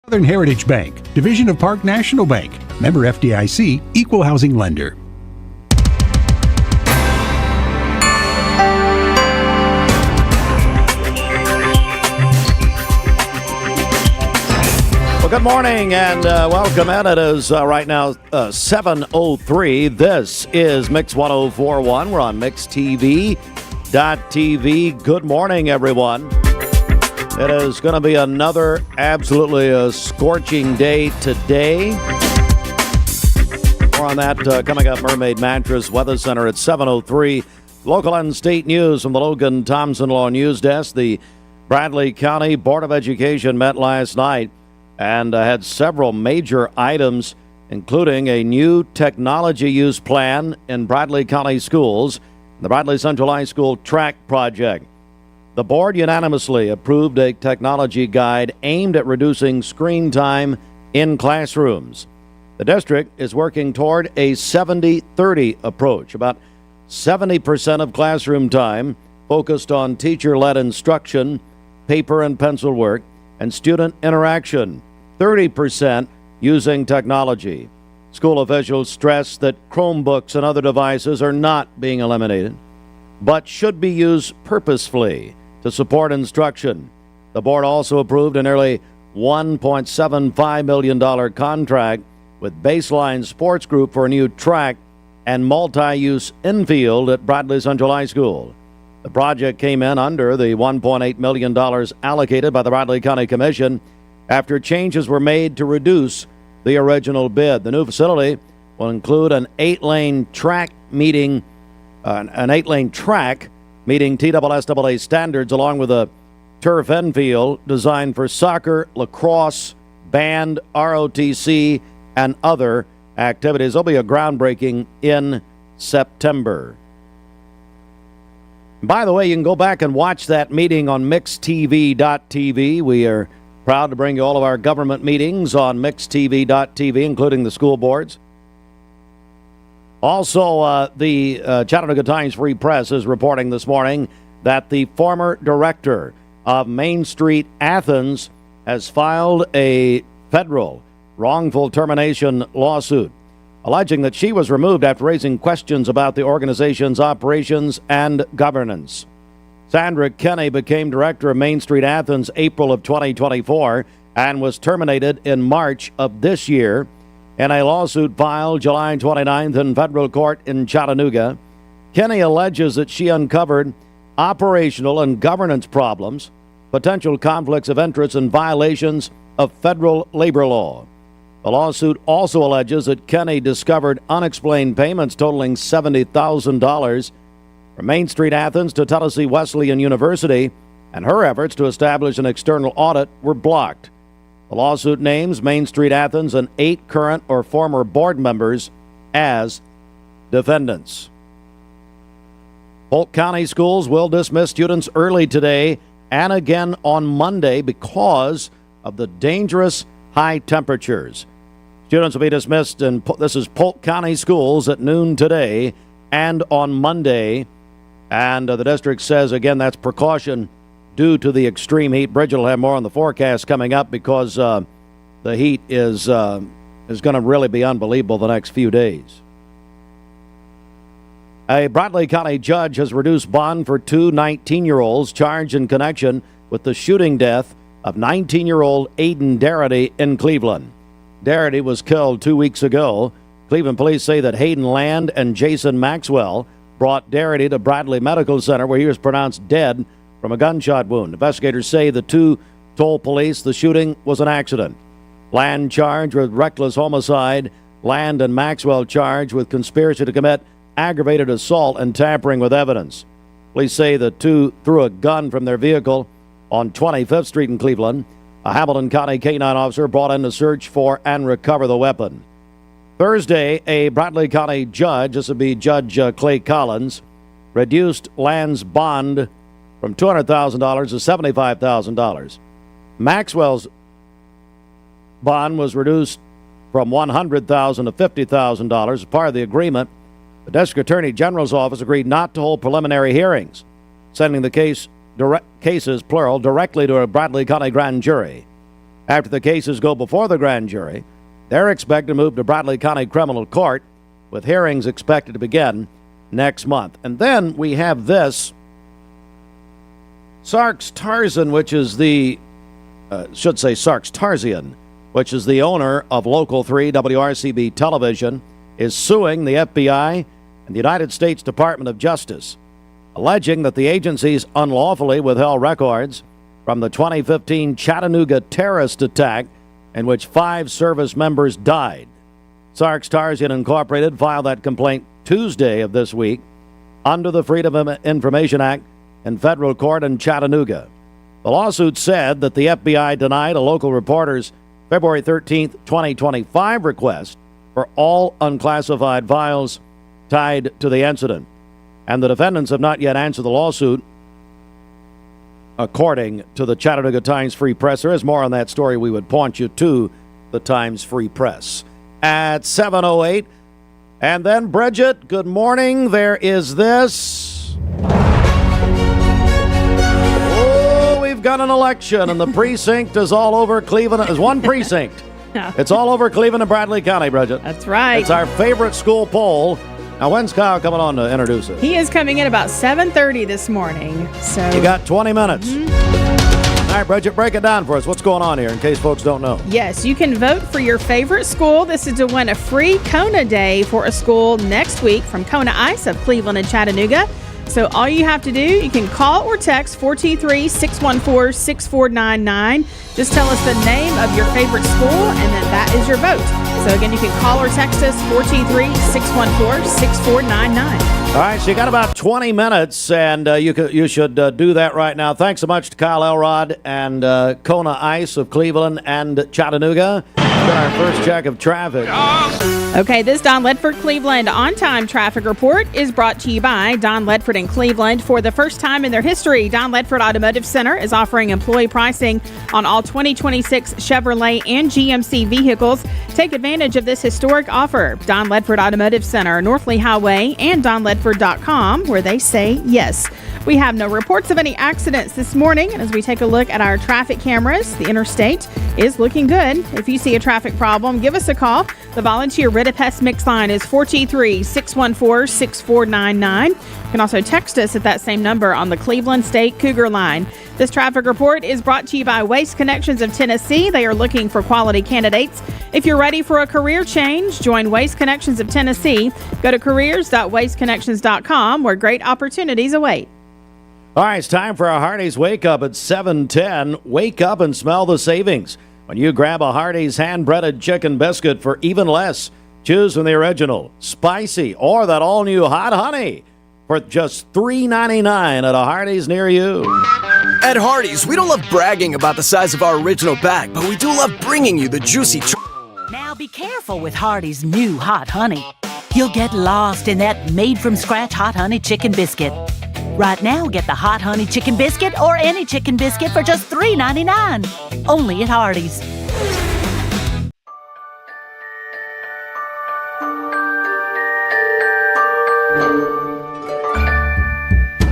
Southern Heritage Bank, division of Park National Bank, member FDIC, equal housing lender. Well, good morning and welcome in. It is right now 7:03. This is Mix 104.1. We're on MixTV.tv. Good morning, everyone. It is going to be another absolutely scorching day today. More on that coming up. Mermaid Mattress Weather Center at 7:03. Local and state news from the Logan Thomason Law News Desk. The Bradley County Board of Education met last night and had several major items, including a new technology use plan in Bradley County schools, the Bradley Central High School track project. The board unanimously approved a technology guide aimed at reducing screen time in classrooms. The district is working toward a 70-30 approach, about 70% of classroom time focused on teacher-led instruction, paper and pencil work, and student interaction, 30% using technology. School officials stress that Chromebooks and other devices are not being eliminated, but should be used purposefully to support instruction. The board also approved a nearly $1.75 million contract with Baseline Sports Group for a new track and multi-use infield at Bradley Central High School. The project came in under the $1.8 million allocated by the Bradley County Commission after changes were made to reduce the original bid. The new facility will include an 8-lane track meeting TSSAA standards, along with a turf infield designed for soccer, lacrosse, band, ROTC, and other activities. There'll be a groundbreaking in September. By the way, you can go back and watch that meeting on MixTV.tv. We are proud to bring you all of our government meetings on MixTV.tv, including the school boards. Also, the Chattanooga Times Free Press is reporting this morning that the former director of Main Street Athens has filed a federal wrongful termination lawsuit, alleging that she was removed after raising questions about the organization's operations and governance. Sandra Kenney became director of Main Street Athens April of 2024 and was terminated in March of this year in a lawsuit filed July 29th in federal court in Chattanooga. Kenney alleges that she uncovered operational and governance problems, potential conflicts of interest, and violations of federal labor law. The lawsuit also alleges that Kenney discovered unexplained payments totaling $70,000 from Main Street Athens to Tennessee Wesleyan University, and her efforts to establish an external audit were blocked. The lawsuit names Main Street Athens and 8 current or former board members as defendants. Polk County schools will dismiss students early today and again on Monday because of the dangerous high temperatures. Students will be dismissed in this is Polk County schools at noon today and on Monday. And the district says, again, that's precaution due to the extreme heat. Bridget will have more on the forecast coming up because the heat is going to really be unbelievable the next few days. A Bradley County judge has reduced bond for 2 19-year-olds charged in connection with the shooting death of 19-year-old Aiden Darity in Cleveland. Darity was killed 2 weeks ago. Cleveland police say that Hayden Land and Jason Maxwell brought Darity to Bradley Medical Center, where he was pronounced dead from a gunshot wound. Investigators say the two told police the shooting was an accident. Land charged with reckless homicide. Land and Maxwell charged with conspiracy to commit aggravated assault and tampering with evidence. Police say the two threw a gun from their vehicle on 25th Street in Cleveland. A Hamilton County K-9 officer brought in to search for and recover the weapon. Thursday, a Bradley County judge, this would be Judge Clay Collins, reduced Land's bond from $200,000 to $75,000. Maxwell's bond was reduced from $100,000 to $50,000 as part of the agreement. The District Attorney General's office agreed not to hold preliminary hearings, sending the cases, plural, directly to a Bradley County grand jury. After the cases go before the grand jury, they're expected to move to Bradley County Criminal Court, with hearings expected to begin next month. And then we have this. Sarks Tarzan, which is the, Sarks Tarzian, which is the owner of Local 3 WRCB Television, is suing the FBI and the United States Department of Justice, alleging that the agencies unlawfully withheld records from the 2015 Chattanooga terrorist attack in which 5 service members died. Sarks Tarzan Incorporated filed that complaint Tuesday of this week under the Freedom of Information Act in federal court in Chattanooga. The lawsuit said that the FBI denied a local reporter's February 13, 2025 request for all unclassified files tied to the incident, and the defendants have not yet answered the lawsuit, according to the Chattanooga Times Free Press. There is more on that story. We would point you to the Times Free Press at 7:08. And then, Bridget, good morning. There is this. Oh, we've got an election, and the precinct is all over Cleveland. There's one precinct. No. It's all over Cleveland and Bradley County, Bridget. That's right. It's our favorite school poll. Now, when's Kyle coming on to introduce it? He is coming in about 7:30 this morning. So You got 20 minutes. All right, Bridget, break it down for us. What's going on here, in case folks don't know? yes, you can vote for your favorite school. This is to win a free Kona day for a school next week from Kona Ice of Cleveland and Chattanooga. So all you have to do, you can call or text 423-614-6499. Just tell us the name of your favorite school, and then that is your vote. So again, you can call or text us 423-614-6499. All right, so you got about 20 minutes, and you should do that right now. Thanks so much to Kyle Elrod and Kona Ice of Cleveland and Chattanooga. Got our first check of traffic. Okay, this Don Ledford Cleveland on-time traffic report is brought to you by Don Ledford in Cleveland. For the first time in their history, Don Ledford Automotive Center is offering employee pricing on all 2026 Chevrolet and GMC vehicles. Take advantage of this historic offer. Don Ledford Automotive Center, North Lee Highway, and donledford.com, where they say yes. We have no reports of any accidents this morning. And as we take a look at our traffic cameras, the interstate is looking good. If you see a traffic problem, give us a call. The volunteer Rid-a-Pest mix line is 423-614-6499. You can also text us at that same number on the Cleveland State Cougar line. This traffic report is brought to you by Waste Connections of Tennessee. They are looking for quality candidates. If you're ready for a career change, join Waste Connections of Tennessee. Go to careers.wasteconnections.com, where great opportunities await. All right, it's time for a Hardee's Wake Up at 7:10. Wake up and smell the savings when you grab a Hardee's hand-breaded chicken biscuit for even less. Choose from the original, spicy, or that all-new hot honey for just $3.99 at a Hardee's near you. At Hardee's, we don't love bragging about the size of our original bag, but we do love bringing you the juicy Now be careful with Hardee's new hot honey. You'll get lost in that made-from-scratch hot honey chicken biscuit. Right now, get the hot honey chicken biscuit or any chicken biscuit for just $3.99. Only at Hardee's.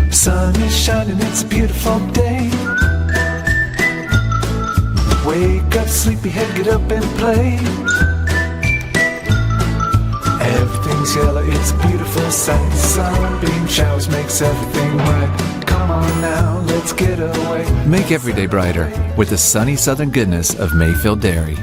Sun is shining, it's a beautiful day. Wake up, sleepyhead, get up and play. Everything's yellow, it's a beautiful sight. Sunbeam showers makes everything right. Come on now, let's get away. Make every day brighter with the sunny southern goodness of Mayfield Dairy.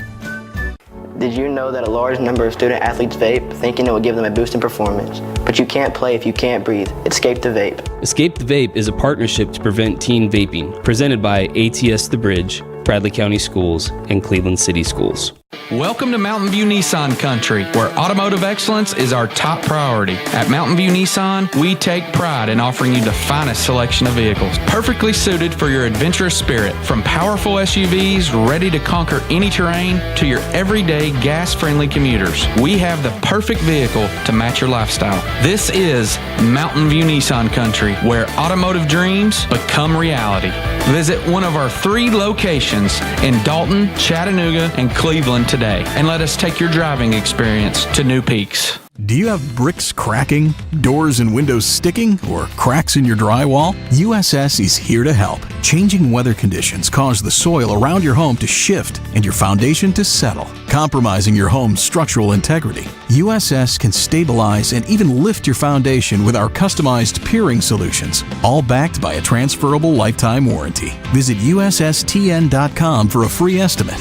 Did you know that a large number of student athletes vape, thinking it will give them a boost in performance? But you can't play if you can't breathe. Escape the Vape. Escape the Vape is a partnership to prevent teen vaping, presented by ATS The Bridge, Bradley County Schools, and Cleveland City Schools. Welcome to Mountain View Nissan Country, where automotive excellence is our top priority. At Mountain View Nissan, we take pride in offering you the finest selection of vehicles, perfectly suited for your adventurous spirit. From powerful SUVs ready to conquer any terrain to your everyday gas-friendly commuters, we have the perfect vehicle to match your lifestyle. This is Mountain View Nissan Country, where automotive dreams become reality. Visit one of our 3 locations in Dalton, Chattanooga, and Cleveland today, and let us take your driving experience to new peaks. Do you have bricks cracking, doors and windows sticking, or cracks in your drywall? USS is here to help. Changing weather conditions cause the soil around your home to shift and your foundation to settle, compromising your home's structural integrity. USS can stabilize and even lift your foundation with our customized piering solutions, all backed by a transferable lifetime warranty. Visit USSTN.com for a free estimate.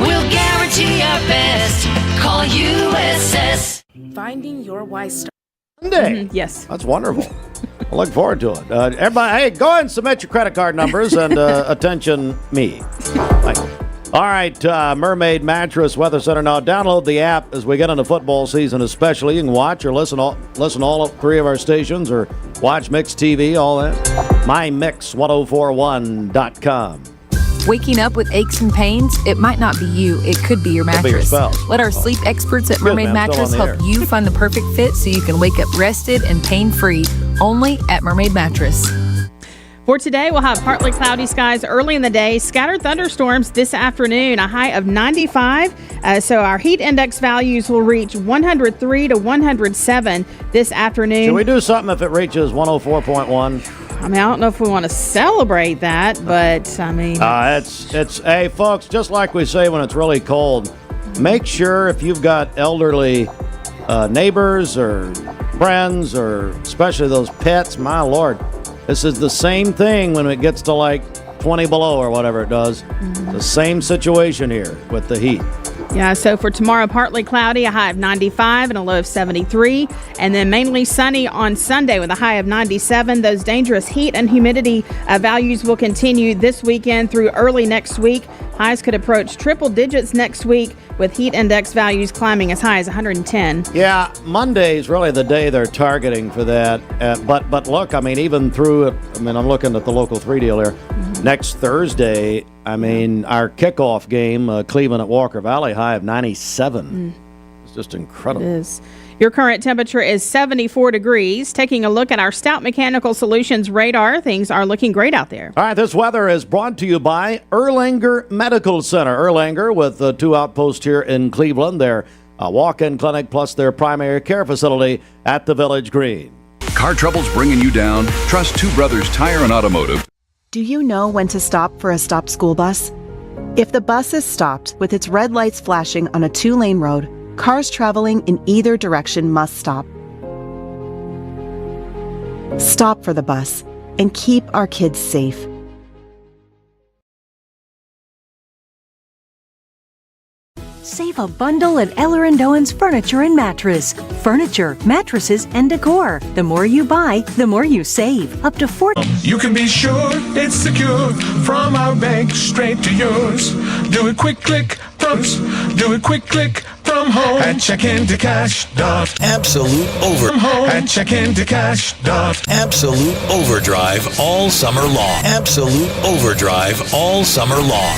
We'll guarantee our best. Call USS. Finding your why star. Monday. Yes. That's wonderful. I look forward to it. Everybody, hey, go ahead and submit your credit card numbers and attention me. Thank you. All right, Mermaid Mattress Weather Center. Now, download the app as we get into football season especially. You can watch or listen all 3 of our stations or watch Mix TV, all that. MyMix1041.com. Waking up with aches and pains? It might not be you. It could be your mattress. Let our sleep experts at Mermaid Mattress help you find the perfect fit so you can wake up rested and pain-free. Only at Mermaid Mattress. For today, we'll have partly cloudy skies early in the day, scattered thunderstorms this afternoon, a high of 95. So our heat index values will reach 103 to 107 this afternoon. Should we do something if it reaches 104.1? I mean, I don't know if we want to celebrate that, but I mean, it's hey folks, just like we say when it's really cold, make sure if you've got elderly neighbors or friends or especially those pets, my Lord, this is the same thing when it gets to like 20 below or whatever it does. The same situation here with the heat. Yeah, so for tomorrow, partly cloudy, a high of 95 and a low of 73. And then mainly sunny on Sunday with a high of 97. Those dangerous heat and humidity values will continue this weekend through early next week. Highs could approach triple digits next week with heat index values climbing as high as 110. Yeah, Monday is really the day they're targeting for that. But look, I mean, even through it, I mean, I'm looking at the local 3 deal here. Next Thursday, I mean, our kickoff game, Cleveland at Walker Valley, high of 97. It's just incredible. It is. Your current temperature is 74 degrees. Taking a look at our Stout Mechanical Solutions radar, things are looking great out there. All right, this weather is brought to you by Erlanger Medical Center. Erlanger with 2 outposts here in Cleveland. Their walk-in clinic plus their primary care facility at the Village Green. Car trouble's bringing you down? Trust Two Brothers Tire and Automotive. Do you know when to stop for a stopped school bus? If the bus is stopped with its red lights flashing on a 2-lane road, cars traveling in either direction must stop. Stop for the bus and keep our kids safe. Save a bundle at Eller & Owen's Furniture and Mattress. Furniture, mattresses, and decor. The more you buy, the more you save. Up to 40. You can be sure it's secure from our bank straight to yours. Do it quick click from home at checkintocash. Absolute at checkintocash. Absolute overdrive all summer long. Absolute overdrive all summer long.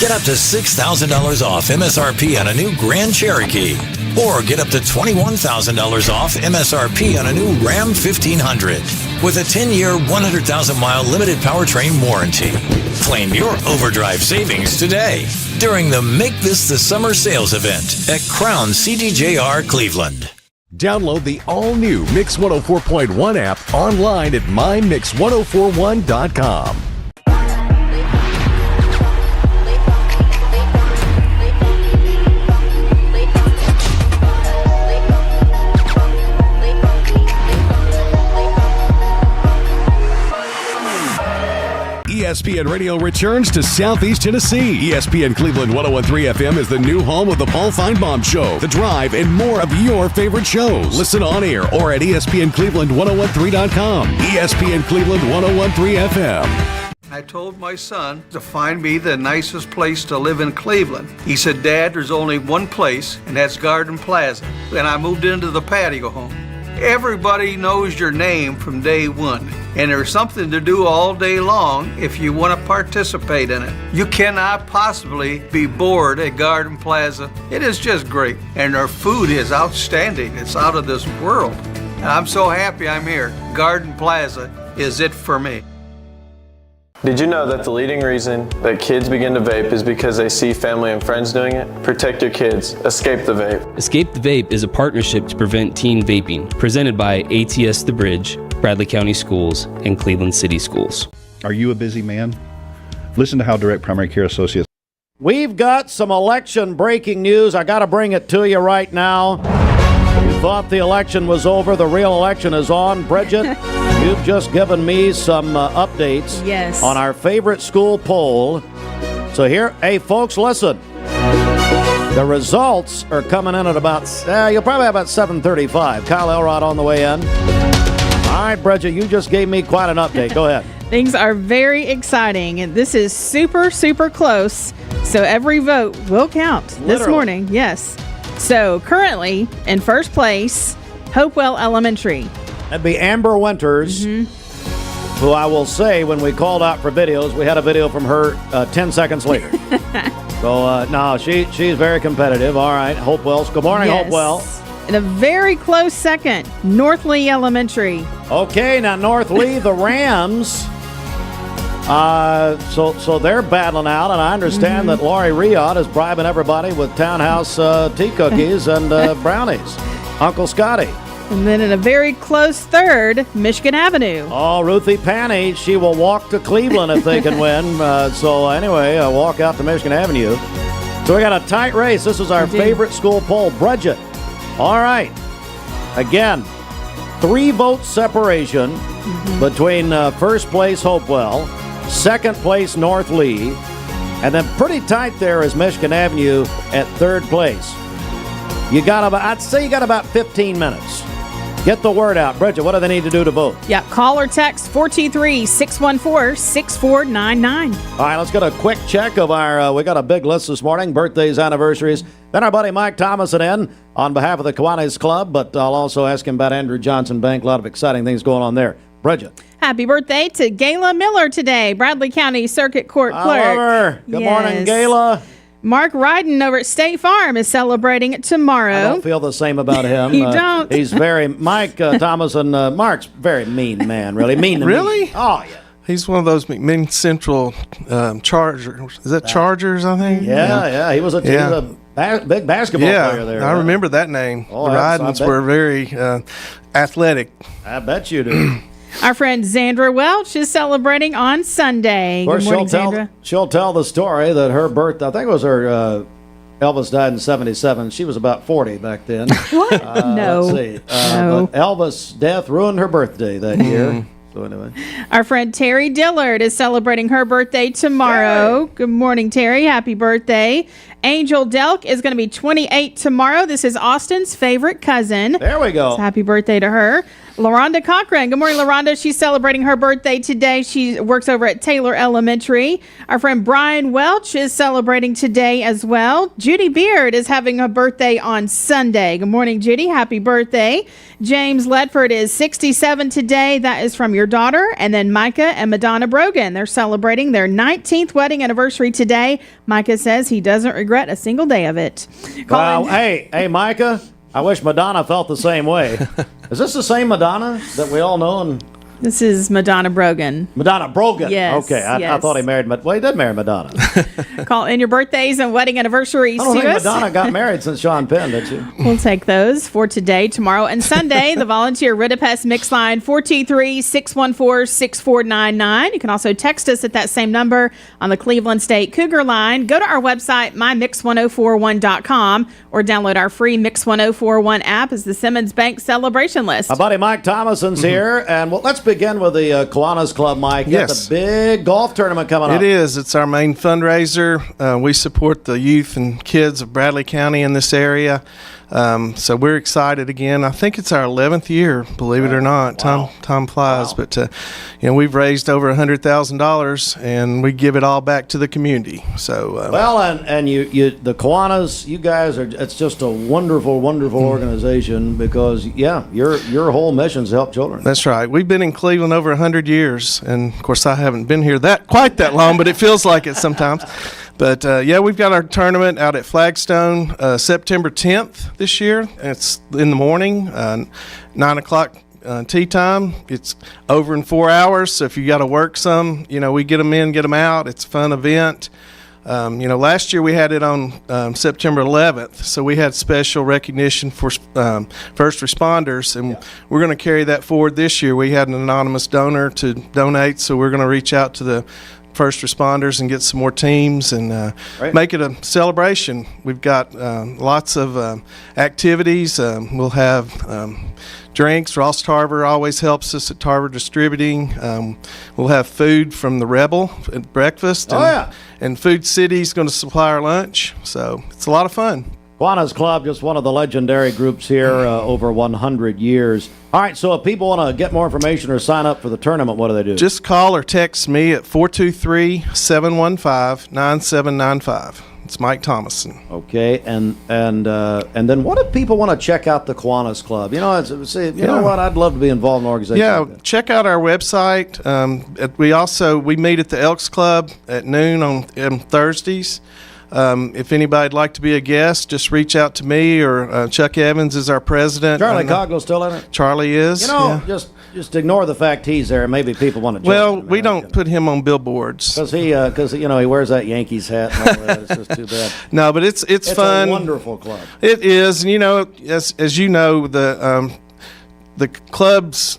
Get up to $6,000 off MSRP on a new Grand Cherokee. Or get up to $21,000 off MSRP on a new Ram 1500 with a 10-year, 100,000-mile limited powertrain warranty. Claim your overdrive savings today during the Make This the Summer sales event at Crown CDJR Cleveland. Download the all-new Mix 104.1 app online at mymix1041.com. ESPN Radio returns to Southeast Tennessee. ESPN Cleveland 101.3 FM is the new home of the Paul Feinbaum Show, The Drive, and more of your favorite shows. Listen on air or at ESPNCleveland1013.com. ESPN Cleveland 101.3 FM. I told my son to find me the nicest place to live in Cleveland. He said, Dad, there's only one place, and that's Garden Plaza. And I moved into the patio home. Everybody knows your name from day one, and there's something to do all day long if you want to participate in it. You cannot possibly be bored at Garden Plaza. It is just great, and their food is outstanding. It's out of this world. And I'm so happy I'm here. Garden Plaza is it for me. Did you know that the leading reason that kids begin to vape is because they see family and friends doing it? Protect your kids. Escape the vape. Escape the Vape is a partnership to prevent teen vaping, presented by ATS The Bridge, Bradley County Schools, and Cleveland City Schools. Are you a busy man? Listen to how Direct Primary Care Associates. We've got some election breaking news. I got to bring it to you right now. You thought the election was over. The real election is on. Bridget, you've just given me some updates on our favorite school poll. So here, hey, folks, listen. The results are coming in at about, you'll probably have about 7:35. Kyle Elrod on the way in. All right, Bridget, you just gave me quite an update. Go ahead. Things are very exciting, and this is super, super close. So every vote will count this morning. Yes. So currently in first place, Hopewell Elementary. That'd be Amber Winters, who I will say when we called out for videos, we had a video from her 10 seconds later. So, no, she's very competitive. All right, Hopewell's. Good morning, Hopewell. In a very close second, North Lee Elementary. Okay, now North Lee, the Rams. So they're battling out, and I understand that Laurie Riot is bribing everybody with townhouse tea cookies and brownies. Uncle Scotty. And then in a very close third, Michigan Avenue. Oh, Ruthie Panny, she will walk to Cleveland if they can win. So anyway, walk out to Michigan Avenue. So we got a tight race. This is our favorite school poll. Bridget. All right. Again, 3 vote separation between first place Hopewell, second place North Lee, and then pretty tight there is Michigan Avenue at third place. I'd say you got about 15 minutes. Get the word out. Bridget, what do they need to do to vote? Yeah, call or text 423-614-6499. All right, let's get a quick check of our, we got a big list this morning, birthdays, anniversaries. Then our buddy Mike Thomason in on behalf of the Kiwanis Club, but I'll also ask him about Andrew Johnson Bank. A lot of exciting things going on there. Bridget. Happy birthday to Gayla Miller today, Bradley County Circuit Court Clerk. I love her. Good morning, Gayla. Mark Ryden over at State Farm is celebrating tomorrow. I don't feel the same about him. You don't? He's Mike Thomason, Mark's very mean man, really. Mean to me. Really? Oh, yeah. He's one of those McMinn Central Chargers. Is that Chargers, I think? Yeah. He was a big basketball player there. I remember that name. Oh, the Rydens were very athletic. I bet you do. Our friend Zandra Welch is celebrating on Sunday. Of course, Good morning, Zandra. She'll tell the story that her birthday, I think it was her, Elvis died in 1977. She was about 40 back then. What? No. Let's see. No. But Elvis' death ruined her birthday that year. So anyway. Our friend Terry Dillard is celebrating her birthday tomorrow. Terry. Good morning, Terry. Happy birthday. Angel Delk is going to be 28 tomorrow. This is Austin's favorite cousin. There we go. So happy birthday to her. LaRonda Cochran. Good morning, LaRonda. She's celebrating her birthday today. She works over at Taylor Elementary. Our friend Brian Welch is celebrating today as well. Judy Beard is having a birthday on Sunday. Good morning, Judy. Happy birthday. James Ledford is 67 today. That is from your daughter. And then Micah and Madonna Brogan. They're celebrating their 19th wedding anniversary today. Micah says he doesn't regret a single day of it. Hey, Micah. I wish Madonna felt the same way. Is this the same Madonna that we all know? This is Madonna Brogan. Madonna Brogan? Yes. Okay, I thought he married, he did marry Madonna. Call in your birthdays and wedding anniversaries I don't to think us. Madonna got married since Sean Penn, did she? We'll take those for today, tomorrow, and Sunday. The volunteer Ridipest mix line 423-614-6499. You can also text us at that same number on the Cleveland State Cougar line. Go to our website, mymix1041.com, or download our free Mix 1041 app as the Simmons Bank celebration list. My buddy Mike Thomason's here, and let's begin with the Kiwanis Club, Mike. Yes. The big golf tournament coming up. It is. It's our main fundraiser. We support the youth and kids of Bradley County in this area. So we're excited again. I think it's our 11th year, believe it or not. Wow. Time flies. Wow. But we've raised over $100,000, and we give it all back to the community. So and you the Kiwanis, you guys it's just a wonderful organization because your whole mission is to help children. That's right. We've been in Cleveland over 100 years, and of course I haven't been here quite that long, but it feels like it sometimes. But, we've got our tournament out at Flagstone September 10th this year. It's in the morning, 9 o'clock tea time. It's over in 4 hours, so if you got to work some, we get them in, get them out. It's a fun event. Last year we had it on September 11th, so we had special recognition for first responders, and we're going to carry that forward this year. We had an anonymous donor to donate, so we're going to reach out to the first responders and get some more teams and make it a celebration. We've got lots of activities. We'll have drinks. Ross Tarver always helps us at Tarver Distributing. We'll have food from the Rebel at breakfast. And Food City's going to supply our lunch. So it's a lot of fun. Kiwanis Club, just one of the legendary groups here, over 100 years. All right, so if people want to get more information or sign up for the tournament, what do they do? Just call or text me at 423-715-9795. It's Mike Thomason. Okay, and then what if people want to check out the Kiwanis Club? You know what? I'd love to be involved in an organization. Yeah, like that. Check out our website. We meet at the Elks Club at noon on Thursdays. If anybody'd like to be a guest, just reach out to me or Chuck Evans is our president. Charlie Coglow's still in it? Charlie is. Just ignore the fact he's there. Maybe people want to check Well, we don't put him on billboards. Because he wears that Yankees hat and all that. It's just too bad. No, but it's fun. It's a wonderful club. It is. As you know, the clubs,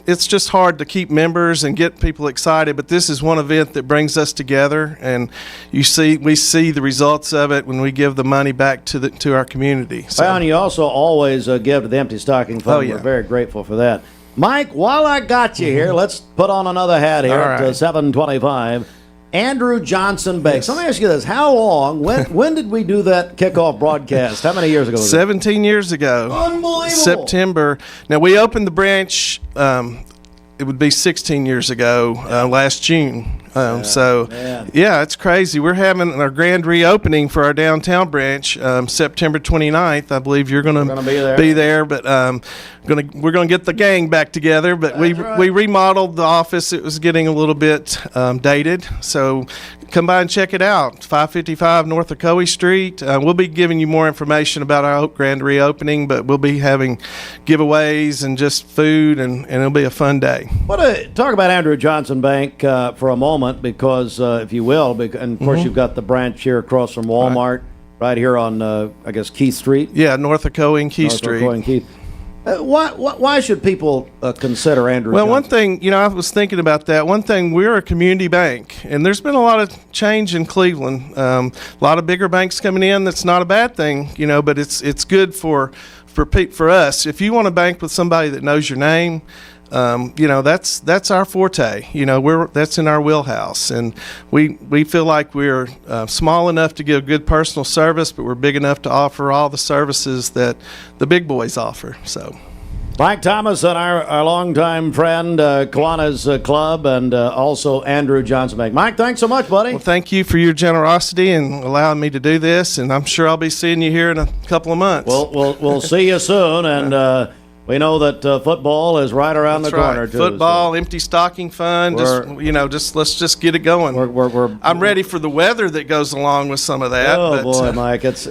it's just hard to keep members and get people excited, but this is one event that brings us together, and we see the results of it when we give the money back to our community. So. And you also always give to the Empty Stocking Fund. Oh, yeah. We're very grateful for that. Mike, while I got you here, let's put on another hat here at 7:25. Andrew Johnson Bakes. Let me ask you this. How long, when did we do that kickoff broadcast? How many years ago was 17 years ago. Unbelievable. September. Now, we opened the branch, it would be 16 years ago, last June. It's crazy. We're having our grand reopening for our downtown branch September 29th. I believe you're going to be there, but we're going to get the gang back together. But we remodeled the office. It was getting a little bit dated, so come by and check it out. 555 North Ocoee Street. We'll be giving you more information about our grand reopening, but we'll be having giveaways and just food, and it'll be a fun day. Talk about Andrew Johnson Bank for a moment, because if you will, and of course you've got the branch here across from Walmart, right here on I guess Keith Street. Yeah, North Ocoee and Keith Street. Ocoee and Keith. Why should people consider Andrew Well, Johnson? one thing, I was thinking about that. One thing, we're a community bank, and there's been a lot of change in Cleveland. A lot of bigger banks coming in. That's not a bad thing, but it's good for us. If you want to bank with somebody that knows your name, that's our forte. That's in our wheelhouse, and we feel like we're small enough to give good personal service, but we're big enough to offer all the services that the big boys offer. So, Mike Thomason, our longtime friend, Kiwanis Club, and also Andrew Johnson Bank. Mike, thanks so much, buddy. Well, thank you for your generosity and allowing me to do this, and I'm sure I'll be seeing you here in a couple of months. We'll see you soon, and we know that football is right around the corner, right. too. Football, Empty Stocking Fund, let's just get it going. I'm ready for the weather that goes along with some of that. Oh, boy, Mike, it's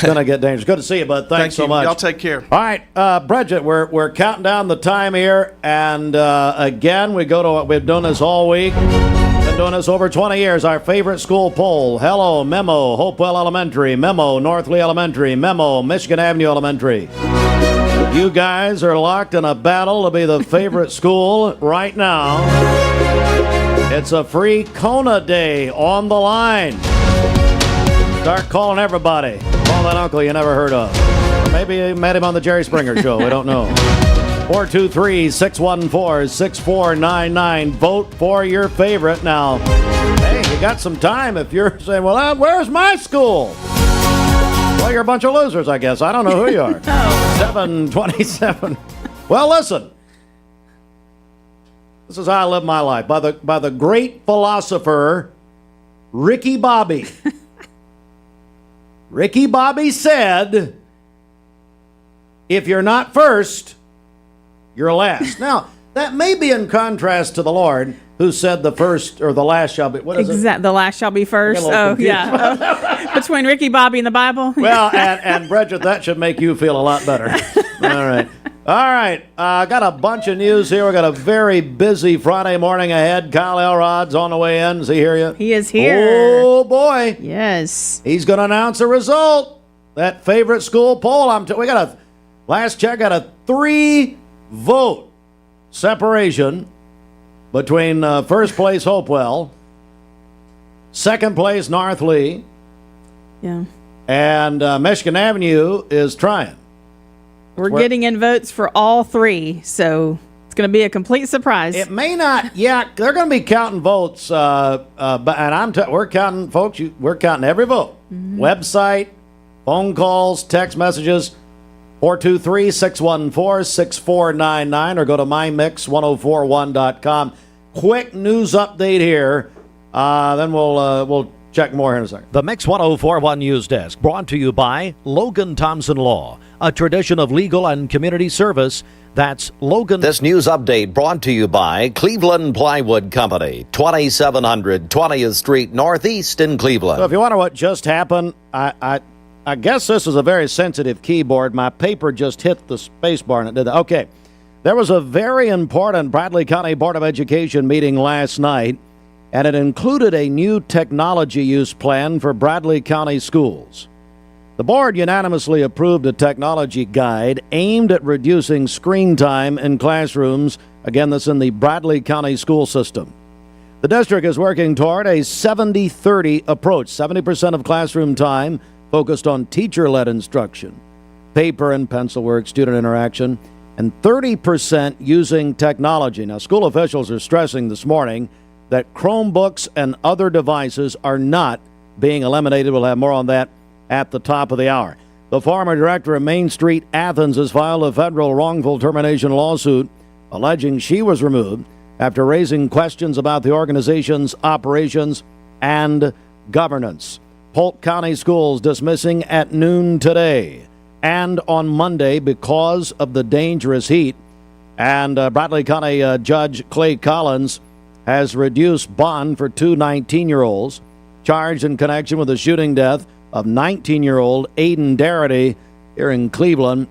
going to get dangerous. Good to see you, bud. Thanks so much. Y'all take care. All right, Bridget, we're counting down the time here, and again, we've done this all week. Been doing this over 20 years. Our favorite school poll. Hello, Memo, Hopewell Elementary. Memo, Northley Elementary. Memo, Michigan Avenue Elementary. You guys are locked in a battle to be the favorite school right now. It's a free Kona day on the line. Start calling everybody. Call that uncle you never heard of. Or maybe you met him on the Jerry Springer show. We don't know. 423-614-6499. Vote for your favorite. Now, hey, you got some time if you're saying, well, where's my school? Well, you're a bunch of losers, I guess. I don't know who you are. 727. Well, listen. This is how I live my life. By the great philosopher, Ricky Bobby. Ricky Bobby said, if you're not first, you're last. Now, that may be in contrast to the Lord, who said the first or the last shall be. What is it? The last shall be first. Oh, yeah. Between Ricky Bobby and the Bible. Well, and Bridget, that should make you feel a lot better. All right. All right, got a bunch of news here. We got a very busy Friday morning ahead. Kyle Elrod's on the way in. Does he hear you? He is here. Oh, boy. Yes. He's going to announce a result. That favorite school poll. We got a, last check, got a 3-vote separation between first place Hopewell, second place North Lee, and Michigan Avenue is trying. We're getting in votes for all three, so it's going to be a complete surprise. It may not. Yeah, they're going to be counting votes, but and we're counting, folks. We're counting every vote. Website, phone calls, text messages, 423-614-6499, or go to mymix1041.com. Quick news update here. Then we'll check more here in a second. The Mix 1041 News Desk, brought to you by Logan Thompson Law, a tradition of legal and community service. That's Logan. This news update brought to you by Cleveland Plywood Company, 2700 20th Street Northeast in Cleveland. So if you wonder what just happened, I guess this is a very sensitive keyboard. My paper just hit the space bar and it did that. Okay. There was a very important Bradley County Board of Education meeting last night, and it included a new technology use plan for Bradley County schools. The board unanimously approved a technology guide aimed at reducing screen time in classrooms. Again, that's in the Bradley County school system. The district is working toward a 70-30 approach, 70% of classroom time focused on teacher-led instruction, paper and pencil work, student interaction, and 30% using technology. Now, school officials are stressing this morning that Chromebooks and other devices are not being eliminated. We'll have more on that at the top of the hour. The former director of Main Street Athens has filed a federal wrongful termination lawsuit alleging she was removed after raising questions about the organization's operations and governance. Polk County Schools dismissing at noon today and on Monday because of the dangerous heat. And Bradley County Judge Clay Collins has reduced bond for two 19-year-olds charged in connection with the shooting death of 19-year-old Aiden Darity here in Cleveland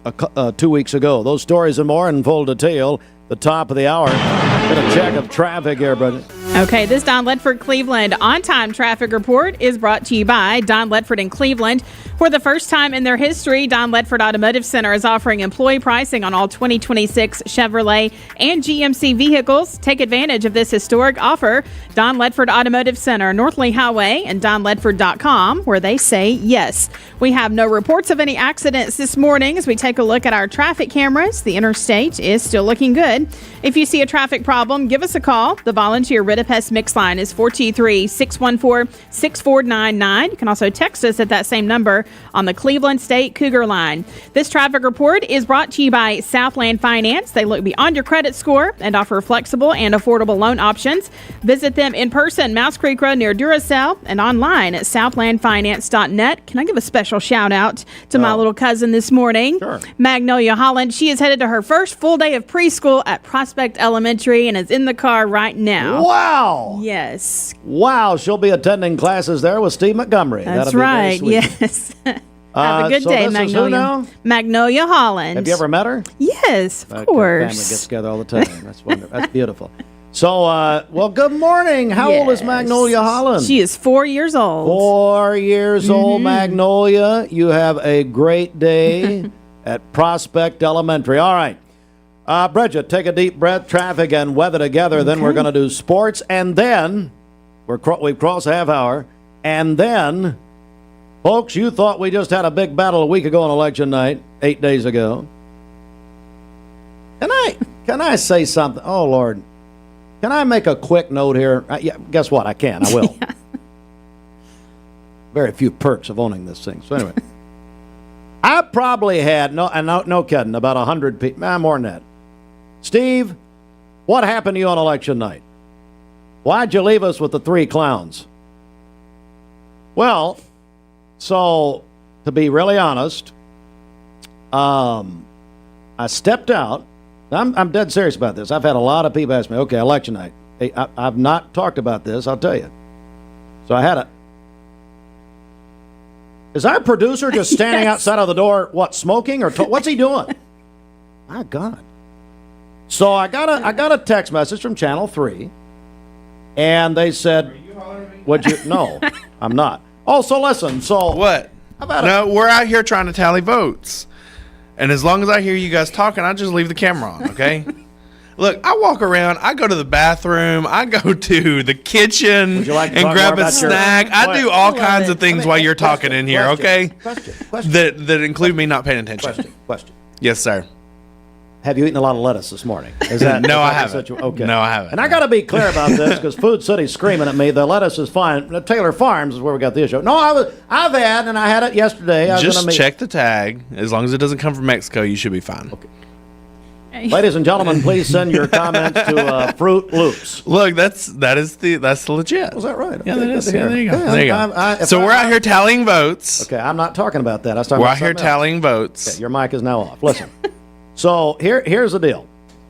2 weeks ago. Those stories and more in full detail, the top of the hour. Get a check of traffic here, Bridget. Okay, this Don Ledford Cleveland on-time traffic report is brought to you by Don Ledford in Cleveland. For the first time in their history, Don Ledford Automotive Center is offering employee pricing on all 2026 Chevrolet and GMC vehicles. Take advantage of this historic offer. Don Ledford Automotive Center, North Lee Highway, and donledford.com, where they say yes. We have no reports of any accidents this morning as we take a look at our traffic cameras. The interstate is still looking good. If you see a traffic problem, give us a call. The volunteer Ridipest mix line is 423-614-6499. You can also text us at that same number on the Cleveland State Cougar line. This traffic report is brought to you by Southland Finance. They look beyond your credit score and offer flexible and affordable loan options. Visit them in person, Mouse Creek Road near Duracell, and online at southlandfinance.net. Can I give a special shout out to my little cousin this morning? Sure. Magnolia Holland. She is headed to her first full day of preschool at Prospect Elementary and is in the car right now. Wow. Yes. Wow, she'll be attending classes there with Steve Montgomery. That's That'll be right. very sweet. Yes. Have a good so day, this is who now? Magnolia. Magnolia Holland. Have you ever met her? Yes, of Okay, course. family gets together all the time. That's wonderful. That's beautiful. So, well, good morning. How old is Magnolia Holland? She is 4 years old. 4 years old, Magnolia. You have a great day at Prospect Elementary. All right. Bridget, take a deep breath. Traffic and weather together. Then we're going to do sports. And then we've crossed a half hour. And then, folks, you thought we just had a big battle a week ago on election night, 8 days ago. Can I say something? Oh, Lord. Can I make a quick note here? Yeah, guess what? I can. I will. Yeah. Very few perks of owning this thing. So anyway, I probably had, no kidding, about 100 people, more than that. Steve, what happened to you on election night? Why'd you leave us with the three clowns? Well, so to be really honest, I stepped out. I'm dead serious about this. I've had a lot of people ask me, okay, election night. Hey, I've not talked about this, I'll tell you. So I had is our producer just standing outside of the door, what, smoking? Or what's he doing? My God. So I got a text message from Channel 3, and they said, "Would you?" No, I'm not. Oh, so listen. So what? No, we're out here trying to tally votes, and as long as I hear you guys talking, I just leave the camera on. Okay. Look, I walk around. I go to the bathroom. I go to the kitchen and grab a snack. I do all kinds of things while you're talking in here. Okay. Question. That include me not paying attention. Question. Yes, sir. Have you eaten a lot of lettuce this morning? Is that No, I is that haven't. okay. No, I haven't. And I got to be clear about this because Food City's screaming at me. The lettuce is fine. Taylor Farms is where we got the issue. No, I've had, and I had it yesterday. Just check the tag. As long as it doesn't come from Mexico, you should be fine. Okay. Ladies and gentlemen, please send your comments to Fruit Loops. Look, that's legit. Was that right? Yeah, Okay, that is. good to Yeah, hear. there you go. Yeah, There you go. So we're out here tallying votes. Okay, I'm not talking about that. I was talking We're about out here something else. tallying votes. Okay, your mic is now off. Listen. So here's the deal.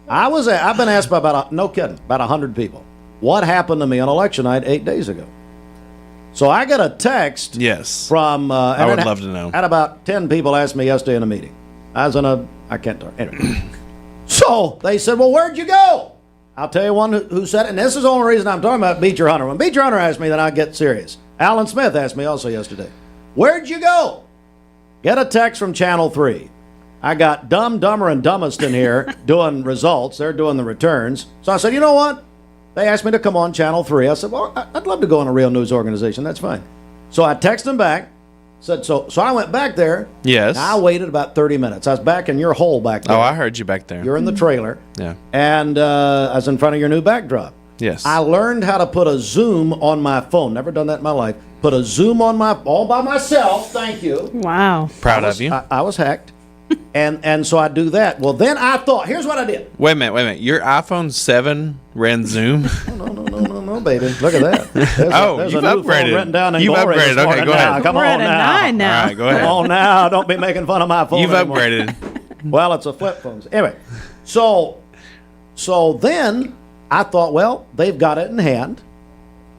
I've been asked by about 100 people. What happened to me on election night 8 days ago? So I got a text. Yes. From I would love to know. Had about 10 people asked me yesterday in a meeting. I can't talk. Anyway. So they said, "Well, where'd you go?" I'll tell you one who said it, and this is the only reason I'm talking about Beecher Hunter. When Beecher Hunter asked me, then I get serious. Alan Smith asked me also yesterday, "Where'd you go?" Get a text from Channel 3. I got Dumb, Dumber, and Dumbest in here doing results. They're doing the returns. So I said, you know what? They asked me to come on Channel 3. I said, well, I'd love to go on a real news organization. That's fine. So I texted them back. Said so I went back there. Yes. I waited about 30 minutes. I was back in your hole back there. Oh, I heard you back there. You're in the trailer. Yeah. And I was in front of your new backdrop. Yes. I learned how to put a zoom on my phone. Never done that in my life. Put a zoom on all by myself. Thank you. Wow. Proud of you. I was hacked. and so I do that. Well, then I thought, here's what I did. Wait a minute. Your iPhone 7 ran Zoom? No, baby. Look at that. There's you've a new phone upgraded. written down in You've glory this upgraded. Okay, morning go now. ahead. Come We're on at a now. 9 now. All right, go ahead. Come on now. Don't be making fun of my phone You've anymore. upgraded. Well, it's a flip phone. Anyway, so then I thought, well, they've got it in hand.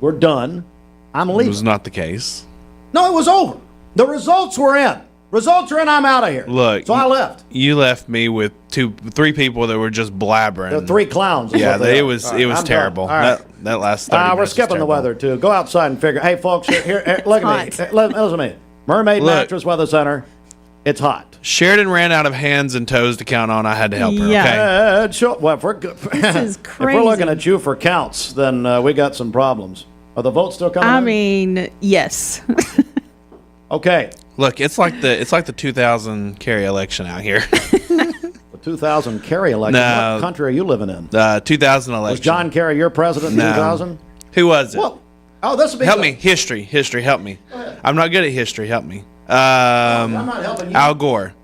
We're done. I'm leaving. It was not the case. No, it was over. The results were in. Results are in. I'm out of here. Look. So I left. You left me with three people that were just blabbering. The three clowns. Yeah, it was All right, I'm terrible. done. All right. That last 30 minutes We're was skipping the terrible. weather, too. Go outside and figure. Hey, folks, here look at me. Listen to me. Mermaid Look. Mattress Weather Center. It's hot. Sheridan ran out of hands and toes to count on. I had to help her. Yeah. Okay. Sure. Well, This is if crazy. we're looking at you for counts, then we got some problems. Are the votes still coming I in? mean, yes. Okay. Look, it's like the 2000 Kerry election out here. The 2000 Kerry election. No. What country are you living in? 2000 election. Was John Kerry your president in No. 2000? Who was it? Well, this would be help good. me. History. Help me. I'm not good at history. Help me. I'm not helping you. Al Gore.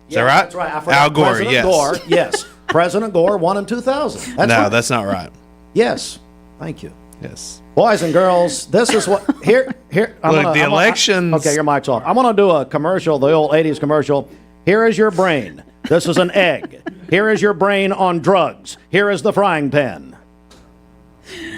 Is that right? That's right. I forgot. Al Gore. President Yes. Gore, yes. President Gore won in 2000. That's right. That's not right. Yes. Thank you. Yes. Boys and girls, this is what here. Elections. Okay, your mic's off. I'm gonna do a commercial, the old '80s commercial. Here is your brain. This is an egg. Here is your brain on drugs. Here is the frying pan.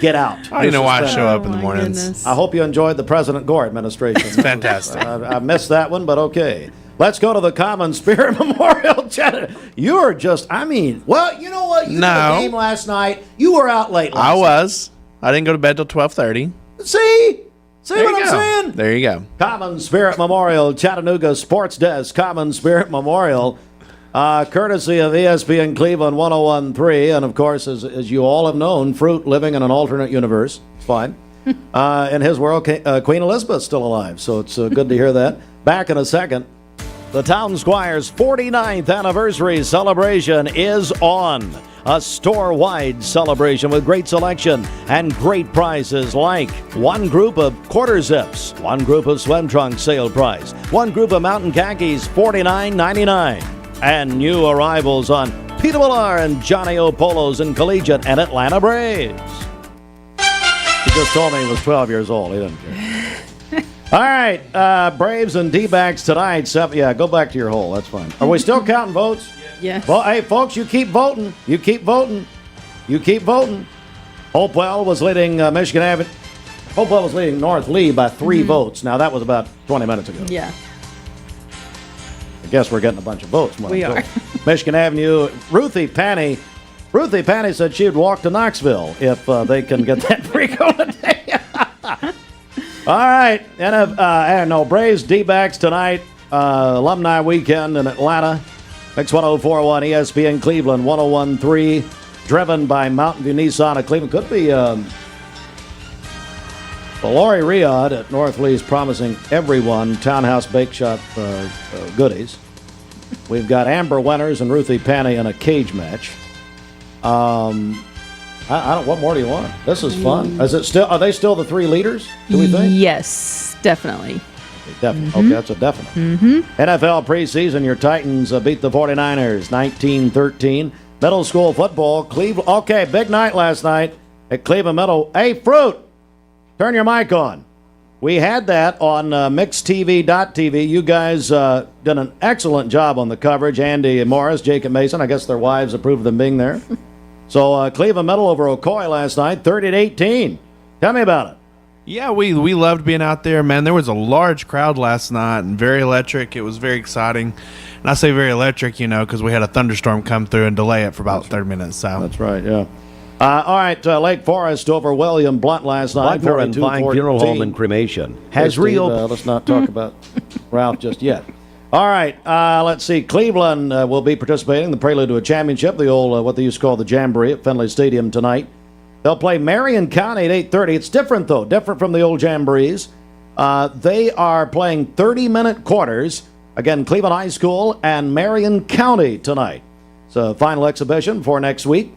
Get out. I don't know why I show up in the mornings. Goodness. I hope you enjoyed the President Gore administration. It's fantastic. I missed that one, but okay. Let's go to the Common Spirit Memorial Chapter. You are just, well, you know what? You did a game last night. You were out late last night. I didn't go to bed till 12:30. See There what you I'm go. saying? There you go. Common Spirit Memorial, Chattanooga Sports Desk, Common Spirit Memorial, courtesy of ESPN Cleveland 101.3, and of course, as you all have known, Fruit living in an alternate universe. It's fine. In his world, Queen Elizabeth's still alive, so it's good to hear that. Back in a second. The Town Squire's 49th anniversary celebration is on. A store-wide celebration with great selection and great prizes like one group of quarter zips, one group of swim trunks sale price, one group of mountain khakis $49.99, and new arrivals on Peter Millar and Johnny O Polos in Collegiate and Atlanta Braves. He just told me he was 12 years old. He didn't care. All right, Braves and D-backs tonight. Yeah, go back to your hole. That's fine. Are we still counting votes? Yes. Well, hey, folks, you keep voting. You keep voting. You keep voting. Hopewell was leading Michigan Avenue. Hopewell was leading North Lee by 3 votes. Now, that was about 20 minutes ago. Yeah. I guess we're getting a bunch of votes. We are. Michigan Avenue. Ruthie Panny said she would walk to Knoxville if they can get that free Kona day. All right. Braves D-backs tonight. Alumni weekend in Atlanta. Mix 104.1 ESPN Cleveland 101.3. Driven by Mountain View Nissan of Cleveland. Could be Laurie Riyadh at North Lee's promising everyone Townhouse Bake Shop goodies. We've got Amber Winters and Ruthie Panny in a cage match. I don't. What more do you want? This is fun. Is it still? Are they still the three leaders? Do we think? Yes, definitely. Okay, definitely. Okay, that's a definite. NFL preseason. Your Titans beat the 49ers 19-13. Middle school football. Cleveland. Okay, big night last night at Cleveland Middle. Hey, Fruit, turn your mic on. We had that on mixtv.tv. You guys did an excellent job on the coverage. Andy Morris, Jacob Mason. I guess their wives approved of them being there. So Cleveland Middle over Ocoee last night, 30-18. Tell me about it. Yeah, we loved being out there, man. There was a large crowd last night and very electric. It was very exciting. And I say very electric, because we had a thunderstorm come through and delay it for about 30 minutes. So that's right, yeah. All right, Lake Forest over William Blunt last night. Blackmore and Vine Funeral Home and Cremation has reopened. Let's not talk about Ralph just yet. All right, let's see. Cleveland will be participating in the prelude to a championship, the old, what they used to call the Jamboree at Findlay Stadium tonight. They'll play Marion County at 8:30. It's different, though, different from the old Jamborees. They are playing 30-minute quarters. Again, Cleveland High School and Marion County tonight. It's a final exhibition for next week.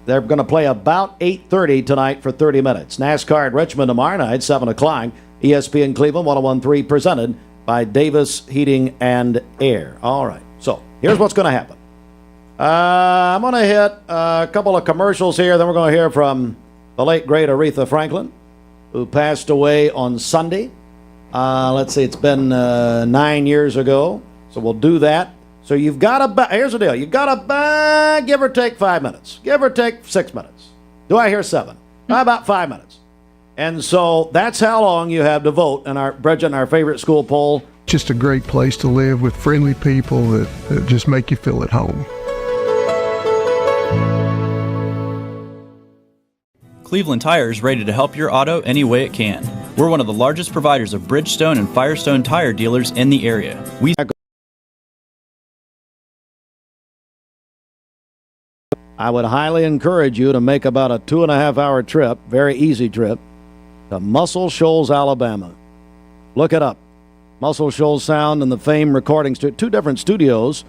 They're going to play about 8:30 tonight for 30 minutes. NASCAR at Richmond tomorrow night, 7 o'clock. ESPN Cleveland 101.3 presented by Davis Heating and Air. All right, so here's what's going to happen. I'm going to hit a couple of commercials here. Then we're going to hear from the late, great Aretha Franklin, who passed away on Sunday. Let's see, it's been 9 years ago. So we'll do that. So you've got here's the deal. You've got give or take 5 minutes. Give or take 6 minutes. Do I hear 7? About 5 minutes. And so that's how long you have to vote in our favorite school poll. Just a great place to live with friendly people that just make you feel at home. Cleveland Tire is ready to help your auto any way it can. We're one of the largest providers of Bridgestone and Firestone tire dealers in the area. I would highly encourage you to make about a 2.5-hour trip, very easy trip, to Muscle Shoals, Alabama. Look it up. Muscle Shoals Sound and the Fame Recording Studio. 2 different studios,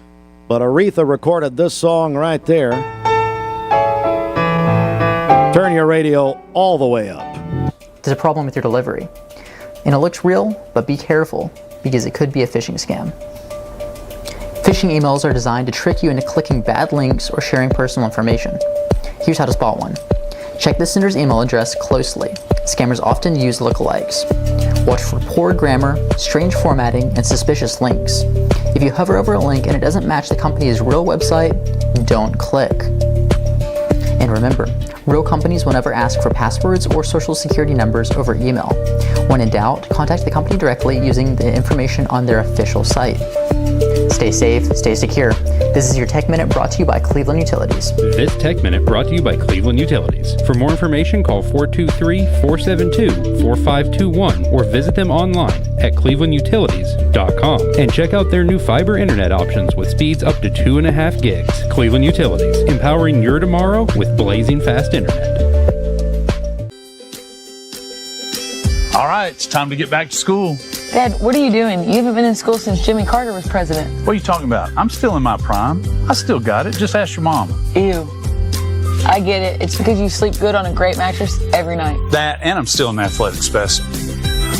but Aretha recorded this song right there. Turn your radio all the way up. There's a problem with your delivery. And it looks real, but be careful, because it could be a phishing scam. Phishing emails are designed to trick you into clicking bad links or sharing personal information. Here's how to spot one. Check the sender's email address closely. Scammers often use lookalikes. Watch for poor grammar, strange formatting, and suspicious links. If you hover over a link and it doesn't match the company's real website, don't click. And remember, real companies will never ask for passwords or social security numbers over email. When in doubt, contact the company directly using the information on their official site. Stay safe, stay secure. This is your Tech Minute brought to you by Cleveland Utilities. This Tech Minute brought to you by Cleveland Utilities. For more information, call 423-472-4521 or visit them online at clevelandutilities.com and check out their new fiber internet options with speeds up to 2.5 gigs. Cleveland Utilities, empowering your tomorrow with blazing fast internet. All right, it's time to get back to school. Dad, what are you doing? You haven't been in school since Jimmy Carter was president. What are you talking about? I'm still in my prime. I still got it. Just ask your mama. Ew. I get it. It's because you sleep good on a great mattress every night. That, and I'm still an athletic specimen.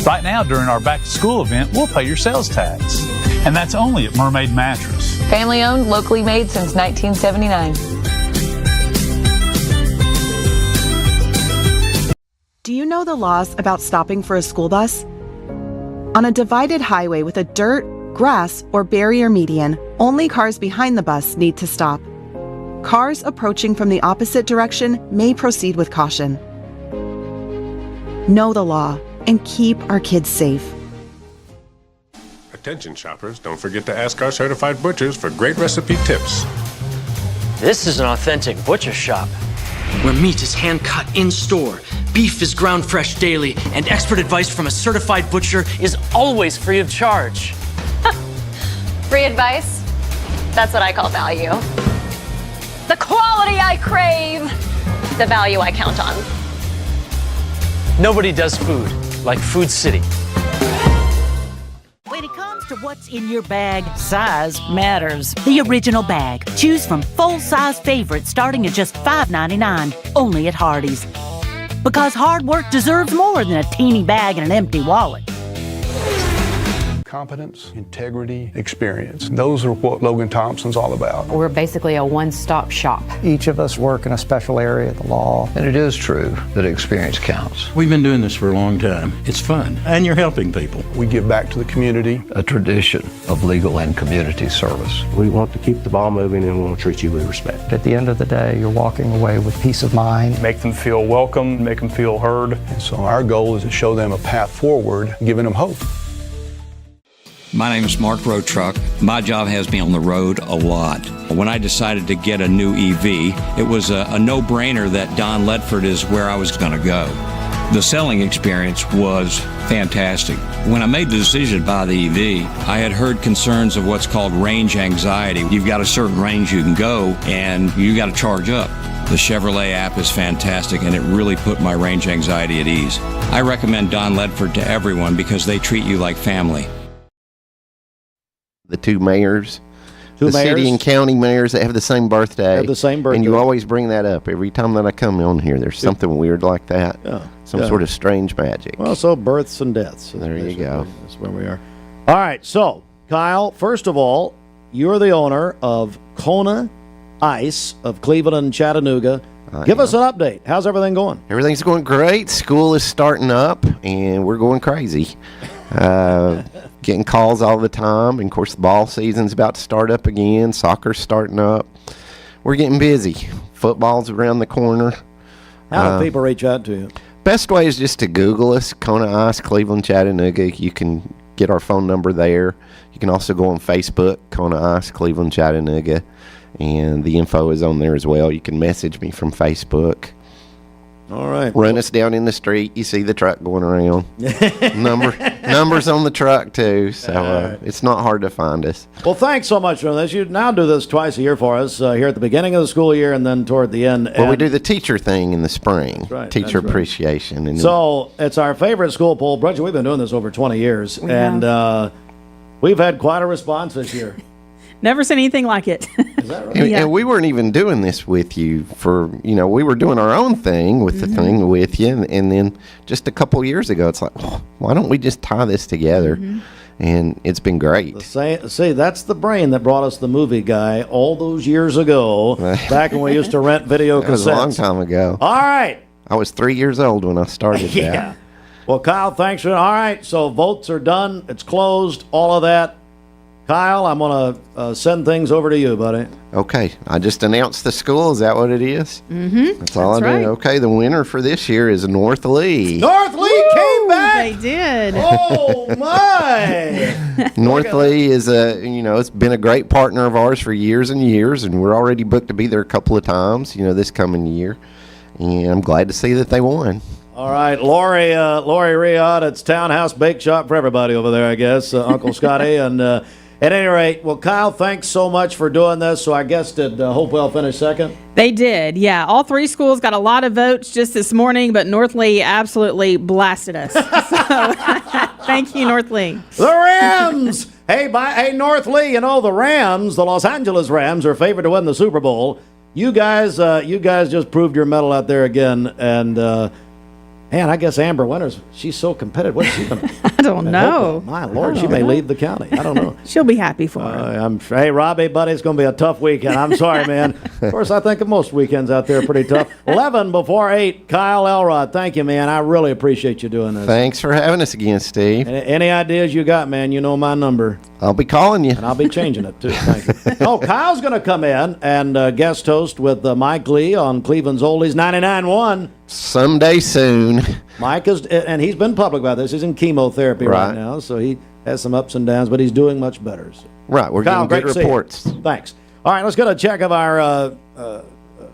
Right now, during our back to school event, we'll pay your sales tax. And that's only at Mermaid Mattress. Family owned, locally made since 1979. Do you know the laws about stopping for a school bus? On a divided highway with a dirt, grass, or barrier median, only cars behind the bus need to stop. Cars approaching from the opposite direction may proceed with caution. Know the law and keep our kids safe. Attention shoppers, don't forget to ask our certified butchers for great recipe tips. This is an authentic butcher shop, where meat is hand-cut in-store, beef is ground fresh daily, and expert advice from a certified butcher is always free of charge. Free advice? That's what I call value. The quality I crave, the value I count on. Nobody does food like Food City. When it comes to what's in your bag, size matters. The original bag. Choose from full-size favorites starting at just $5.99, only at Hardee's. Because hard work deserves more than a teeny bag and an empty wallet. Competence, integrity, experience. Those are what Logan Thompson's all about. We're basically a one-stop shop. Each of us work in a special area of the law. And it is true that experience counts. We've been doing this for a long time. It's fun, and you're helping people. We give back to the community. A tradition of legal and community service. We want to keep the ball moving and we want to treat you with respect. At the end of the day, you're walking away with peace of mind. Make them feel welcome, make them feel heard. And so our goal is to show them a path forward, giving them hope. My name is Mark Road Truck. My job has me on the road a lot. When I decided to get a new EV, it was a no-brainer that Don Ledford is where I was going to go. The selling experience was fantastic. When I made the decision to buy the EV, I had heard concerns of what's called range anxiety. You've got a certain range you can go, and you got to charge up. The Chevrolet app is fantastic, and it really put my range anxiety at ease. I recommend Don Ledford to everyone because they treat you like family. The two mayors, city and county mayors that have the same birthday. And you always bring that up. Every time that I come on here, there's something weird like that. Some sort of strange magic. Well, so births and deaths. There you go. That's where we are. All right, so, Kyle, first of all, you're the owner of Kona Ice of Cleveland and Chattanooga. Give us an update. How's everything going? Everything's going great. School is starting up, and we're going crazy. Getting calls all the time. And, of course, the ball season's about to start up again. Soccer's starting up. We're getting busy. Football's around the corner. How do people reach out to you? Best way is just to Google us, Kona Ice, Cleveland, Chattanooga. You can get our phone number there. You can also go on Facebook, Kona Ice, Cleveland, Chattanooga. And the info is on there as well. You can message me from Facebook. All right. Run us down in the street. You see the truck going around. Numbers on the truck, too. So it's not hard to find us. Well, thanks so much for this. You now do this twice a year for us, here at the beginning of the school year and then toward the end. Well, we do the teacher thing in the spring. That's right. Teacher appreciation. And so it's our favorite school poll. Brunch, we've been doing this over 20 years. And we've had quite a response this year. Never seen anything like it. Is that right? And we weren't even doing this with you for, we were doing our own thing with the thing with you. And then just a couple years ago, it's like, why don't we just tie this together? And it's been great. See, that's the brain that brought us the movie guy all those years ago, back when we used to rent video cassettes. That was a long time ago. All right. I was 3 years old when I started that. Well, Kyle, thanks for all right, so votes are done. It's closed, all of that. Kyle, I'm going to send things over to you, buddy. Okay. I just announced the school. Is that what it is? Mm-hmm. That's all I do. Right. Okay. The winner for this year is North Lee. North Lee came back. They did. Oh, my. North Lee is it's been a great partner of ours for years and years, and we're already booked to be there a couple of times, this coming year. And I'm glad to see that they won. All right, Lori Riyadh, it's Townhouse Bake Shop for everybody over there, I guess, Uncle Scotty. And at any rate, well, Kyle, thanks so much for doing this. So I guess did Hopewell finish second? They did, yeah. All three schools got a lot of votes just this morning, but North Lee absolutely blasted us. So thank you, North Lee. The Rams! Hey, North Lee, the Rams, the Los Angeles Rams, are favored to win the Super Bowl. You guys just proved your mettle out there again, and man, I guess Amber Winters, she's so competitive. What's she going to I don't know. My Lord, she may leave the county. I don't know. She'll be happy for her. Hey, Robbie, buddy, it's going to be a tough weekend. I'm sorry, man. Of course, I think most weekends out there are pretty tough. 11 before 8, Kyle Elrod. Thank you, man. I really appreciate you doing this. Thanks for having us again, Steve. Any ideas you got, man, you know my number. I'll be calling you. And I'll be changing it, too. Thank you. Kyle's going to come in and guest host with Mike Lee on Cleveland's Oldies 99.1. someday soon. Mike is, and he's been public about this. He's in chemotherapy right now, so he has some ups and downs, but he's doing much better. So. Right, we're Kyle, getting good reports. Thanks. All right, let's get a check of our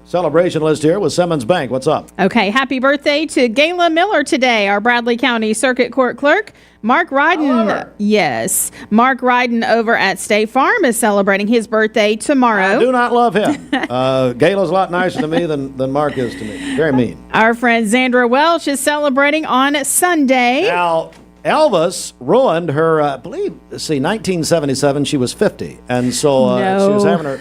celebration list here with Simmons Bank. What's up? Okay, happy birthday to Gayla Miller today, our Bradley County Circuit Court clerk. Mark Ryden, yes. Mark Ryden over at State Farm is celebrating his birthday tomorrow. I do not love him. Gayla's a lot nicer to me than Mark is to me. Very mean. Our friend Zandra Welch is celebrating on Sunday. Now, Elvis ruined her, I believe, 1977, she was 50. And so she was having her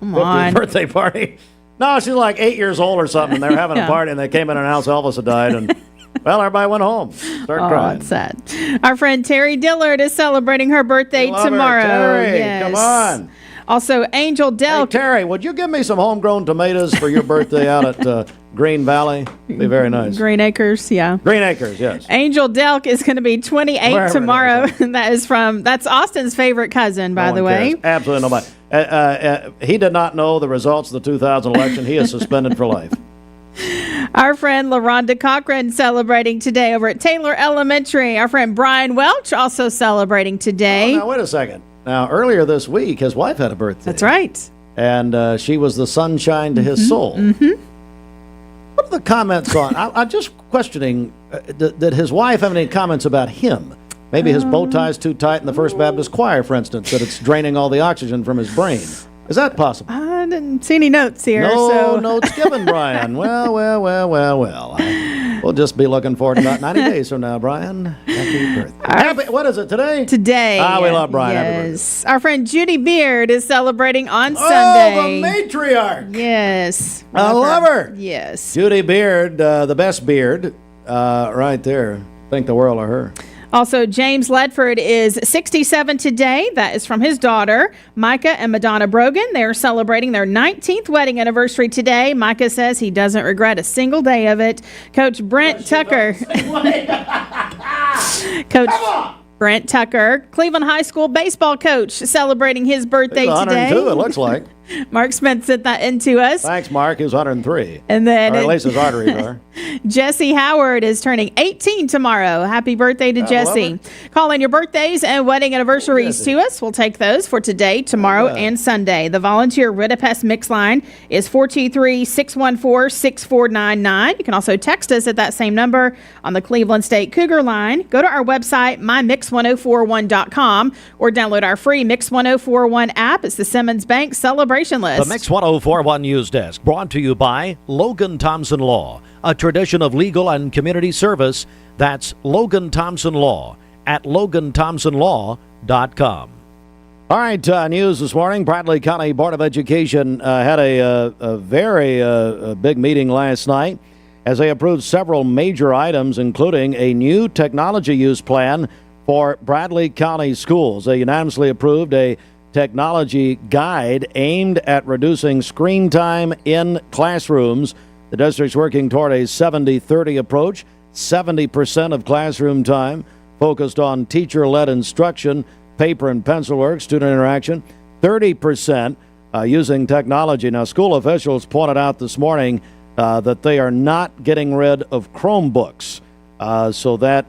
50th birthday party. No, she's like 8 years old or something. They were having a party, and they came in and announced Elvis had died. And, well, everybody went home. Started crying. It's sad. Our friend Terry Dillard is celebrating her birthday tomorrow. Terry, yes. come on. Also, Angel Delk. Hey, Terry, would you give me some homegrown tomatoes for your birthday out at Green Valley? Be very nice. Green Acres, yeah. Green Acres, yes. Angel Delk is going to be 28 Wherever tomorrow. That's Austin's favorite cousin, by the way. Cares. Absolutely nobody. He did not know the results of the 2000 election. He is suspended for life. Our friend LaRonda Cochran celebrating today over at Taylor Elementary. Our friend Brian Welch also celebrating today. Oh, now, wait a second. Now, earlier this week, his wife had a birthday. That's right. And she was the sunshine to his soul. Mm-hmm. What are the comments on? I'm just questioning, did his wife have any comments about him? Maybe his bow tie's too tight in the First Baptist Choir, for instance, that it's draining all the oxygen from his brain. Is that possible? I didn't see any notes here. No notes given, Brian. Well. We'll just be looking forward to about 90 days from now, Brian. Happy birthday. What is it, today? Today. We love Brian. Yes. Our friend Judy Beard is celebrating on Sunday. Oh, the matriarch. Yes. I love her. Yes. Judy Beard, the best beard, right there. Think the world of her. Also, James Ledford is 67 today. That is from his daughter, Micah and Madonna Brogan. They are celebrating their 19th wedding anniversary today. Micah says he doesn't regret a single day of it. Coach Brent Tucker. Brent Tucker, Cleveland High School baseball coach, celebrating his birthday He's 102, today. it looks like. Mark Smith sent that into us. Thanks, Mark. He was 103. And then, or at least his arteries are. Jesse Howard is turning 18 tomorrow. Happy birthday to Jesse. Call in your birthdays and wedding anniversaries to us. We'll take those for today, tomorrow, and Sunday. The volunteer Ridipest mix line is 423-614-6499. You can also text us at that same number on the Cleveland State Cougar line. Go to our website, mymix1041.com, or download our free Mix 1041 app. It's the Simmons Bank celebration list. The Mix 1041 News Desk, brought to you by Logan Thompson Law, a tradition of legal and community service. That's Logan Thompson Law at LoganThompsonLaw.com. All right, news this morning. Bradley County Board of Education had a very big meeting last night as they approved several major items, including a new technology use plan for Bradley County schools. They unanimously approved a technology guide aimed at reducing screen time in classrooms. The district's working toward a 70-30 approach. 70% of classroom time focused on teacher-led instruction, paper and pencil work, student interaction. 30% using technology. Now, school officials pointed out this morning that they are not getting rid of Chromebooks. So that's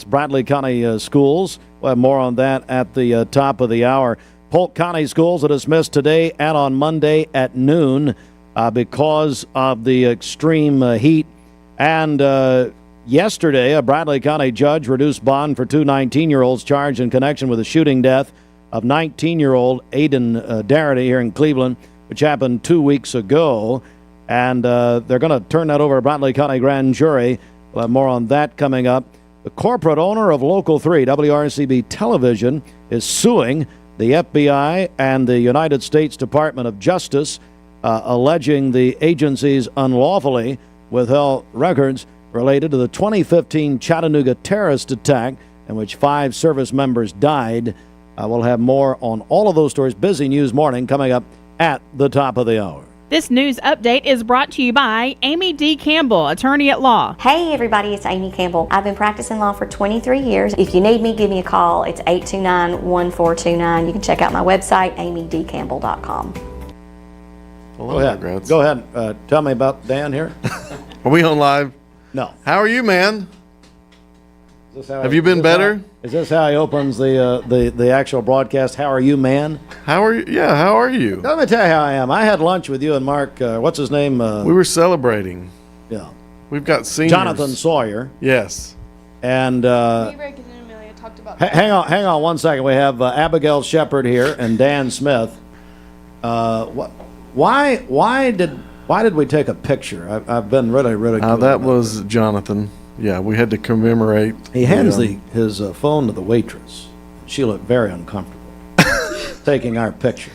Bradley County schools. We'll have more on that at the top of the hour. Polk County schools are dismissed today and on Monday at noon because of the extreme heat. And yesterday, a Bradley County judge reduced bond for two 19-year-olds charged in connection with the shooting death of 19-year-old Aiden Darity here in Cleveland, which happened 2 weeks ago. And they're going to turn that over to Bradley County Grand Jury. We'll have more on that coming up. The corporate owner of Local 3, WRCB Television, is suing the FBI and the United States Department of Justice, alleging the agencies unlawfully withheld records related to the 2015 Chattanooga terrorist attack in which 5 service members died. We'll have more on all of those stories. Busy news morning coming up at the top of the hour. This news update is brought to you by Amy D. Campbell, attorney at law. Hey everybody, it's Amy Campbell. I've been practicing law for 23 years. If you need me, give me a call. It's 829-1429. You can check out my website, amydcampbell.com. Go ahead. Go ahead. Tell me about Dan here. Are we on live? No. How are you, man? Have you Is been this better? Is this how he opens the actual broadcast? How are you, man? How are you? Yeah, how are you? Let me tell you how I am. I had lunch with you and Mark. What's his name? We were celebrating. Yeah. We've got seniors. Jonathan Sawyer. Yes. And hang on 1 second. We have Abigail Shepard here and Dan Smith. Why did we take a picture? I've been really that was Jonathan. Yeah, we had to commemorate. He hands his phone to the waitress. She looked very uncomfortable taking our picture.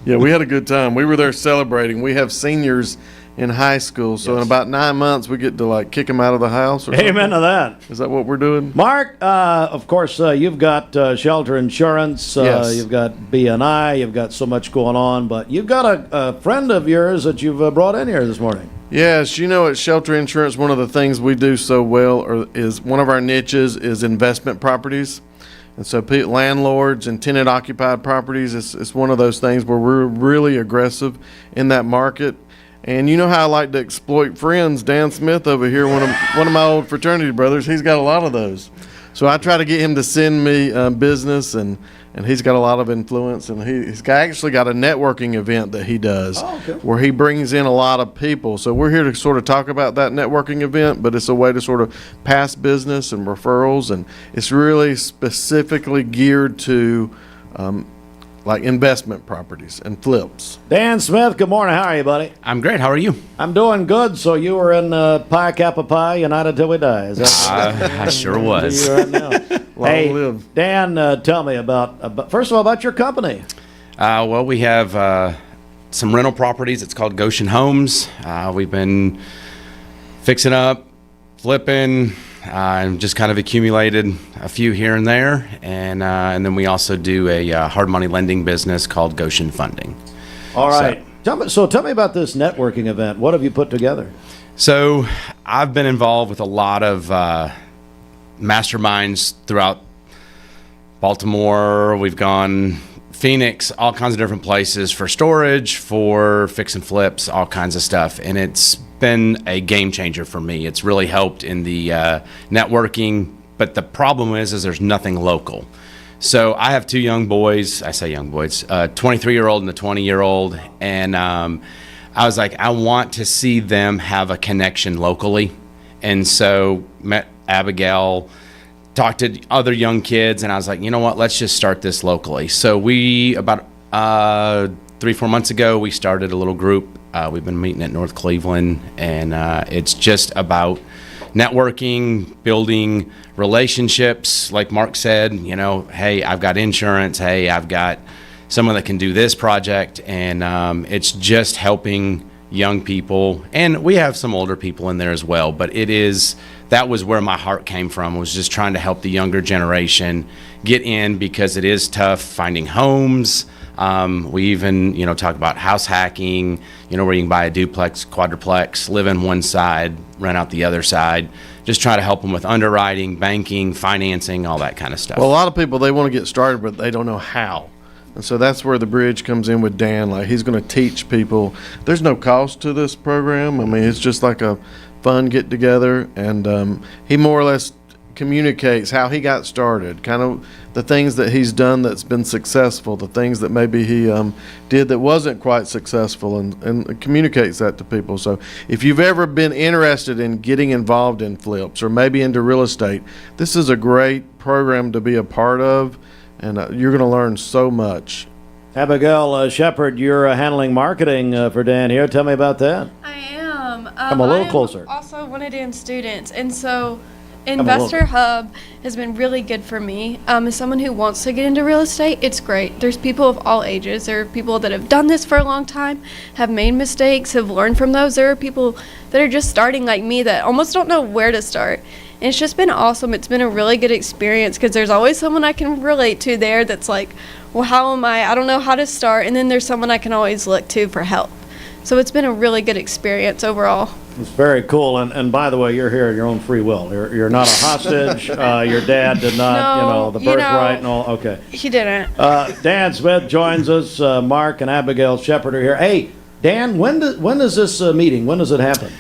Yeah, we had a good time. We were there celebrating. We have seniors in high school, so in about 9 months we get to kick them out of the house. Or Amen to that. Is that what we're doing? Mark, of course, you've got shelter insurance. Yes. You've got BNI. You've got so much going on, but you've got a friend of yours that you've brought in here this morning. Yes, at shelter insurance, one of the things we do so well is one of our niches is investment properties. And so landlords and tenant-occupied properties, it's one of those things where we're really aggressive in that market. And you know how I like to exploit friends. Dan Smith over here, one of my old fraternity brothers, he's got a lot of those. So I try to get him to send me business, and he's got a lot of influence. And he's actually got a networking event that he does where he brings in a lot of people. So we're here to sort of talk about that networking event, but it's a way to sort of pass business and referrals. And it's really specifically geared to investment properties and flips. Dan Smith, good morning. How are you, buddy? I'm great. How are you? I'm doing good. So you were in Pi Kappa Pi, United Till We Die. Is that I sure was. Right now. Hey, Dan, tell me about first of all, about your company. Well, we have some rental properties. It's called Goshen Homes. We've been fixing up, flipping, and just kind of accumulated a few here and there. And then we also do a hard money lending business called Goshen Funding. All right. Tell me about this networking event. What have you put together? So I've been involved with a lot of masterminds throughout Baltimore. We've gone Phoenix, all kinds of different places for storage, for fix and flips, all kinds of stuff. And it's been a game changer for me. It's really helped in the networking. But the problem is there's nothing local. So I have two young boys. I say young boys, 23-year-old and a 20-year-old. And I was like, I want to see them have a connection locally. And so met Abigail, talked to other young kids, and I was like, you know what, let's just start this locally. So we, about 3-4 months ago, we started a little group. We've been meeting at North Cleveland, and it's just about networking, building relationships. Like Mark said, hey, I've got insurance. Hey, I've got someone that can do this project. And it's just helping young people. And we have some older people in there as well. But that was where my heart came from, was just trying to help the younger generation get in, because it is tough finding homes. We even, talk about house hacking, where you can buy a duplex, quadruplex, live in one side, rent out the other side. Just try to help them with underwriting, banking, financing, all that kind of stuff. Well, a lot of people, they want to get started, but they don't know how. And so that's where the bridge comes in with Dan. He's going to teach people. There's no cost to this program. I mean, it's just like a fun get together, and he more or less communicates how he got started, kind of the things that he's done that's been successful, the things that maybe he did that wasn't quite successful, and communicates that to people. So if you've ever been interested in getting involved in flips or maybe into real estate, this is a great program to be a part of, and you're going to learn so much. Abigail Shepard, you're handling marketing for Dan here. Tell me about that. I am. Come a little closer. Also one of Dan's students, and so Investor Hub has been really good for me. As someone who wants to get into real estate, it's great. There's people of all ages. There are people that have done this for a long time, have made mistakes, have learned from those. There are people that are just starting like me that almost don't know where to start. And it's just been awesome. It's been a really good experience, because there's always someone I can relate to there that's like, well, how am I don't know how to start. And then there's someone I can always look to for help. So it's been a really good experience overall. It's very cool. And by the way, you're here at your own free will. You're not a hostage. Your dad did not, the birthright and all. Okay. He didn't. Dan Smith joins us. Mark and Abigail Shepard are here. Hey, Dan, when is this meeting? When does it happen?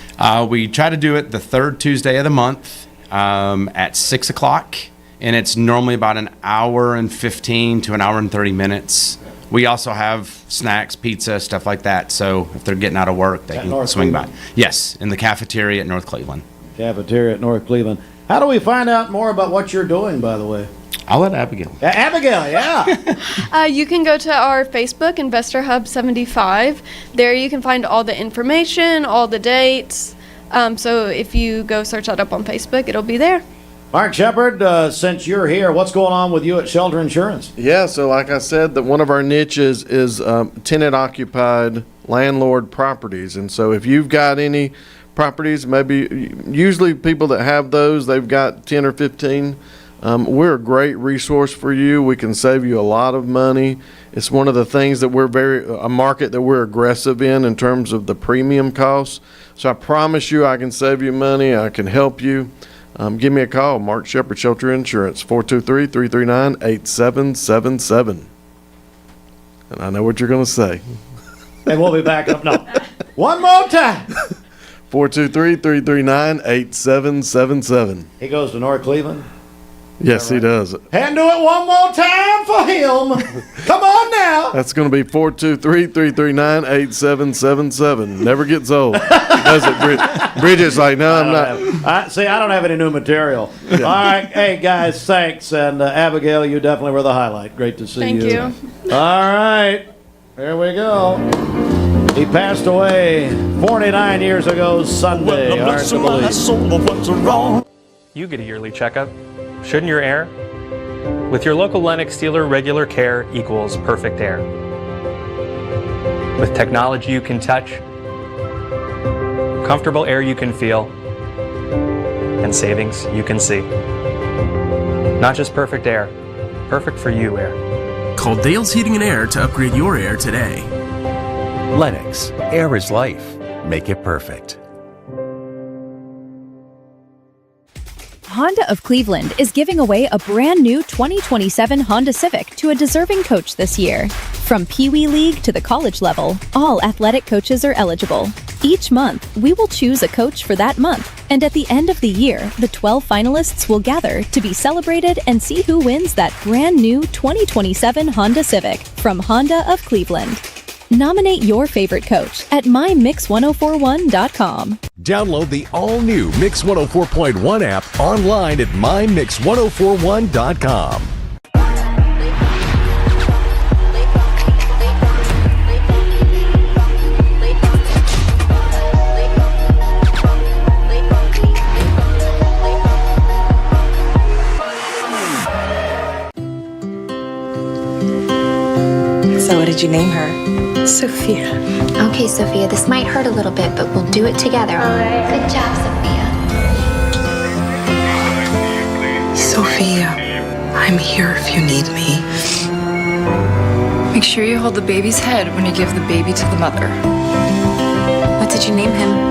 We try to do it the third Tuesday of the month at 6 o'clock, and it's normally about an hour and 15 to an hour and 30 minutes. We also have snacks, pizza, stuff like that. So if they're getting out of work, they can swing by. Yes, in the cafeteria at North Cleveland. Cafeteria at North Cleveland. How do we find out more about what you're doing, by the way? I'll let Abigail. Abigail, yeah. You can go to our Facebook, Investor Hub 75. There you can find all the information, all the dates. So if you go search that up on Facebook, it'll be there. Mark Shepard, since you're here, what's going on with you at Shelter Insurance? Yeah, so like I said, that one of our niches is tenant-occupied landlord properties. And so if you've got any properties, usually people that have those, they've got 10 or 15. We're a great resource for you. We can save you a lot of money. It's one of the things that a market that we're aggressive in terms of the premium costs. So I promise you I can save you money. I can help you. Give me a call, Mark Shepard, Shelter Insurance, 423-339-8777. And I know what you're going to say. And we'll be back up. No. One more time. 423-339-8777. He goes to North Cleveland? Yes, he does. And do it one more time for him. Come on now. That's going to be 423-339-8777. Never gets old. Does it, Bridget's like, no, I'm not. I don't have any new material. Yeah. All right. Hey, guys, thanks. And Abigail, you definitely were the highlight. Great to see you. Thank you. All right. There we go. He passed away 49 years ago Sunday. Hard to believe. You get a yearly checkup. Shouldn't your air? With your local Lennox dealer, regular care equals perfect air. With technology you can touch, comfortable air you can feel, and savings you can see. Not just perfect air, perfect for you air. Call Dale's Heating and Air to upgrade your air today. Lennox, air is life. Make it perfect. Honda of Cleveland is giving away a brand new 2027 Honda Civic to a deserving coach this year. From Pee Wee League to the college level, all athletic coaches are eligible. Each month, we will choose a coach for that month, and at the end of the year, the 12 finalists will gather to be celebrated and see who wins that brand new 2027 Honda Civic from Honda of Cleveland. Nominate your favorite coach at mymix1041.com. Download the all-new Mix 104.1 app online at mymix1041.com. So what did you name her? Sophia. Okay, Sophia, this might hurt a little bit, but we'll do it together. All right. Good job, Sophia, I'm here if you need me. Make sure you hold the baby's head when you give the baby to the mother. What did you name him?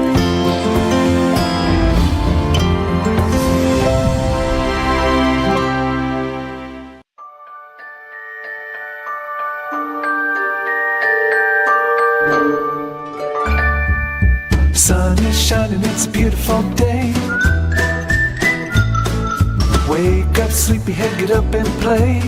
Sun is shining, it's a beautiful day. Wake up, sleepyhead, get up and play.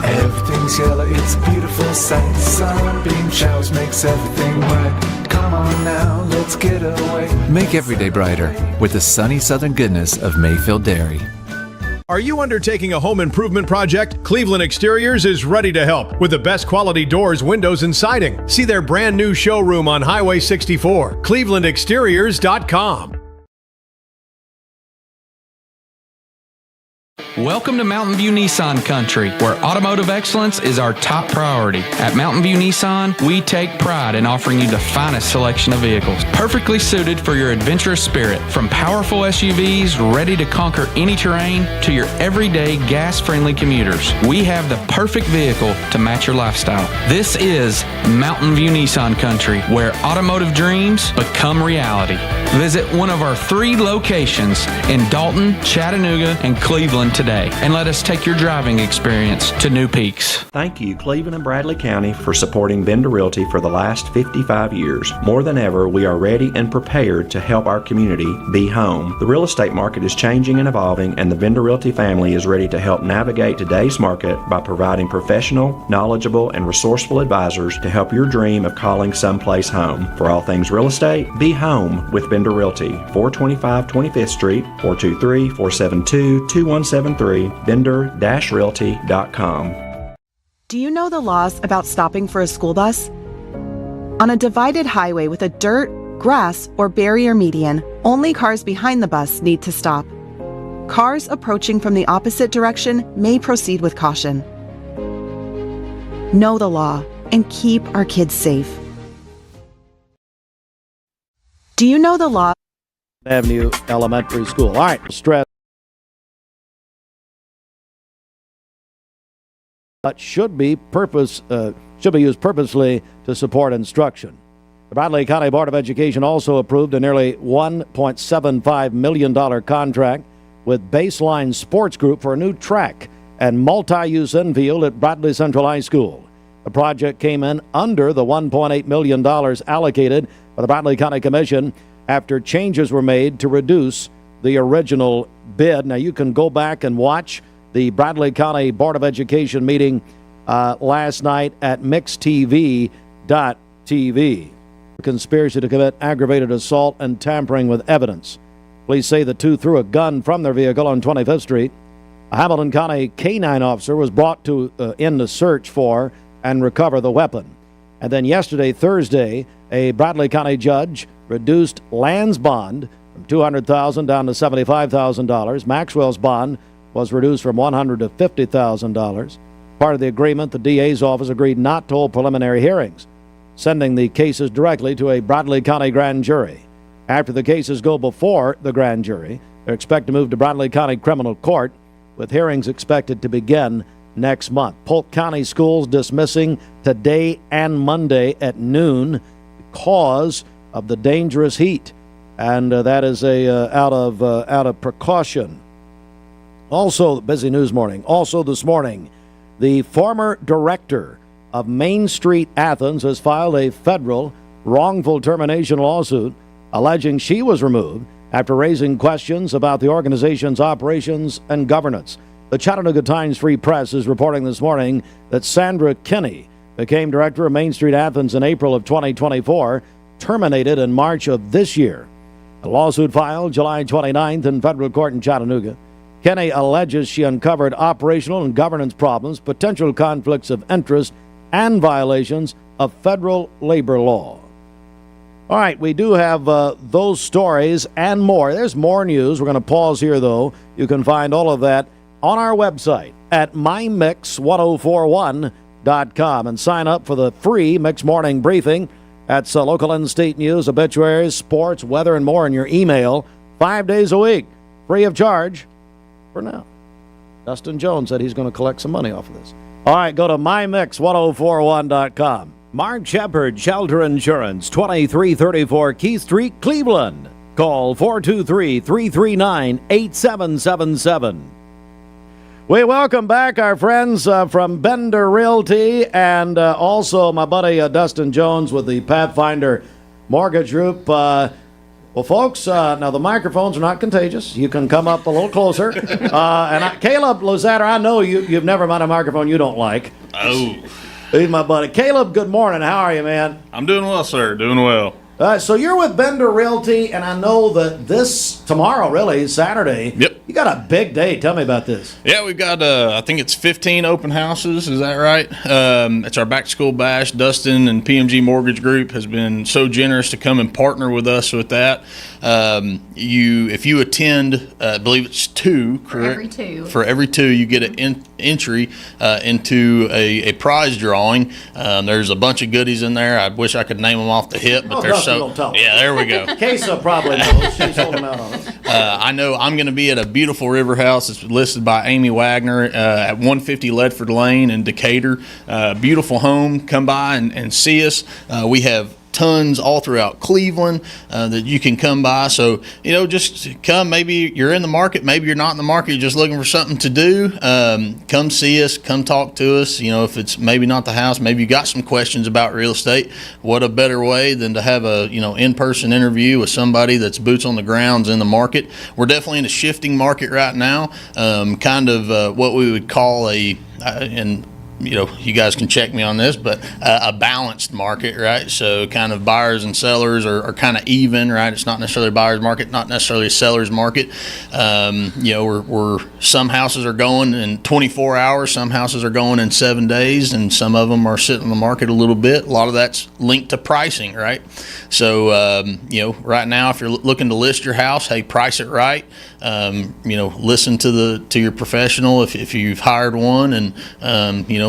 Everything's yellow, it's a beautiful sight. Sunbeam showers makes everything right. Come on now, let's get away. Make every day brighter with the sunny southern goodness of Mayfield Dairy. Are you undertaking a home improvement project? Cleveland Exteriors is ready to help with the best quality doors, windows, and siding. See their brand new showroom on Highway 64, clevelandexteriors.com. Welcome to Mountain View Nissan Country, where automotive excellence is our top priority. At Mountain View Nissan, we take pride in offering you the finest selection of vehicles, perfectly suited for your adventurous spirit. From powerful SUVs ready to conquer any terrain to your everyday gas-friendly commuters, we have the perfect vehicle to match your lifestyle. This is Mountain View Nissan Country, where automotive dreams become reality. Visit one of our 3 locations in Dalton, Chattanooga, and Cleveland them today and let us take your driving experience to new peaks. Thank you, Cleveland and Bradley County, for supporting Bender Realty for the last 55 years. More than ever, we are ready and prepared to help our community be home. The real estate market is changing and evolving, and the Bender Realty family is ready to help navigate today's market by providing professional, knowledgeable, and resourceful advisors to help your dream of calling someplace home. For all things real estate, be home with Bender Realty, 425 25th Street, 423-472-2173, bender-realty.com. Do you know the laws about stopping for a school bus? On a divided highway with a dirt, grass, or barrier median, only cars behind the bus need to stop. Cars approaching from the opposite direction may proceed with caution. Know the law and keep our kids safe. Do you know the law? Avenue Elementary School. All right, stress. But should be used purposely to support instruction. The Bradley County Board of Education also approved a nearly $1.75 million contract with Baseline Sports Group for a new track and multi-use infield at Bradley Central High School. The project came in under the $1.8 million allocated by the Bradley County Commission after changes were made to reduce the original bid. Now, you can go back and watch the Bradley County Board of Education meeting last night at mixtv.tv. Conspiracy to commit aggravated assault and tampering with evidence. Police say the two threw a gun from their vehicle on 25th Street. A Hamilton County K-9 officer was brought in to search for and recover the weapon. And then yesterday, Thursday, a Bradley County judge reduced Land's bond from $200,000 down to $75,000. Maxwell's bond was reduced from $100,000 to $50,000. Part of the agreement, the DA's office agreed not to hold preliminary hearings, sending the cases directly to a Bradley County grand jury. After the cases go before the grand jury, they're expected to move to Bradley County Criminal Court, with hearings expected to begin next month. Polk County schools dismissing today and Monday at noon because of the dangerous heat, and that is out of precaution. Also, busy news morning. Also this morning, the former director of Main Street Athens has filed a federal wrongful termination lawsuit alleging she was removed after raising questions about the organization's operations and governance. The Chattanooga Times Free Press is reporting this morning that Sandra Kinney became director of Main Street Athens in April of 2024, terminated in March of this year. A lawsuit filed July 29th in federal court in Chattanooga. Kinney alleges she uncovered operational and governance problems, potential conflicts of interest, and violations of federal labor law. All right, we do have those stories and more. There's more news. We're going to pause here, though. You can find all of that on our website at mymix1041.com and sign up for the free Mix Morning Briefing. That's local and state news, obituaries, sports, weather, and more in your email 5 days a week, free of charge for now. Dustin Jones said he's going to collect some money off of this. All right, go to mymix1041.com. Mark Shepard, Shelter Insurance, 2334 Keith Street, Cleveland. Call 423-339-8777. We welcome back our friends from Bender Realty and also my buddy Dustin Jones with the Pathfinder Mortgage Group. Well, folks, now the microphones are not contagious. You can come up a little closer. Caleb Lozatter, I know you've never met a microphone you don't like. Oh. He's my buddy. Caleb, good morning. How are you, man? I'm doing well, sir. Doing well. So you're with Bender Realty, and I know that tomorrow, really, Saturday. Yep. You got a big day. Tell me about this. Yeah, we've got, I think it's 15 open houses. Is that right? It's our back-to-school bash. Dustin and PMG Mortgage Group has been so generous to come and partner with us with that. If you attend, I believe it's 2, correct? For every 2. For every 2, you get an entry into a prize drawing. There's a bunch of goodies in there. I wish I could name them off the hip, but they're so. Yeah, there we go. Kesa probably knows. She's holding out on it. I know I'm going to be at a beautiful river house. It's listed by Amy Wagner at 150 Ledford Lane in Decatur. Beautiful home. Come by and see us. We have tons all throughout Cleveland that you can come by. So, just come. Maybe you're in the market, maybe you're not in the market, you're just looking for something to do. Come see us, come talk to us. If it's maybe not the house, maybe you got some questions about real estate. What a better way than to have a, in-person interview with somebody that's boots on the grounds in the market. We're definitely in a shifting market right now, kind of what we would call and you guys can check me on this, but a balanced market, right? So kind of buyers and sellers are kind of even, right? It's not necessarily a buyer's market, not necessarily a seller's market. We're some houses are going in 24 hours, some houses are going in 7 days, and some of them are sitting on the market a little bit. A lot of that's linked to pricing, right? So, right now, if you're looking to list your house, hey, price it right. Listen to your professional if you've hired one, and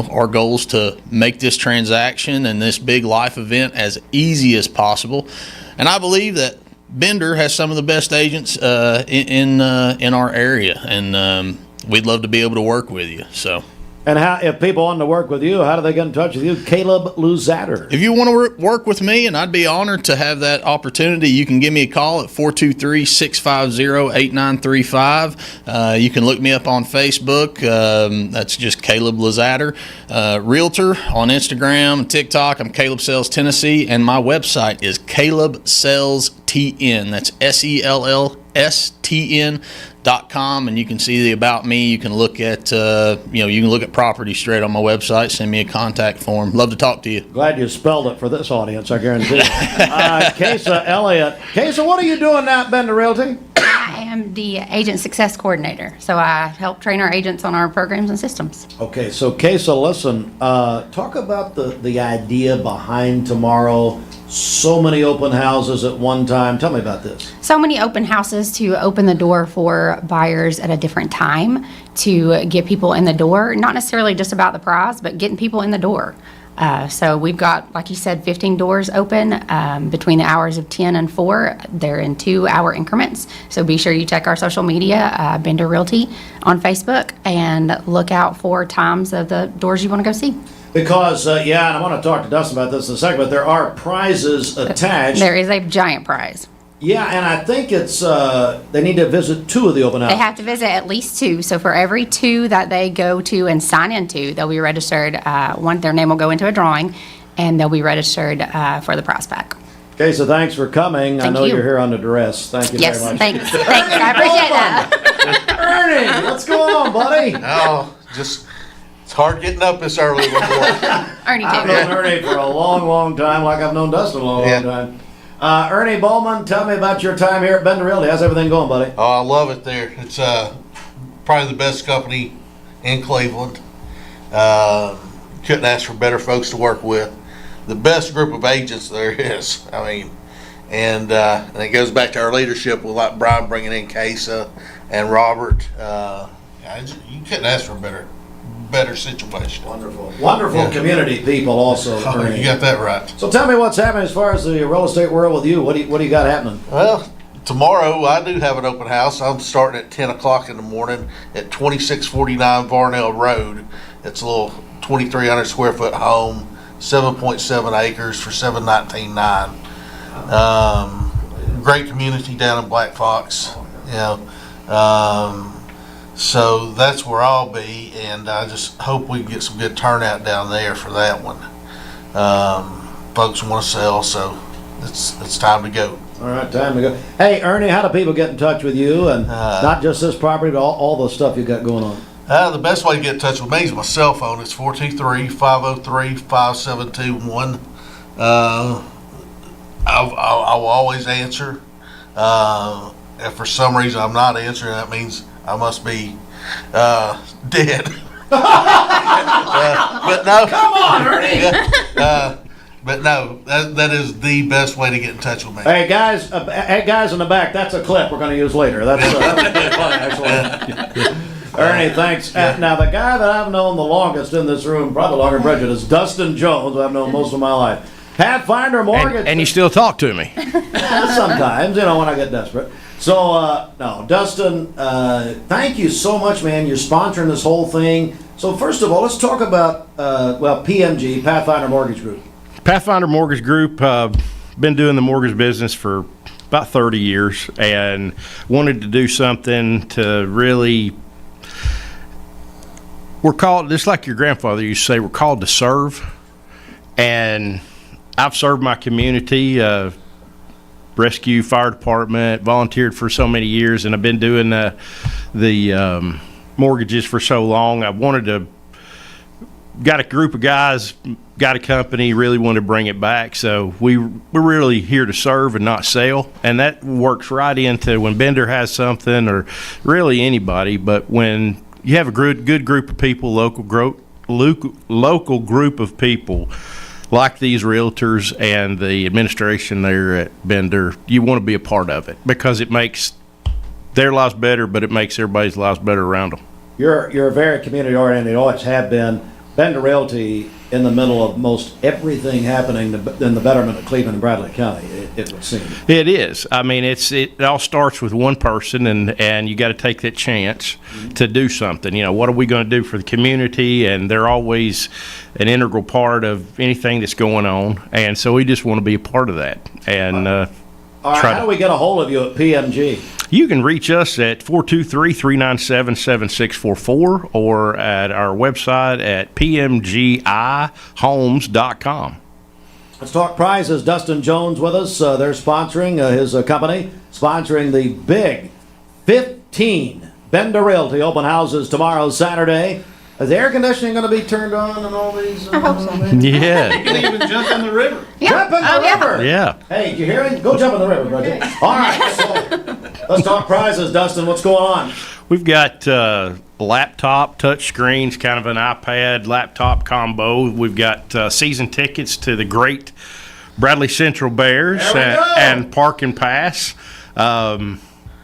our goal is to make this transaction and this big life event as easy as possible. And I believe that Bender has some of the best agents in our area, and we'd love to be able to work with you. So. And if people want to work with you, how do they get in touch with you? Caleb Luzader. If you want to work with me, and I'd be honored to have that opportunity, you can give me a call at 423-650-8935. You can look me up on Facebook. That's just Caleb Luzader. Realtor on Instagram, TikTok. I'm Caleb Sells Tennessee, and my website is Caleb Sells TN. That's SELLSTN.com, and you can see the about me. You can look at you can look at property straight on my website. Send me a contact form. Love to talk to you. Glad you spelled it for this audience, I guarantee. Kesa Elliott. Kesa, what are you doing now at Bender Realty? I am the agent success coordinator, so I help train our agents on our programs and systems. Okay, so Kesa, listen, talk about the idea behind tomorrow. So many open houses at one time. Tell me about this. So many open houses to open the door for buyers at a different time, to get people in the door, not necessarily just about the price, but getting people in the door. So we've got, like you said, 15 doors open between the hours of 10 and 4. They're in 2-hour increments. So be sure you check our social media, Bender Realty on Facebook, and look out for times of the doors you want to go see. Because, and I want to talk to Dustin about this in a second, but there are prizes attached. There is a giant prize. Yeah, and I think it's, they need to visit 2 of the open houses. They have to visit at least 2. So for every 2 that they go to and sign into, they'll be registered. Their name will go into a drawing, and they'll be registered for the prize pack. Okay, so thanks for coming. Thank I know you. you're here under duress. Thank you very much. Thanks. I appreciate that. Ernie, what's going on, buddy? Oh, just... It's hard getting up this early before. Ernie, I've known Ernie for a long, long time, like I've known Dustin a long, long time. Ernie Bowman, tell me about your time here at Bender Realty. How's everything going, buddy? Oh, I love it there. It's probably the best company in Cleveland. Couldn't ask for better folks to work with. The best group of agents there is. I mean, and it goes back to our leadership with like Brian bringing in Kesa and Robert. You couldn't ask for a better situation. Wonderful community people also. Oh, you got that right. So tell me what's happening as far as the real estate world with you. What do you got happening? Well, tomorrow I do have an open house. I'm starting at 10 o'clock in the morning at 2649 Varnell Road. It's a little 2,300 square foot home, 7.7 acres for $719,900. Great community down in Black Fox. So that's where I'll be, and I just hope we can get some good turnout down there for that one. Folks want to sell, so it's time to go. All right, time to go. Hey, Ernie, how do people get in touch with you, and not just this property, but all the stuff you got going on? The best way to get in touch with me is my cell phone. It's 423-503-5721. I will always answer. If for some reason I'm not answering, that means I must be dead. But no. Come on, Ernie. But no, that is the best way to get in touch with me. Hey guys in the back, that's a clip we're going to use later. That's pretty funny, actually. Ernie, thanks. Now, the guy that I've known the longest in this room, probably longer than Bridget, is Dustin Jones, who I've known most of my life. Pathfinder Mortgage. And you still talk to me. Sometimes, when I get desperate. So, no, Dustin, thank you so much, man. You're sponsoring this whole thing. So, first of all, let's talk about, PMG, Pathfinder Mortgage Group. Pathfinder Mortgage Group, been doing the mortgage business for about 30 years and wanted to do something to really, we're called, just like your grandfather used to say, we're called to serve. And I've served my community, rescue, fire department, volunteered for so many years, and I've been doing the mortgages for so long. I wanted to, got a group of guys, got a company, really wanted to bring it back. So we're really here to serve and not sell. And that works right into when Bender has something, or really anybody. But when you have a good group of people, local group of people like these realtors and the administration there at Bender, you want to be a part of it because it makes their lives better, but it makes everybody's lives better around them. You're very community oriented, always have been. Bender Realty in the middle of most everything happening in the betterment of Cleveland and Bradley County, it would seem. It is. I mean, it all starts with one person, and you got to take that chance to do something. You know, what are we going to do for the community? And they're always an integral part of anything that's going on. And so we just want to be a part of that. And all right, how do we get a hold of you at PMG? You can reach us at 423-397-7644 or at our website at pmgihomes.com. Let's talk prizes. Dustin Jones with us. They're sponsoring his company, sponsoring the big 15 Bender Realty open houses tomorrow, Saturday. Is the air conditioning going to be turned on and all these? I hope so. Yeah. You can even jump in the river. Jump in the river. Yeah. Hey, did you hear him? Go jump in the river, Bridget. All right, so let's talk prizes, Dustin. What's going on? We've got laptop, touch screens, kind of an iPad laptop combo. We've got season tickets to the great Bradley Central Bears and Park and Pass.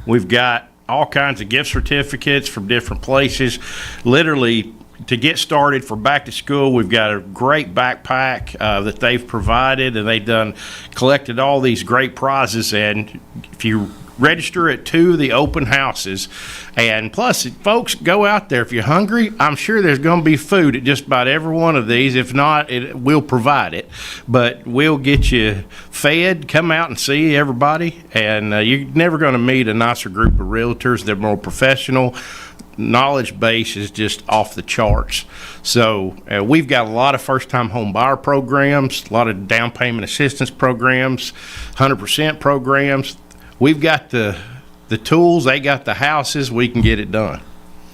We've got all kinds of gift certificates from different places. Literally, to get started for back to school, we've got a great backpack that they've provided, and they've collected all these great prizes. And if you register at 2 of the open houses, and plus, folks, go out there. If you're hungry, I'm sure there's going to be food at just about every one of these. If not, we'll provide it. But we'll get you fed. Come out and see everybody. And you're never going to meet a nicer group of realtors. They're more professional. Knowledge base is just off the charts. So we've got a lot of first-time home buyer programs, a lot of down payment assistance programs, 100% programs. We've got the tools, they got the houses, we can get it done.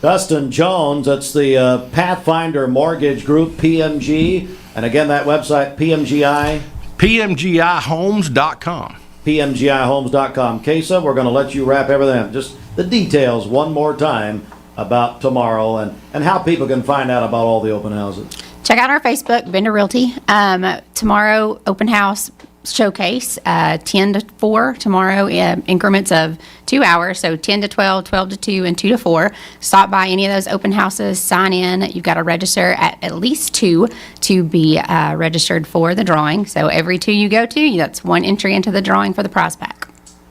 Dustin Jones, that's the Pathfinder Mortgage Group, PMG. And again, that website, PMGIhomes.com. PMGIhomes.com. Kesa, we're going to let you wrap everything up. Just the details one more time about tomorrow and how people can find out about all the open houses. Check out our Facebook, Bender Realty. Tomorrow, open house showcase, 10 to 4 tomorrow, increments of 2 hours, so 10 to 12, 12 to 2, and 2 to 4. Stop by any of those open houses, sign in. You've got to register at least 2 to be registered for the drawing. So every 2 you go to, that's 1 entry into the drawing for the prize pack.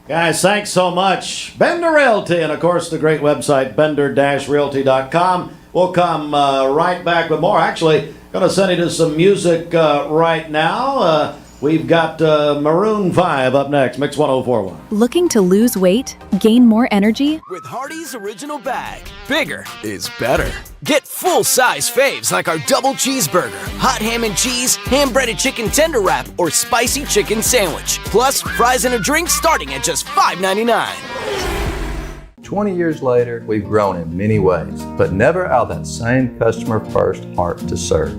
Guys, thanks so much. Bender Realty, and of course the great website, bender-realty.com. We'll come right back with more. Actually, going to send you to some music right now. We've got Maroon 5 up next, Mix 104.1. Looking to lose weight, gain more energy? With Hardee's Original Bag, bigger is better. Get full-size faves like our double cheeseburger, hot ham and cheese, ham-breaded chicken tender wrap, or spicy chicken sandwich. Plus, fries and a drink starting at just $5.99. 20 years later, we've grown in many ways, but never out of that same customer-first heart to serve.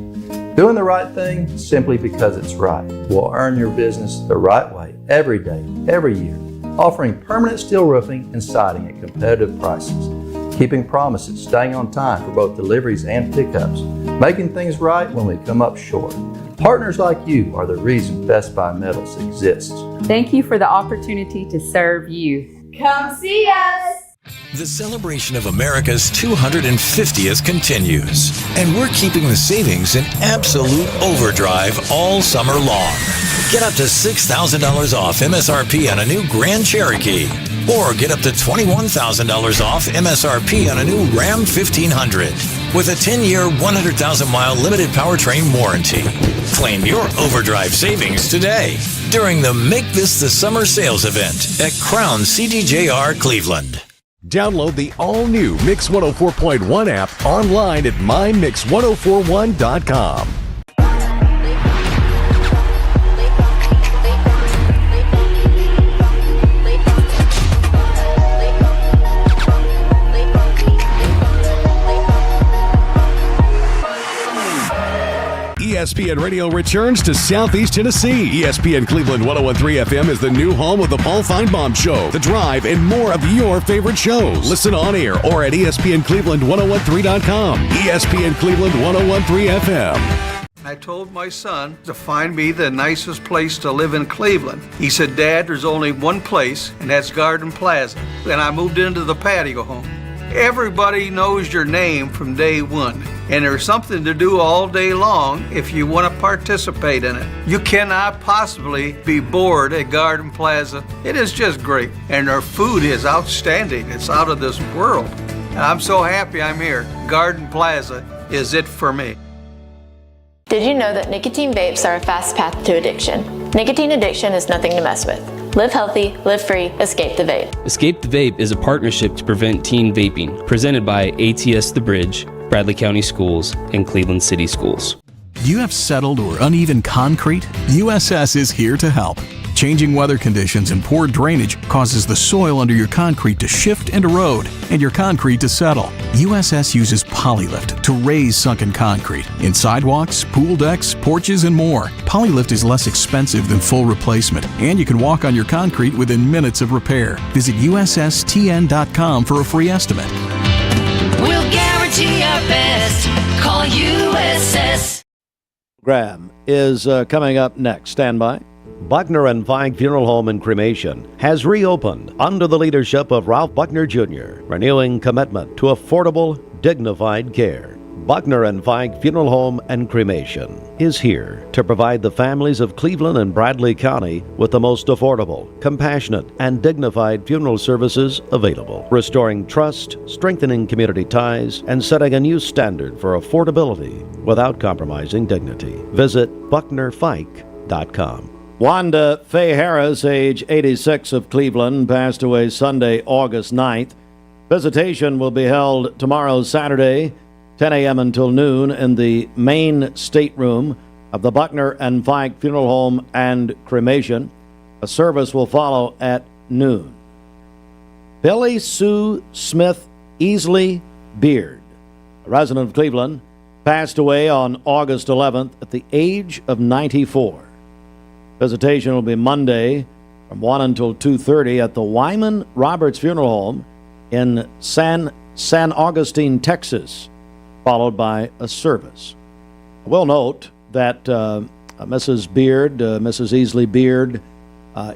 Doing the right thing simply because it's right will earn your business the right way every day, every year. Offering permanent steel roofing and siding at competitive prices. Keeping promises, staying on time for both deliveries and pickups. Making things right when we come up short. Partners like you are the reason Best Buy Metals exists. Thank you for the opportunity to serve you. Come see us! The celebration of America's 250th continues, and we're keeping the savings in absolute overdrive all summer long. Get up to $6,000 off MSRP on a new Grand Cherokee, or get up to $21,000 off MSRP on a new Ram 1500 with a 10-year, 100,000-mile limited powertrain warranty. Claim your overdrive savings today. during the Make This the Summer sales event at Crown CDJR Cleveland. Download the all-new Mix 104.1 app online at mymix1041.com. ESPN Radio returns to Southeast Tennessee. ESPN Cleveland 101.3 FM is the new home of the Paul Feinbaum Show, The Drive, and more of your favorite shows. Listen on air or at ESPNCleveland1013.com. ESPN Cleveland 101.3 FM. I told my son to find me the nicest place to live in Cleveland. He said, Dad, there's only one place, and that's Garden Plaza. And I moved into the patio home. Everybody knows your name from day one, and there's something to do all day long if you want to participate in it. You cannot possibly be bored at Garden Plaza. It is just great, and their food is outstanding. It's out of this world. And I'm so happy I'm here. Garden Plaza is it for me. Did you know that nicotine vapes are a fast path to addiction? Nicotine addiction is nothing to mess with. Live healthy, live free, escape the vape. Escape the Vape is a partnership to prevent teen vaping, presented by ATS The Bridge, Bradley County Schools, and Cleveland City Schools. Do you have settled or uneven concrete? USS is here to help. Changing weather conditions and poor drainage causes the soil under your concrete to shift and erode, and your concrete to settle. USS uses Polylift to raise sunken concrete in sidewalks, pool decks, porches, and more. Polylift is less expensive than full replacement, and you can walk on your concrete within minutes of repair. Visit USSTN.com for a free estimate. We'll guarantee our best. Call USS. Program is coming up next. Stand by. Buckner and Feig Funeral Home and Cremation has reopened under the leadership of Ralph Buckner Jr., renewing commitment to affordable, dignified care. Buckner and Feig Funeral Home and Cremation is here to provide the families of Cleveland and Bradley County with the most affordable, compassionate, and dignified funeral services available, restoring trust, strengthening community ties, and setting a new standard for affordability without compromising dignity. Visit BucknerFeig.com. Wanda Faye Harris, age 86, of Cleveland, passed away Sunday, August 9th. Visitation will be held tomorrow, Saturday, 10 a.m. until noon in the main stateroom of the Buckner and Feig Funeral Home and Cremation. A service will follow at noon. Billy Sue Smith Easley Beard, a resident of Cleveland, passed away on August 11th at the age of 94. Visitation will be Monday from 1 until 2:30 at the Wyman Roberts Funeral Home in San Augustine, Texas, followed by a service. I will note that Mrs. Beard, Mrs. Easley Beard,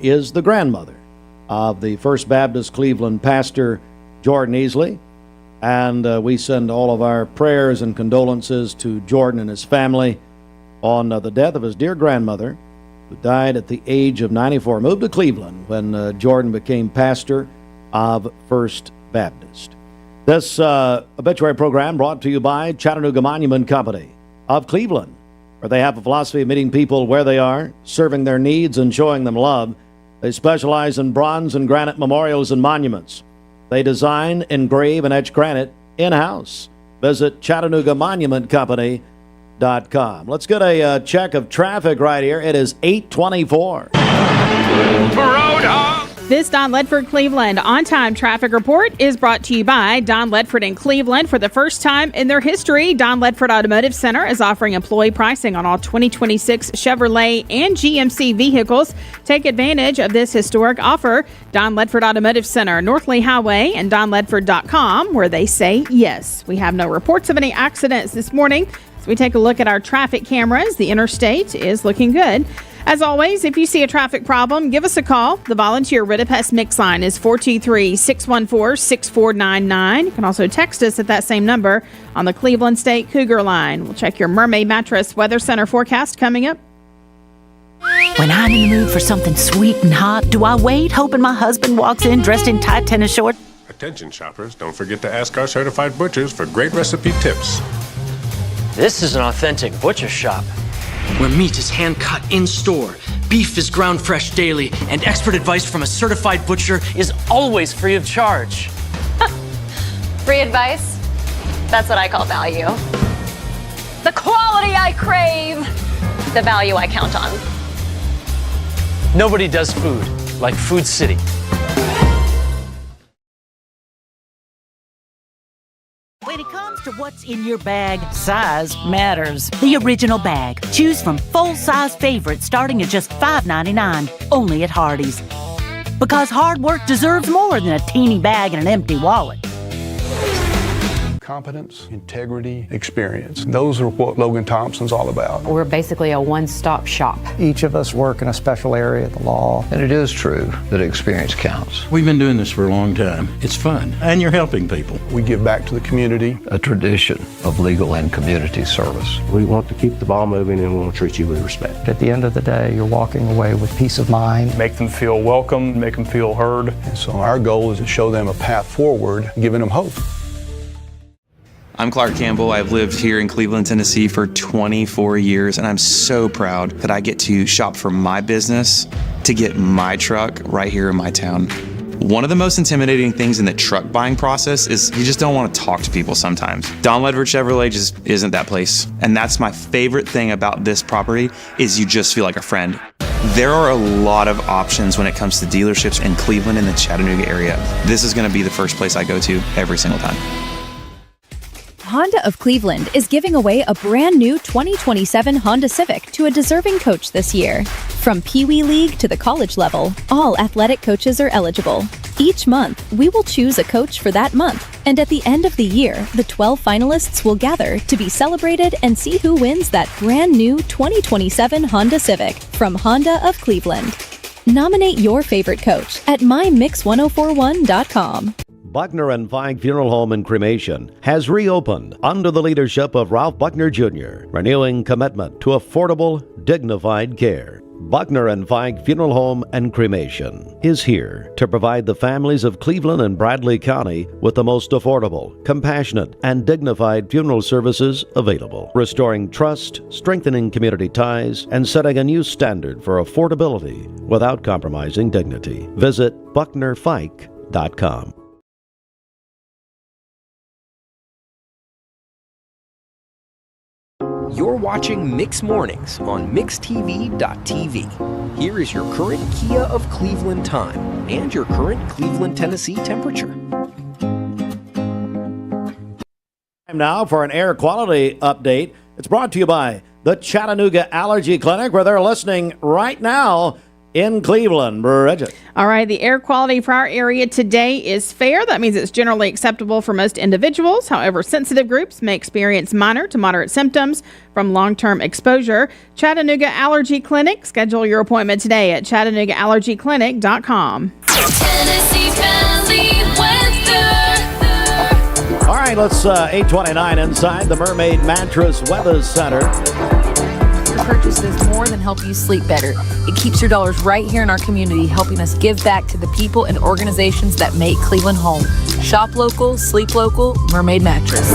is the grandmother of the First Baptist Cleveland pastor, Jordan Easley, and we send all of our prayers and condolences to Jordan and his family on the death of his dear grandmother, who died at the age of 94, moved to Cleveland when Jordan became pastor of First Baptist. This obituary program brought to you by Chattanooga Monument Company of Cleveland, where they have a philosophy of meeting people where they are, serving their needs, and showing them love. They specialize in bronze and granite memorials and monuments. They design, engrave, and etch granite in-house. Visit ChattanoogaMonumentCompany.com. Let's get a check of traffic right here. It is 8:24. This Don Ledford Cleveland on-time traffic report is brought to you by Don Ledford in Cleveland. For the first time in their history, Don Ledford Automotive Center is offering employee pricing on all 2026 Chevrolet and GMC vehicles. Take advantage of this historic offer. Don Ledford Automotive Center, North Lee Highway, and DonLedford.com, where they say yes. We have no reports of any accidents this morning. We take a look at our traffic cameras. The interstate is looking good. As always, if you see a traffic problem, give us a call. The volunteer Ritapest Mix line is 423-614-6499. You can also text us at that same number on the Cleveland State Cougar line. We'll check your Mermaid Mattress Weather Center forecast coming up. When I'm in the mood for something sweet and hot, do I wait hoping my husband walks in dressed in tight tennis shorts? Attention shoppers, don't forget to ask our certified butchers for great recipe tips. This is an authentic butcher shop, where meat is hand-cut in-store, Beef is ground fresh daily, and expert advice from a certified butcher is always free of charge. Free advice? That's what I call value. The quality I crave, the value I count on. Nobody does food like Food City. When it comes to what's in your bag, size matters. The original bag. Choose from full-size favorites starting at just $5.99, only at Hardee's. Because hard work deserves more than a teeny bag and an empty wallet. Competence, integrity, experience. Those are what Logan Thompson's all about. We're basically a one-stop shop. Each of us work in a special area of the law. And it is true that experience counts. We've been doing this for a long time. It's fun, and you're helping people. We give back to the community. A tradition of legal and community service. We want to keep the ball moving and we want to treat you with respect. At the end of the day, you're walking away with peace of mind. Make them feel welcome, make them feel heard. And so our goal is to show them a path forward, giving them hope. I'm Clark Campbell. I've lived here in Cleveland, Tennessee for 24 years, and I'm so proud that I get to shop for my business to get my truck right here in my town. One of the most intimidating things in the truck buying process is you just don't want to talk to people sometimes. Don Ledford Chevrolet just isn't that place. And that's my favorite thing about this property is you just feel like a friend. There are a lot of options when it comes to dealerships in Cleveland and the Chattanooga area. This is going to be the first place I go to every single time. Honda of Cleveland is giving away a brand new 2027 Honda Civic to a deserving coach this year. From Pee Wee League to the college level, all athletic coaches are eligible. Each month, we will choose a coach for that month, and at the end of the year, the 12 finalists will gather to be celebrated and see who wins that brand new 2027 Honda Civic from Honda of Cleveland. Nominate your favorite coach at mymix1041.com. Buckner and Feig Funeral Home and Cremation has reopened under the leadership of Ralph Buckner Jr., renewing commitment to affordable, dignified care. Buckner and Feig Funeral Home and Cremation is here to provide the families of Cleveland and Bradley County with the most affordable, compassionate, and dignified funeral services available, restoring trust, strengthening community ties, and setting a new standard for affordability without compromising dignity. Visit bucknerfike.com. You're watching Mix Mornings on MixTV.tv. Here is your current Kia of Cleveland time and your current Cleveland, Tennessee temperature. Time now for an air quality update. It's brought to you by the Chattanooga Allergy Clinic, where they're listening right now in Cleveland. Bridget. All right, the air quality for our area today is fair. That means it's generally acceptable for most individuals. However, sensitive groups may experience minor to moderate symptoms from long-term exposure. Chattanooga Allergy Clinic. Schedule your appointment today at ChattanoogaAllergyClinic.com. Tennessee Valley weather. All right, let's 8:29 inside the Mermaid Mattress Weather Center. Your purchases more than help you sleep better. It keeps your dollars right here in our community, helping us give back to the people and organizations that make Cleveland home. Shop local, sleep local, Mermaid Mattress.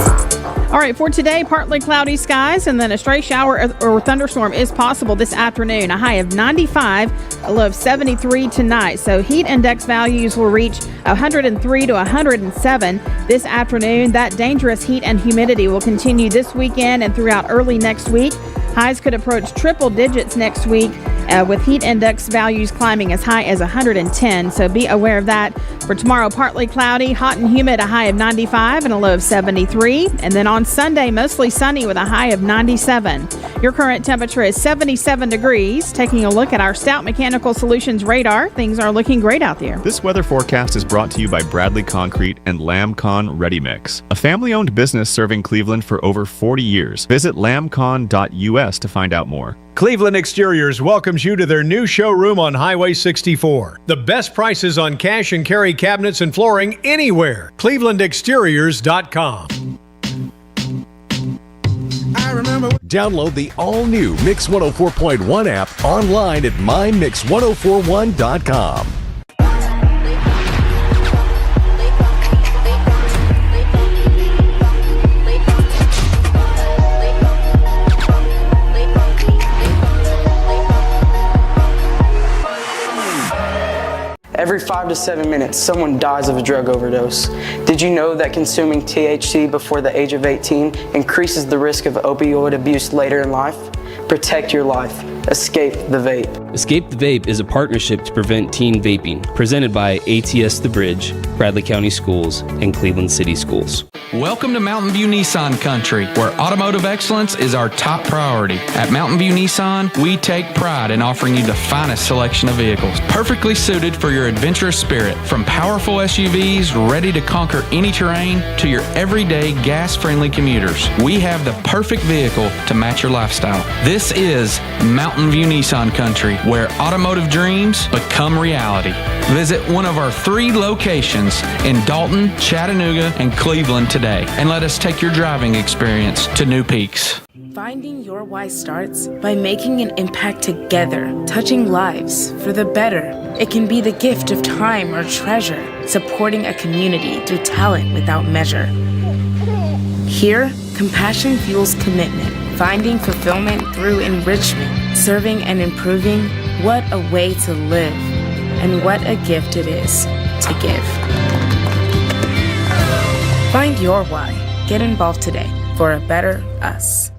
All right, for today, partly cloudy skies, and then a stray shower or thunderstorm is possible this afternoon. A high of 95, a low of 73 tonight. So heat index values will reach 103 to 107 this afternoon. That dangerous heat and humidity will continue this weekend and throughout early next week. Highs could approach triple digits next week, with heat index values climbing as high as 110. So be aware of that. For tomorrow, partly cloudy, hot and humid, a high of 95 and a low of 73. And then on Sunday, mostly sunny with a high of 97. Your current temperature is 77 degrees. Taking a look at our Stout Mechanical Solutions radar, things are looking great out there. This weather forecast is brought to you by Bradley Concrete and LambCon Ready Mix, a family-owned business serving Cleveland for over 40 years. Visit lambcon.us to find out more. Cleveland Exteriors welcomes you to their new showroom on Highway 64. The best prices on cash and carry cabinets and flooring anywhere. ClevelandExteriors.com. Download the all-new Mix 104.1 app online at mymix1041.com. 5 to 7 minutes, someone dies of a drug overdose. Did you know that consuming THC before the age of 18 increases the risk of opioid abuse later in life? Protect your life. Escape the Vape. Escape the Vape is a partnership to prevent teen vaping, presented by ATS The Bridge, Bradley County Schools, and Cleveland City Schools. Welcome to Mountain View Nissan Country, where automotive excellence is our top priority. At Mountain View Nissan, we take pride in offering you the finest selection of vehicles, perfectly suited for your adventurous spirit. From powerful SUVs ready to conquer any terrain to your everyday gas-friendly commuters, we have the perfect vehicle to match your lifestyle. This is Mountain View Nissan Country, where automotive dreams become reality. Visit one of our 3 locations in Dalton, Chattanooga, and Cleveland today, and let us take your driving experience to new peaks. Finding your why starts by making an impact together, touching lives for the better. It can be the gift of time or treasure, supporting a community through talent without measure. Here, compassion fuels commitment, finding fulfillment through enrichment, serving and improving. What a way to live, and what a gift it is to give. Find your why. Get involved today for a better us.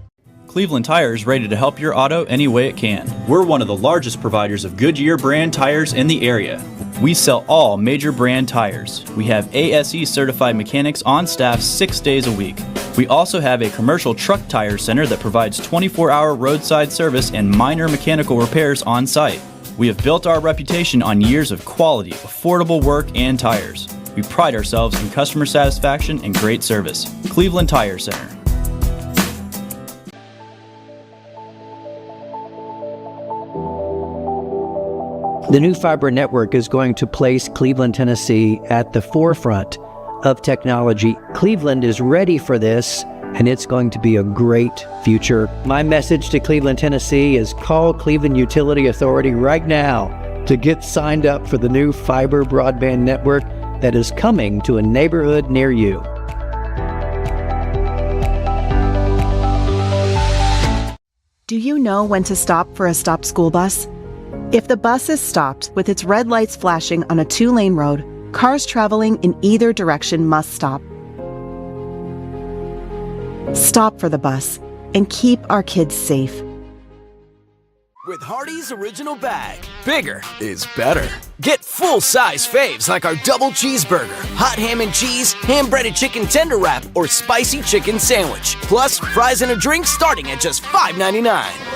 Cleveland Tire is ready to help your auto any way it can. We're one of the largest providers of Goodyear brand tires in the area. We sell all major brand tires. We have ASE certified mechanics on staff 6 days a week. We also have a commercial truck tire center that provides 24-hour roadside service and minor mechanical repairs on site. We have built our reputation on years of quality, affordable work and tires. We pride ourselves in customer satisfaction and great service. Cleveland Tire Center. The new fiber network is going to place Cleveland, Tennessee at the forefront of technology. Cleveland is ready for this, and it's going to be a great future. My message to Cleveland, Tennessee is call Cleveland Utility Authority right now to get signed up for the new fiber broadband network that is coming to a neighborhood near you. Do you know when to stop for a stopped school bus? If the bus is stopped with its red lights flashing on a 2-lane road, cars traveling in either direction must stop. Stop for the bus and keep our kids safe. With Hardee's Original Bag, bigger is better. Get full-size faves like our double cheeseburger, hot ham and cheese, ham-breaded chicken tender wrap, or spicy chicken sandwich. Plus, fries and a drink starting at just $5.99.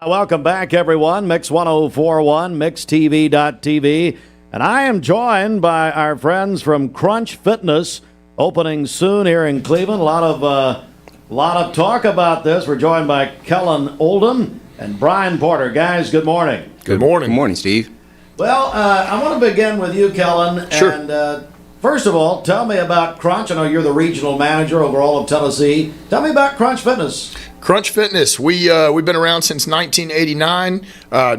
Welcome back, everyone. Mix 1041, mixtv.tv. And I am joined by our friends from Crunch Fitness, opening soon here in Cleveland. A lot of talk about this. We're joined by Kellen, Oldham, and Brian Porter. Guys, good morning. Good morning. Good morning, Steve. Well, I want to begin with you, Kellen. Sure. And first of all, tell me about Crunch. I know you're the regional manager over all of Tennessee. Tell me about Crunch Fitness. Crunch Fitness, we've been around since 1989,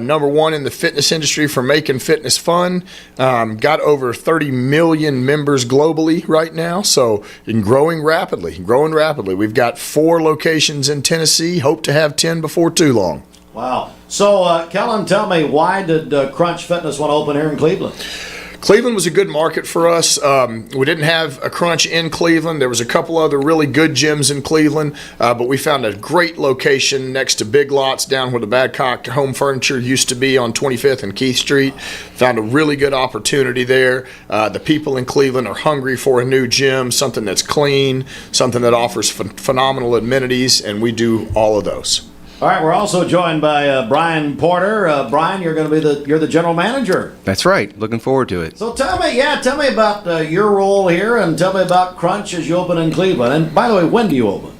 number one in the fitness industry for making fitness fun. Got over 30 million members globally right now, so growing rapidly. We've got 4 locations in Tennessee, hope to have 10 before too long. Wow. So, Kellen, tell me, why did Crunch Fitness want to open here in Cleveland? Cleveland was a good market for us. We didn't have a Crunch in Cleveland. There was a couple other really good gyms in Cleveland, but we found a great location next to Big Lots down where the Badcock Home Furniture used to be on 25th and Keith Street. Found a really good opportunity there. The people in Cleveland are hungry for a new gym, something that's clean, something that offers phenomenal amenities, and we do all of those. All right, we're also joined by Brian Porter. Brian, you're going to be the general manager. That's right. Looking forward to it. So tell me about your role here, and tell me about Crunch as you open in Cleveland. And by the way, when do you open?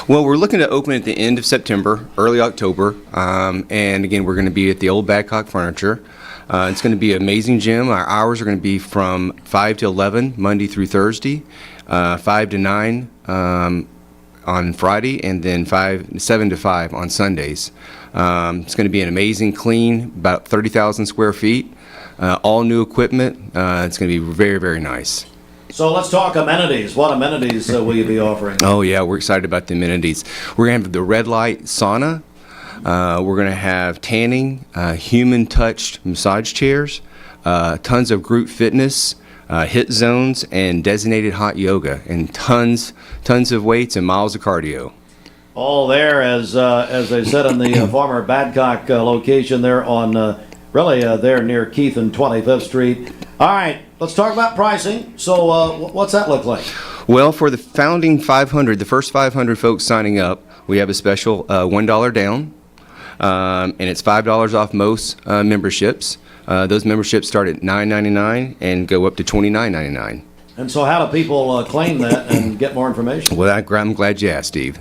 Well, we're looking to open at the end of September, early October, and again, we're going to be at the old Badcock Furniture. It's going to be an amazing gym. Our hours are going to be from 5 to 11, Monday through Thursday, 5 to 9 on Friday, and then 7 to 5 on Sundays. It's going to be an amazing, clean, about 30,000 square feet, all new equipment. It's going to be very, very nice. So let's talk amenities. What amenities will you be offering? Oh, yeah, we're excited about the amenities. We're going to have the red light sauna. We're going to have tanning, human-touched massage chairs, tons of group fitness, hit zones, and designated hot yoga, and tons of weights and miles of cardio. All there, as they said, in the former Badcock location there on there near Keith and 25th Street. All right, let's talk about pricing. So what's that look like? Well, for the founding 500, the first 500 folks signing up, we have a special $1 down, and it's $5 off most memberships. Those memberships start at $9.99 and go up to $29.99. And so how do people claim that and get more information? Well, I'm glad you asked, Steve.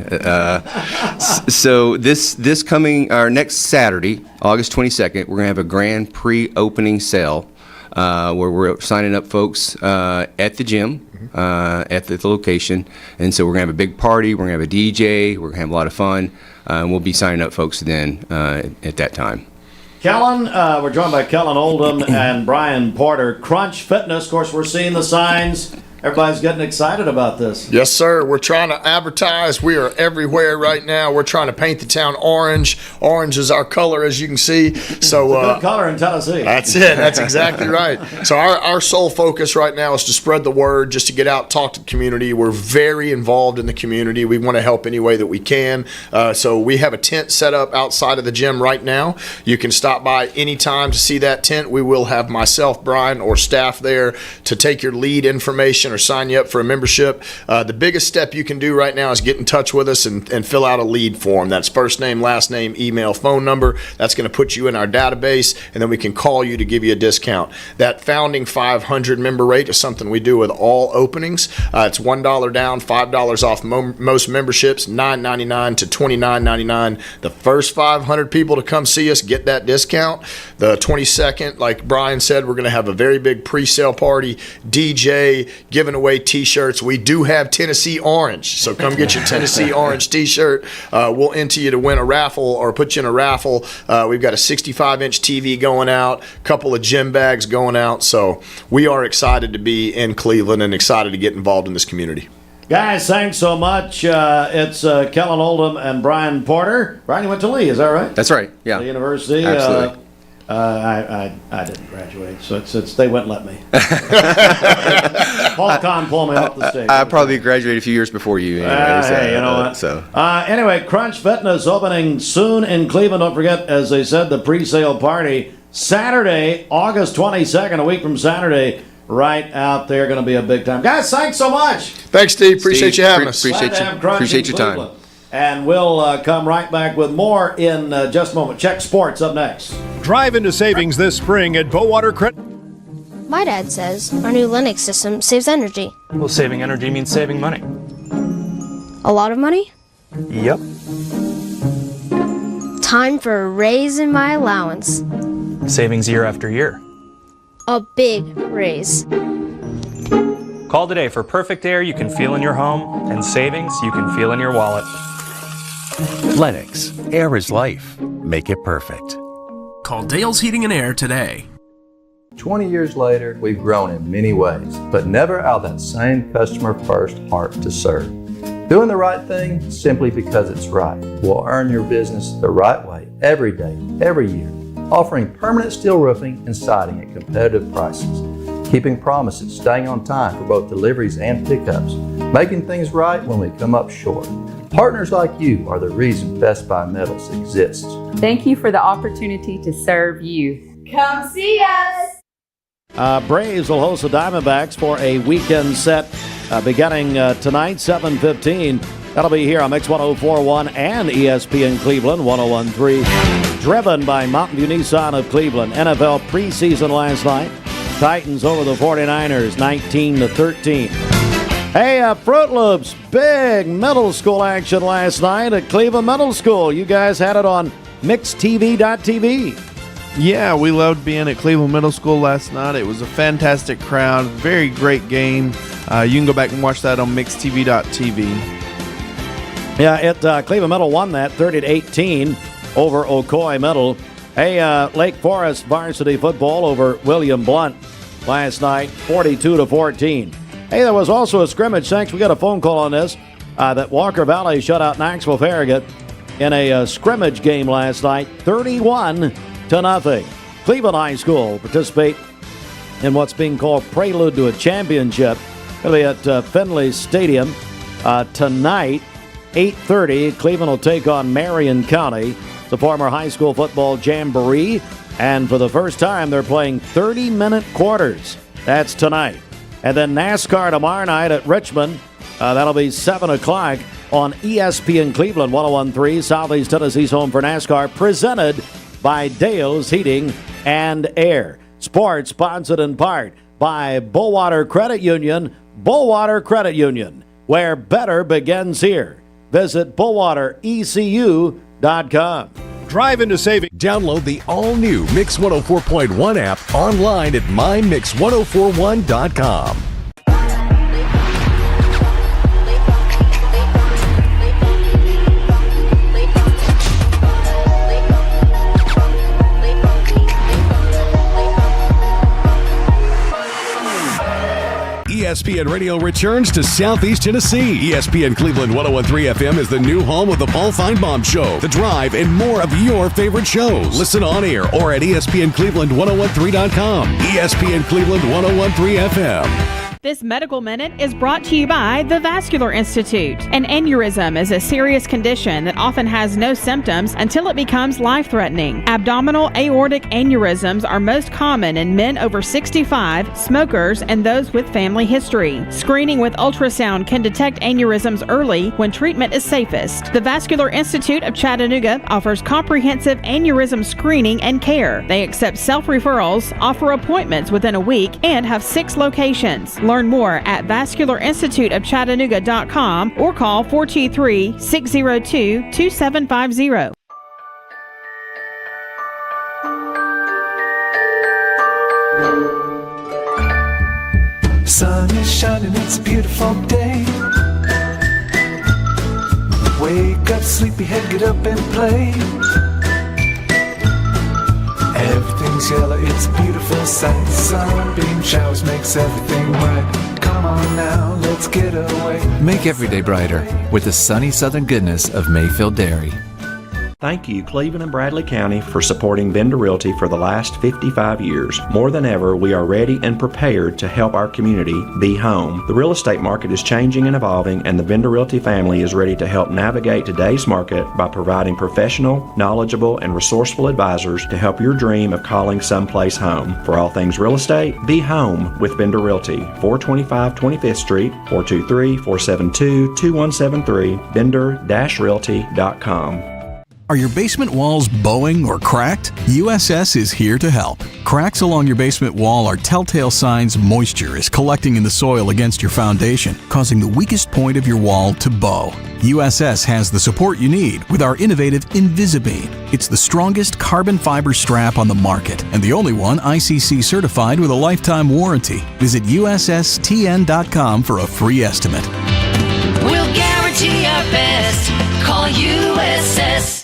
So this coming, our next Saturday, August 22nd, we're going to have a grand pre-opening sale where we're signing up folks at the gym, at the location. And so we're going to have a big party, we're going to have a DJ, we're going to have a lot of fun, and we'll be signing up folks then at that time. Kellen, we're joined by Kellen Oldham and Brian Porter. Crunch Fitness, of course, we're seeing the signs. Everybody's getting excited about this. Yes, sir. We're trying to advertise. We are everywhere right now. We're trying to paint the town orange. Orange is our color, as you can see. So it's a good color in Tennessee. That's it. That's exactly right. So our sole focus right now is to spread the word, just to get out, talk to the community. We're very involved in the community. We want to help any way that we can. So we have a tent set up outside of the gym right now. You can stop by anytime to see that tent. We will have myself, Brian, or staff there to take your lead information or sign you up for a membership. The biggest step you can do right now is get in touch with us and fill out a lead form. That's first name, last name, email, phone number. That's going to put you in our database, and then we can call you to give you a discount. That founding 500 member rate is something we do with all openings. It's $1 down, $5 off most memberships, $9.99 to $29.99. The first 500 people to come see us get that discount. The 22nd, like Brian said, we're going to have a very big pre-sale party, DJ, giving away t-shirts. We do have Tennessee Orange, so come get your Tennessee Orange t-shirt. We'll enter you to win a raffle or put you in a raffle. We've got a 65-inch TV going out, a couple of gym bags going out, so we are excited to be in Cleveland and excited to get involved in this community. Guys, thanks so much. It's Kellen Oldham and Brian Porter. Brian, you went to Lee, is that right? That's right, yeah. The university. Absolutely. I didn't graduate, so it's they wouldn't let me. Paul Kahn pulled me off the stage. I probably graduated a few years before you. Anyway, hey, you know what? So. Anyway, Crunch Fitness opening soon in Cleveland. Don't forget, as they said, the pre-sale party Saturday, August 22nd, a week from Saturday. Right out there, going to be a big time. Guys, thanks so much. Thanks, Steve. Appreciate you having us. Appreciate your time. And we'll come right back with more in just a moment. Check Sports up next. Drive into savings this spring at Bowater Credit. My dad says our new Linux system saves energy. Well, saving energy means saving money. A lot of money? Yep. Time for a raise in my allowance. Savings year after year. A big raise. Call today for perfect air you can feel in your home and savings you can feel in your wallet. Lennox. Air is life. Make it perfect. Call Dale's Heating and Air today. 20 years later, we've grown in many ways, but never out of that same customer-first heart to serve. Doing the right thing simply because it's right will earn your business the right way every day, every year. Offering permanent steel roofing and siding at competitive prices. Keeping promises, staying on time for both deliveries and pickups. Making things right when we come up short. Partners like you are the reason Best Buy Metals exists. Thank you for the opportunity to serve you. Come see us! Braves will host the Diamondbacks for a weekend set beginning tonight, 7:15. That'll be here on Mix 104.1 and ESPN Cleveland 101.3. Driven by Mountain View Nissan of Cleveland. NFL preseason last night. Titans over the 49ers, 19-13. Hey, Fruit Loops, big middle school action last night at Cleveland Middle School. You guys had it on mixtv.tv. Yeah, we loved being at Cleveland Middle School last night. It was a fantastic crowd, very great game. You can go back and watch that on mixtv.tv. Yeah, Cleveland Middle won that 30-18 over Ocoee Middle. Hey, Lake Forest varsity football over William Blunt last night, 42-14. Hey, there was also a scrimmage. Thanks, we got a phone call on this, that Walker Valley shut out Knoxville Farragut in a scrimmage game last night, 31-0. Cleveland High School participate in what's being called Prelude to a Championship. It'll be at Finley Stadium tonight, 8:30. Cleveland will take on Marion County, the former high school football jamboree. And for the first time, they're playing 30-minute quarters. That's tonight. And then NASCAR tomorrow night at Richmond. That'll be 7 o'clock on ESPN Cleveland 101.3, Southeast Tennessee's home for NASCAR, presented by Dale's Heating and Air. Sports sponsored in part by Bullwater Credit Union. Bullwater Credit Union, where better begins here. Visit BullwaterECU.com. Drive into saving. Download the all-new Mix 104.1 app online at mymix1041.com. ESPN Radio returns to Southeast Tennessee. ESPN Cleveland 101.3 FM is the new home of the Paul Feinbaum Show, The Drive, and more of your favorite shows. Listen on air or at ESPNCleveland1013.com. ESPN Cleveland 101.3 FM. This Medical Minute is brought to you by the Vascular Institute. An aneurysm is a serious condition that often has no symptoms until it becomes life-threatening. Abdominal aortic aneurysms are most common in men over 65, smokers, and those with family history. Screening with ultrasound can detect aneurysms early when treatment is safest. The Vascular Institute of Chattanooga offers comprehensive aneurysm screening and care. They accept self-referrals, offer appointments within a week, and have 6 locations. Learn more at vascularinstituteofchattanooga.com or call 423-602-2750. Sun is shining, it's a beautiful day. Wake up, sleepyhead, get up and play. Everything's yellow, it's a beautiful sight. Sunbeam showers makes everything bright. Come on now, let's get away. Make every day brighter with the sunny southern goodness of Mayfield Dairy. Thank you, Cleveland and Bradley County, for supporting Vendor Realty for the last 55 years. More than ever, we are ready and prepared to help our community be home. The real estate market is changing and evolving, and the Vendor Realty family is ready to help navigate today's market by providing professional, knowledgeable, and resourceful advisors to help your dream of calling someplace home. For all things real estate, be home with Vendor Realty, 425 25th Street, 423-472-2173, vendor-realty.com. Are your basement walls bowing or cracked? USS is here to help. Cracks along your basement wall are telltale signs moisture is collecting in the soil against your foundation, causing the weakest point of your wall to bow. USS has the support you need with our innovative Invisibeam. It's the strongest carbon fiber strap on the market and the only one ICC certified with a lifetime warranty. Visit USSTN.com for a free estimate. We'll guarantee our best. Call USS.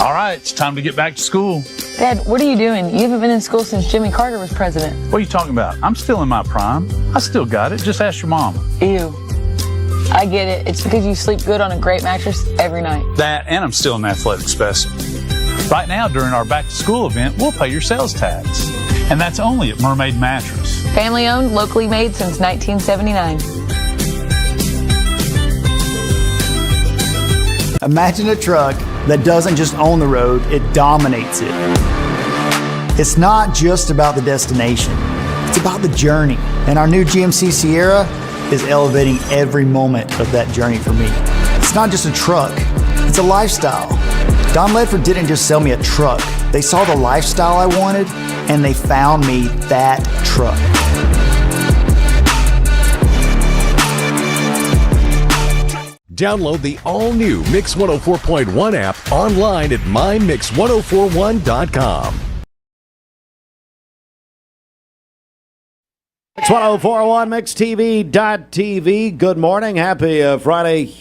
All right, it's time to get back to school. Dad, what are you doing? You haven't been in school since Jimmy Carter was president. What are you talking about? I'm still in my prime. I still got it. Just ask your mama. Ew. I get it. It's because you sleep good on a great mattress every night. That, and I'm still an athletic specimen. Right now, during our back to school event, we'll pay your sales tax. And that's only at Mermaid Mattress. Family owned, locally made since 1979. Imagine a truck that doesn't just own the road, it dominates it. It's not just about the destination, it's about the journey. And our new GMC Sierra is elevating every moment of that journey for me. It's not just a truck, it's a lifestyle. Don Ledford didn't just sell me a truck. They saw the lifestyle I wanted and they found me that truck. Download the all-new Mix 104.1 app online at mymix1041.com. Mix 1041 MixTV.tv. Good morning. Happy Friday.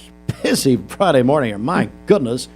Busy Friday morning here. My goodness.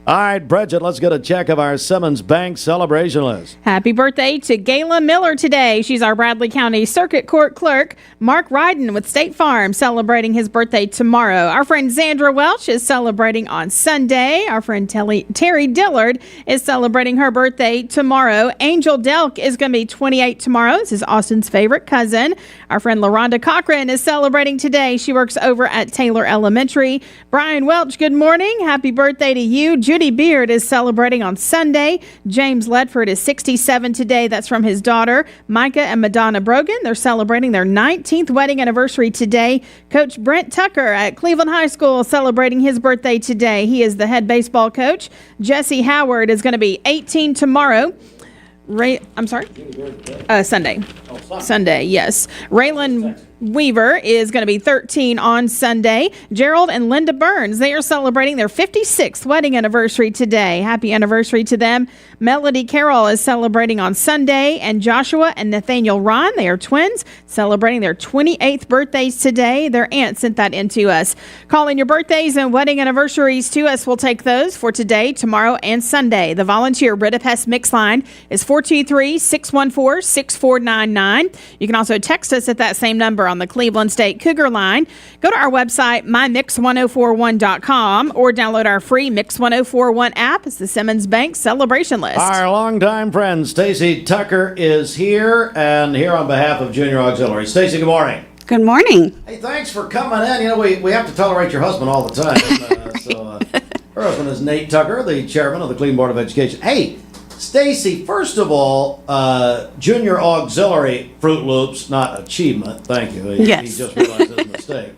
All right, Bridget, let's get a check of our Simmons Bank celebration list. Happy birthday to Gayla Miller today. She's our Bradley County Circuit Court clerk. Mark Ryden with State Farm celebrating his birthday tomorrow. Our friend Zandra Welch is celebrating on Sunday. Our friend Terry Dillard is celebrating her birthday tomorrow. Angel Delk is going to be 28 tomorrow. This is Austin's favorite cousin. Our friend LaRonda Cochran is celebrating today. She works over at Taylor Elementary. Brian Welch, good morning. Happy birthday to you. Judy Beard is celebrating on Sunday. James Ledford is 67 today. That's from his daughter, Micah and Madonna Brogan. They're celebrating their 19th wedding anniversary today. Coach Brent Tucker at Cleveland High School celebrating his birthday today. He is the head baseball coach. Jesse Howard is going to be 18 tomorrow. Sunday. Sunday, yes. Raylan Weaver is going to be 13 on Sunday. Gerald and Linda Burns, they are celebrating their 56th wedding anniversary today. Happy anniversary to them. Melody Carroll is celebrating on Sunday, and Joshua and Nathaniel Ron, they are twins, celebrating their 28th birthdays today. Their aunt sent that in to us. Call in your birthdays and wedding anniversaries to us. We'll take those for today, tomorrow, and Sunday. The volunteer Budapest mix line is 423-614-6499. You can also text us at that same number on the Cleveland State Cougar line. Go to our website, mymix1041.com, or download our free Mix 1041 app. It's the Simmons Bank celebration list. Our longtime friend Stacey Tucker is here, and here on behalf of Junior Auxiliary. Stacey, good morning. Good morning. Hey, thanks for coming in. You know, we have to tolerate your husband all the time. Her husband is Nate Tucker, the chairman of the Cleveland Board of Education. Hey, Stacey, first of all, Junior Auxiliary Fruit Loops, not Achievement. Thank you. He just realized his mistake.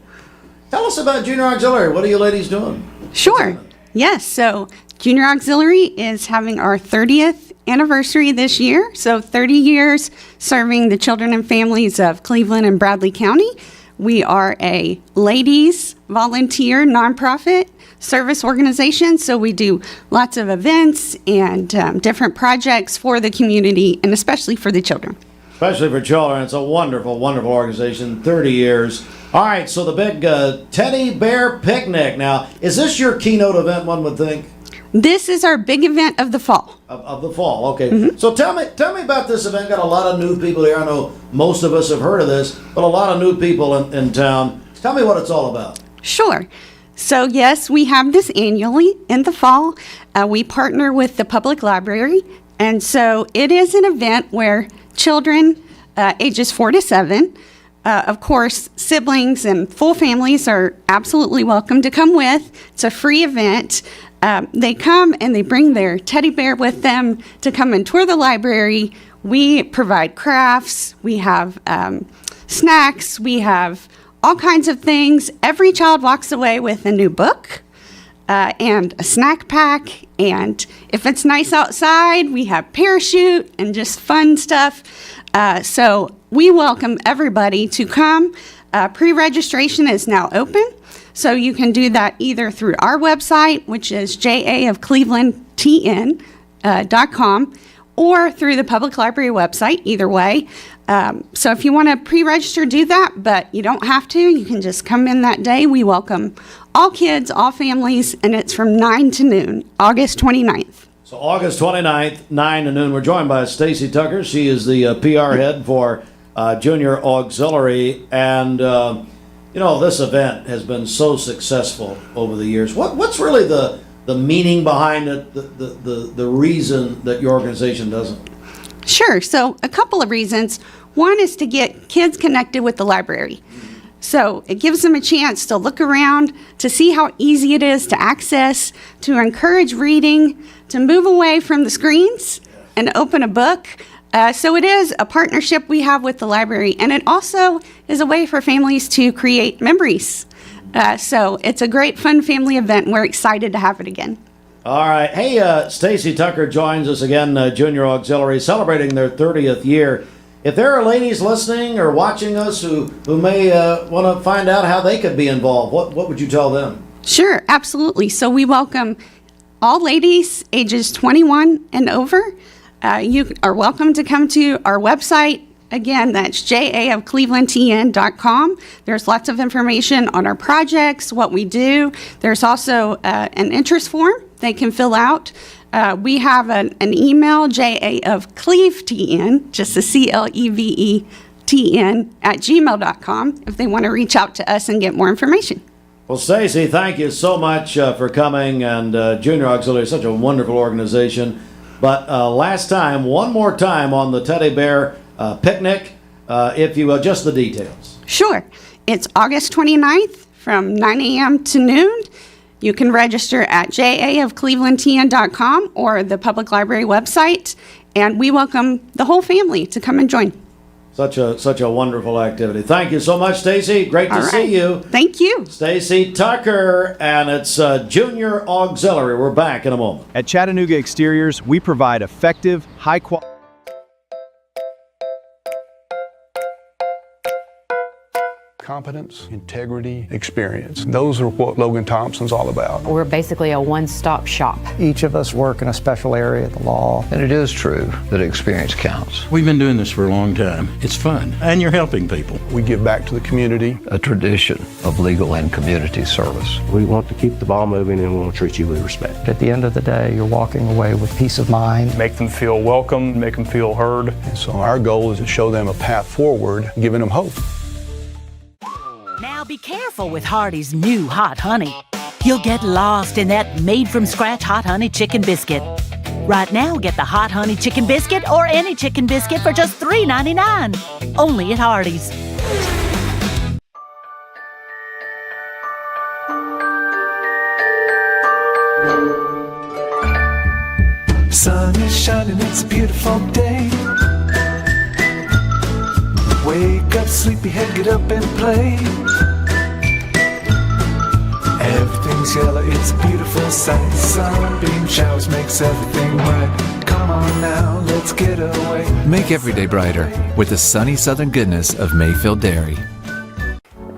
Tell us about Junior Auxiliary. What are you ladies doing? Sure. Yes. So Junior Auxiliary is having our 30th anniversary this year. So 30 years serving the children and families of Cleveland and Bradley County. We are a ladies volunteer nonprofit service organization, so we do lots of events and different projects for the community and especially for the children. Especially for children. It's a wonderful, wonderful organization, 30 years. All right, so the big teddy bear picnic. Now, is this your keynote event, one would think? This is our big event of the fall. Of the fall, okay. Mm-hmm. So tell me about this event. Got a lot of new people here. I know most of us have heard of this, but a lot of new people in town. Tell me what it's all about. Sure. So yes, we have this annually in the fall. We partner with the public library, and so it is an event where children ages 4 to 7, of course, siblings and full families are absolutely welcome to come with. It's a free event. They come and they bring their teddy bear with them to come and tour the library. We provide crafts. We have snacks. We have all kinds of things. Every child walks away with a new book and a snack pack. And if it's nice outside, we have parachute and just fun stuff. So we welcome everybody to come. Pre-registration is now open. So you can do that either through our website, which is jaofclevelandtn.com, or through the public library website, either way. So if you want to pre-register, do that, but you don't have to. You can just come in that day. We welcome all kids, all families, and it's from 9 to noon, August 29th. So August 29th, 9 to noon. We're joined by Stacey Tucker. She is the PR head for Junior Auxiliary, and you know, this event has been so successful over the years. What's really the meaning behind it, the reason that your organization does it? Sure. So a couple of reasons. One is to get kids connected with the library. So it gives them a chance to look around, to see how easy it is to access, to encourage reading, to move away from the screens and open a book. So it is a partnership we have with the library, and it also is a way for families to create memories. So it's a great, fun family event, and we're excited to have it again. All right. Hey, Stacey Tucker joins us again, Junior Auxiliary, celebrating their 30th year. If there are ladies listening or watching us who may want to find out how they could be involved, what would you tell them? Sure, absolutely. So we welcome all ladies ages 21 and over. You are welcome to come to our website. Again, that's jaofclevelandtn.com. There's lots of information on our projects, what we do. There's also an interest form they can fill out. We have an email, JA of CleveTN, just a CLEVETN at gmail.com if they want to reach out to us and get more information. Well, Stacey, thank you so much for coming, and Junior Auxiliary is such a wonderful organization. But one more time on the Teddy Bear picnic, if you will, just the details. Sure. It's August 29th from 9 a.m. to noon. You can register at jaofclevelandtn.com or the public library website, and we welcome the whole family to come and join. Such a wonderful activity. Thank you so much, Stacey. Great to see you. Thank you. Stacey Tucker, and it's Junior Auxiliary. We're back in a moment. At Chattanooga Exteriors, we provide effective, high-quality... Competence, integrity, experience. Those are what Logan Thompson's all about. We're basically a one-stop shop. Each of us work in a special area of the law. And it is true that experience counts. We've been doing this for a long time. It's fun, and you're helping people. We give back to the community. A tradition of legal and community service. We want to keep the ball moving, and we want to treat you with respect. At the end of the day, you're walking away with peace of mind. Make them feel welcome, make them feel heard. And so our goal is to show them a path forward, giving them hope. Now be careful with Hardee's new hot honey. You'll get lost in that made-from-scratch hot honey chicken biscuit. Right now, get the hot honey chicken biscuit or any chicken biscuit for just $3.99. Only at Hardee's. Sun is shining, it's a beautiful day. Wake up, sleepyhead, get up and play. Everything's yellow, it's a beautiful sight. Sunbeam showers makes everything bright. Come on now, let's get away. Make every day brighter with the sunny southern goodness of Mayfield Dairy.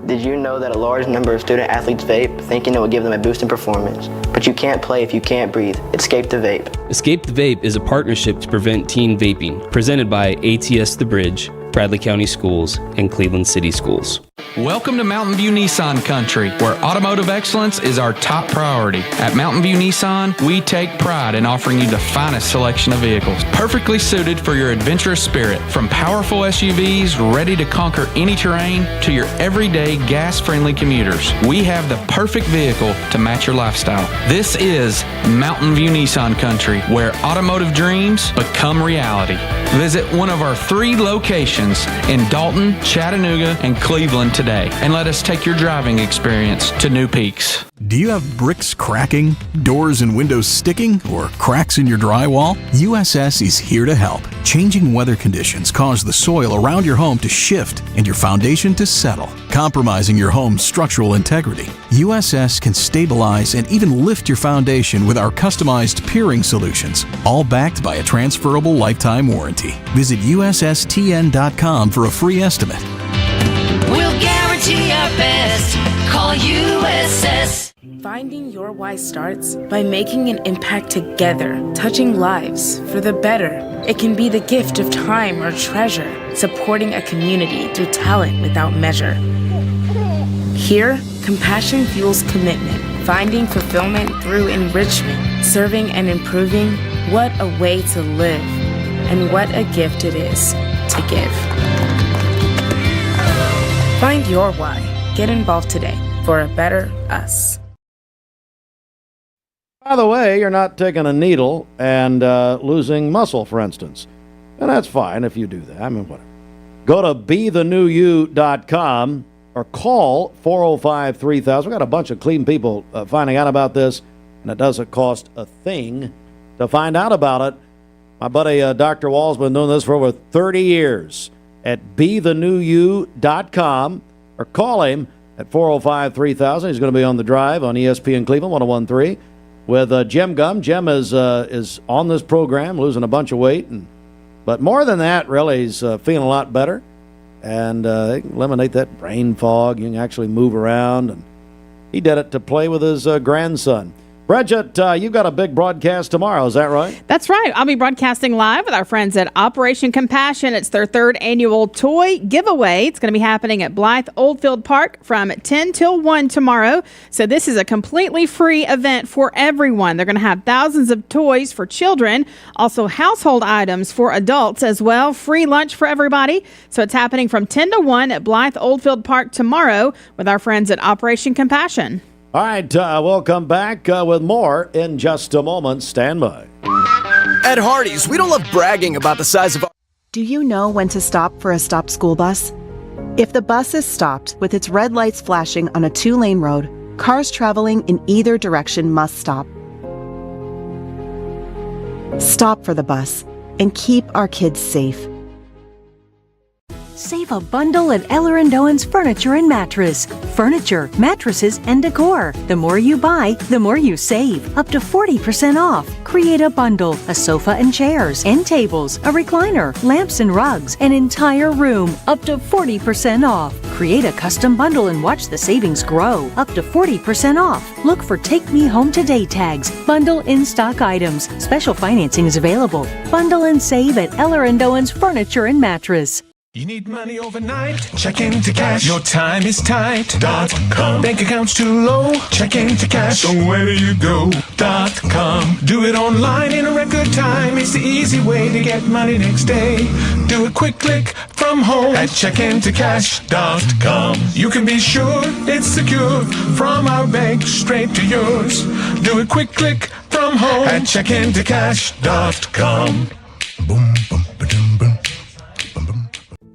Did you know that a large number of student athletes vape, thinking it will give them a boost in performance? But you can't play if you can't breathe. Escape the Vape. Escape the Vape is a partnership to prevent teen vaping, presented by ATS The Bridge, Bradley County Schools, and Cleveland City Schools. Welcome to Mountain View Nissan Country, where automotive excellence is our top priority. At Mountain View Nissan, we take pride in offering you the finest selection of vehicles, perfectly suited for your adventurous spirit. From powerful SUVs ready to conquer any terrain to your everyday gas-friendly commuters, we have the perfect vehicle to match your lifestyle. This is Mountain View Nissan Country, where automotive dreams become reality. Visit one of our 3 locations in Dalton, Chattanooga, and Cleveland today, and let us take your driving experience to new peaks. Do you have bricks cracking, doors and windows sticking, or cracks in your drywall? USS is here to help. Changing weather conditions cause the soil around your home to shift and your foundation to settle, compromising your home's structural integrity. USS can stabilize and even lift your foundation with our customized piering solutions, all backed by a transferable lifetime warranty. Visit USSTN.com for a free estimate. We'll guarantee our best. Call USS. Finding your why starts by making an impact together, touching lives for the better. It can be the gift of time or treasure, supporting a community through talent without measure. Here, compassion fuels commitment, finding fulfillment through enrichment, serving and improving. What a way to live, and what a gift it is to give. Find your why. Get involved today for a better us. By the way, you're not taking a needle and losing muscle, for instance. And that's fine if you do that. I mean, whatever. Go to BeTheNewYou.com or call 405-3000. We've got a bunch of Cleveland people finding out about this, and it doesn't cost a thing to find out about it. My buddy Dr. Wall's been doing this for over 30 years at BeTheNewYou.com or call him at 405-3000. He's going to be on the drive on ESPN Cleveland 101.3 with Jim Gum. Jim is on this program, losing a bunch of weight, but more than that, really, he's feeling a lot better, and eliminate that brain fog. You can actually move around, and he did it to play with his grandson. Bridget, you've got a big broadcast tomorrow, is that right? That's right. I'll be broadcasting live with our friends at Operation Compassion. It's their 3rd annual toy giveaway. It's going to be happening at Blythe Oldfield Park from 10 till 1 tomorrow. So this is a completely free event for everyone. They're going to have thousands of toys for children, also household items for adults as well, free lunch for everybody. So it's happening from 10 to 1 at Blythe Oldfield Park tomorrow with our friends at Operation Compassion. All right, we'll come back with more in just a moment. Stand by. At Hardee's, we don't love bragging about the size of our... Do you know when to stop for a stopped school bus? If the bus is stopped with its red lights flashing on a 2-lane road, cars traveling in either direction must stop. Stop for the bus and keep our kids safe. Save a bundle at Elrod Furniture and Mattress. Furniture, mattresses, and decor. The more you buy, the more you save. Up to 40% off. Create a bundle, a sofa and chairs, end tables, a recliner, lamps and rugs, an entire room. Up to 40% off. Create a custom bundle and watch the savings grow. Up to 40% off. Look for Take Me Home Today tags. Bundle in-stock items. Special financing is available. Bundle and save at Elrod Furniture and Mattress. You need money overnight? Check into cash. Your time is tight.com. Bank accounts too low? Check into cash. So where do you go.com? Do it online in a record time. It's the easy way to get money next day. Do a quick click from home at checkintocash.com. You can be sure it's secure from our bank straight to yours. Do a quick click from home at checkintocash.com. Boom, boom, ba-dum, boom.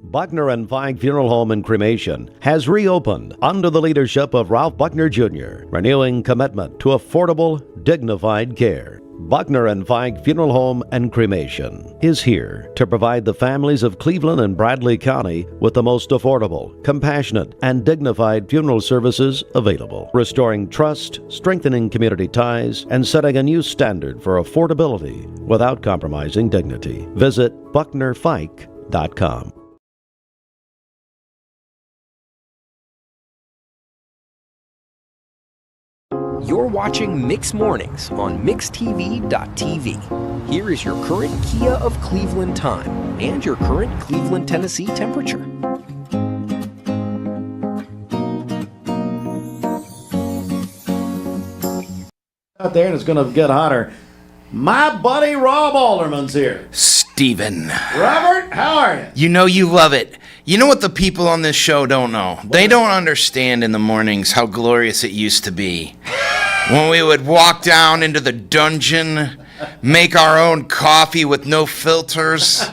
Buckner and Feig Funeral Home and Cremation has reopened under the leadership of Ralph Buckner Jr., renewing commitment to affordable, dignified care. Buckner and Feig Funeral Home and Cremation is here to provide the families of Cleveland and Bradley County with the most affordable, compassionate, and dignified funeral services available, restoring trust, strengthening community ties, and setting a new standard for affordability without compromising dignity. Visit BucknerFike.com. You're watching Mix Mornings on MixTV.tv. Here is your current Kia of Cleveland time and your current Cleveland, Tennessee temperature. Out there, and it's going to get hotter. My buddy Rob Alderman's here. Steven. Robert, how are you? You know you love it. You know what the people on this show don't know? They don't understand in the mornings how glorious it used to be. When we would walk down into the dungeon, make our own coffee with no filters,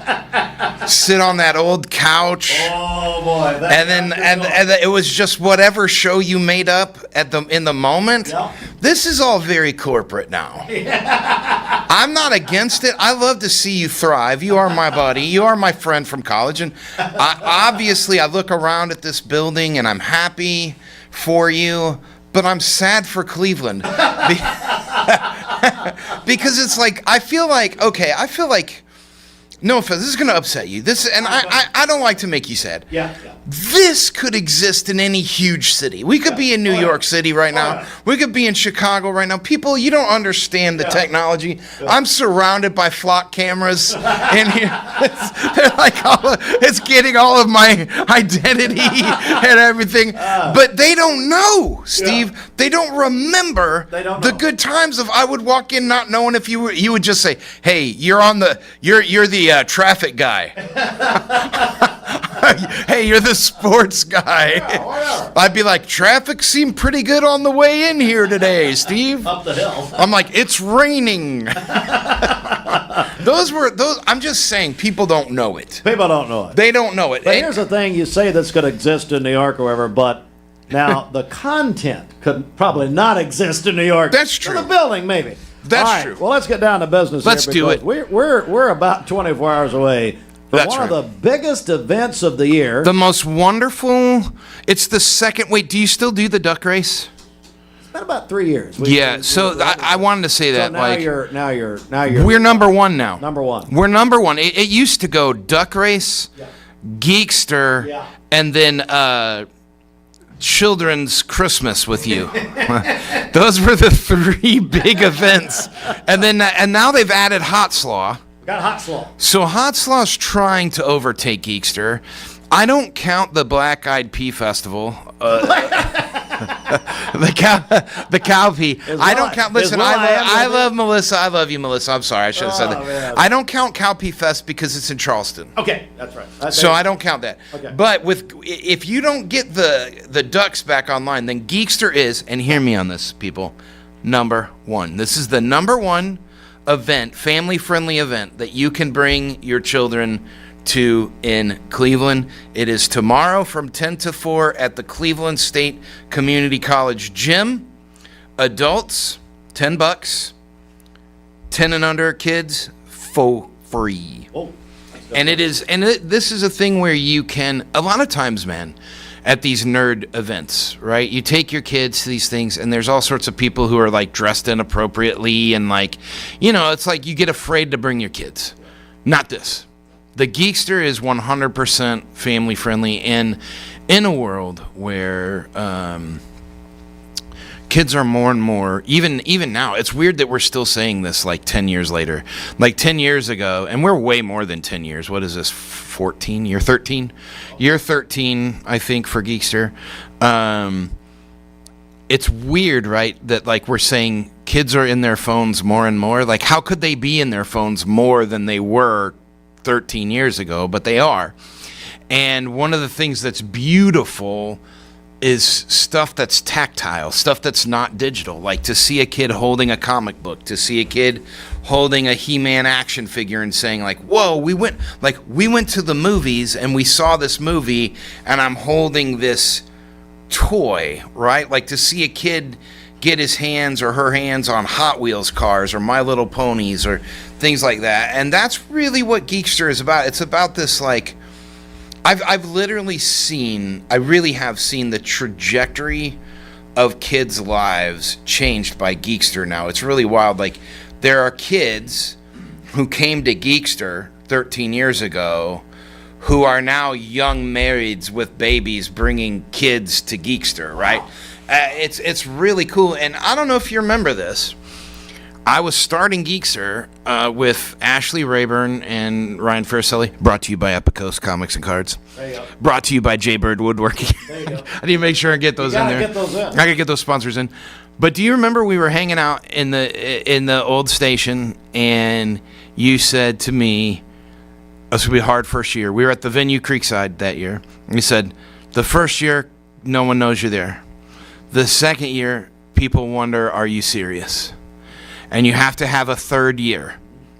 sit on that old couch. Oh boy! And it was just whatever show you made up in the moment. Yep. This is all very corporate now. Yeah. I'm not against it. I love to see you thrive. You are my buddy. You are my friend from college, and obviously I look around at this building and I'm happy for you. But I'm sad for Cleveland because it's like I feel like no offense, this is going to upset you. I don't like to make you sad. Yeah. This could exist in any huge city. We could be in New York City right now. We could be in Chicago right now. People, you don't understand the technology. I'm surrounded by flock cameras in here. It's getting all of my identity and everything. But they don't know, Steve. Yeah. They don't remember the good times of I would walk in not knowing if you would just say, "Hey, you're the traffic guy." Hey, you're the sports guy. Yeah. I'd be like, traffic seemed pretty good on the way in here today, Steve. Up the hill. I'm like, it's raining. Those. I'm just saying, people don't know it. People don't know it. They don't know it. But here's the thing: you say that's going to exist in New York or wherever, but now the content could probably not exist in New York. That's true. The building, maybe. That's true. Well, let's get down to business. Let's do it. We're about 24 hours away from one of the biggest events of the year. The most wonderful. It's the second. Wait, do you still do the duck race? It's been about 3 years. So I wanted to say that. Now you're. We're number one now. Number one. We're number one. It used to go duck race, Geekster, and then children's Christmas with you. Those were the 3 big events. And now they've added Hot Slaw. Got Hot Slaw. So Hot Slaw's trying to overtake Geekster. I don't count the Black Eyed Pea Festival. The cow pea. I don't count. Listen, I love Melissa. I love you, Melissa. I'm sorry, I should have said that. Man. I don't count Cow Pea Fest because it's in Charleston. Okay, that's right. So I don't count that. Okay. But if you don't get the ducks back online, then Geekster is, and hear me on this, people, number 1. This is the number 1 event, family-friendly event that you can bring your children to in Cleveland. It is tomorrow from 10 to 4 at the Cleveland State Community College Gym. Adults, $10. 10 and under kids, for free. Oh, and this is a thing where you can, a lot of times, man, at these nerd events, right? You take your kids to these things, and there's all sorts of people who are like dressed inappropriately, and like, it's like you get afraid to bring your kids. Not this. The Geekster is 100% family friendly, and in a world where kids are more and more, even now, it's weird that we're still saying this like 10 years later. Like 10 years ago, and we're way more than 10 years. What is this, 14? Year 13? Year 13, I think, for Geekster. It's weird, right, that like we're saying kids are in their phones more and more. Like, how could they be in their phones more than they were 13 years ago? But they are. And one of the things that's beautiful is stuff that's tactile, stuff that's not digital. Like to see a kid holding a comic book, to see a kid holding a He-Man action figure and saying like, whoa, we went to the movies and we saw this movie and I'm holding this toy, right? Like to see a kid get his hands or her hands on Hot Wheels cars or My Little Ponies or things like that. And that's really what Geekster is about. It's about this like, I've literally I really have seen the trajectory of kids' lives changed by Geekster now. It's really wild. Like, there are kids who came to Geekster 13 years ago who are now young marrieds with babies bringing kids to Geekster, right? It's really cool. And I don't know if you remember this. I was starting Geekster with Ashley Rayburn and Ryan Fariselli, brought to you by Epicos Comics and Cards. There you go. Brought to you by Jaybird Woodworking. There you go. I need to make sure I get those in there. Get those in. I gotta get those sponsors in. But do you remember we were hanging out in the old station, and you said to me, "This will be a hard first year." We were at the venue Creekside that year. You said, "The first year, no one knows you're there. The second year, people wonder, are you serious? And you have to have a third year."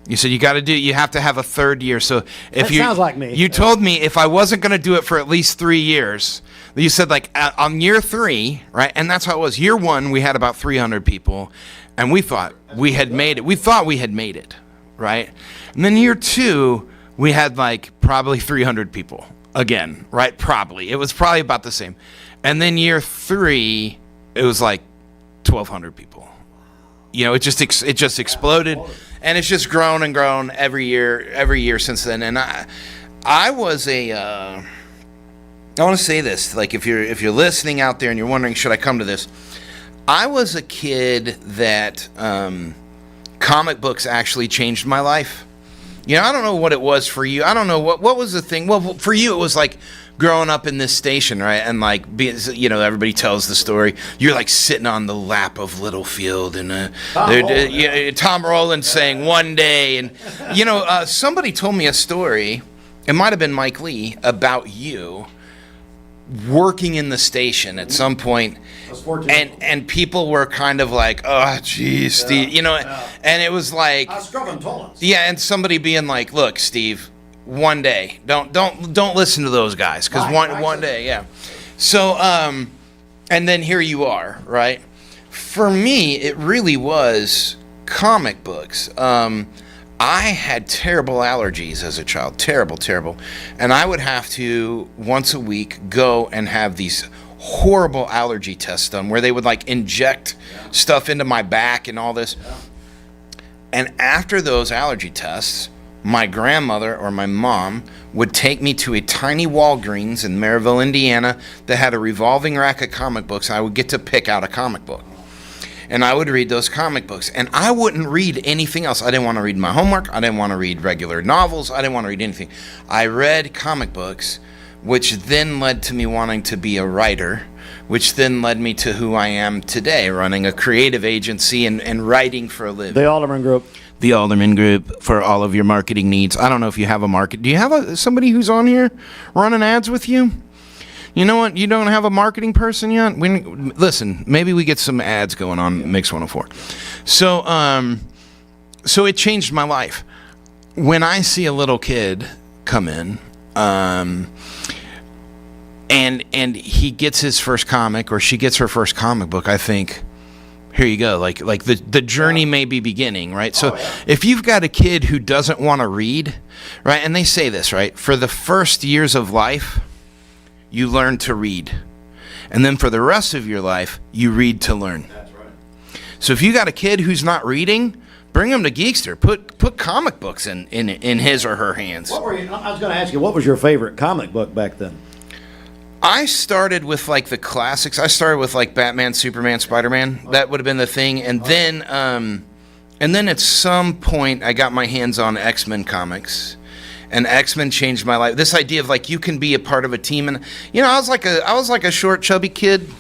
You said you have to have a third year. So if that sounds like me. You told me if I wasn't going to do it for at least 3 years, you said like on year 3, right? And that's how it was. Year 1, we had about 300 people, and we thought we had made it. We thought we had made it, right? And then year 2, we had like probably 300 people again, right? Probably. It was probably about the same. And then year 3, it was like 1,200 people. It just exploded, and it's just grown and grown every year since then. And I was I want to say this, like if you're listening out there and you're wondering, should I come to this? I was a kid that comic books actually changed my life. I don't know what it was for you. I don't know what was the thing. Well, for you, it was like growing up in this station, right? And like, everybody tells the story. You're like sitting on the lap of Littlefield, and Tom Rowland saying "One Day," and somebody told me a story. It might have been Mike Lee about you working in the station at some point, and people were kind of like, "Oh, geez, Steve," and it was like, and somebody being like, "Look, Steve, one day, don't listen to those guys, because one day, yeah." So, and then here you are, right? For me, it really was comic books. I had terrible allergies as a child, terrible, and I would have to once a week go and have these horrible allergy tests done, where they would like inject stuff into my back and all this. And after those allergy tests, my grandmother or my mom would take me to a tiny Walgreens in Maryville, Indiana, that had a revolving rack of comic books. I would get to pick out a comic book. And I would read those comic books. And I wouldn't read anything else. I didn't want to read my homework. I didn't want to read regular novels. I didn't want to read anything. I read comic books, which then led to me wanting to be a writer, which then led me to who I am today, running a creative agency and writing for a living. The Alderman Group. The Alderman Group for all of your marketing needs. I don't know if you have a market. Do you have somebody who's on here running ads with you? You know what? You don't have a marketing person yet? Listen, maybe we get some ads going on Mix 104. So it changed my life. When I see a little kid come in, and he gets his first comic or she gets her first comic book, I think, here you go. Like the journey may be beginning, right? So if you've got a kid who doesn't want to read, right? And they say this, right? For the first years of life, you learn to read. And then for the rest of your life, you read to learn. That's right. So if you got a kid who's not reading, bring him to Geekster. Put comic books in his or her hands. I was going to ask you, what was your favorite comic book back then? I started with like the classics. I started with like Batman, Superman, Spider-Man. That would have been the thing. And then at some point I got my hands on X-Men comics. And X-Men changed my life. This idea of like you can be a part of a team, and I was like a short, chubby kid,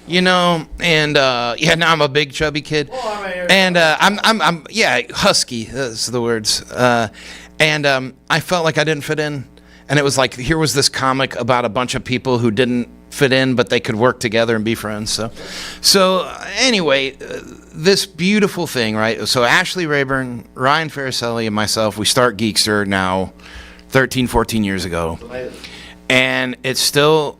and now I'm a big, chubby kid, and I'm husky. That's the words. And I felt like I didn't fit in, and it was like here was this comic about a bunch of people who didn't fit in, but they could work together and be friends. So anyway, this beautiful thing, right? So Ashley Rayburn, Ryan Faricelli, and myself, we start Geekster now 13, 14 years ago. And it's still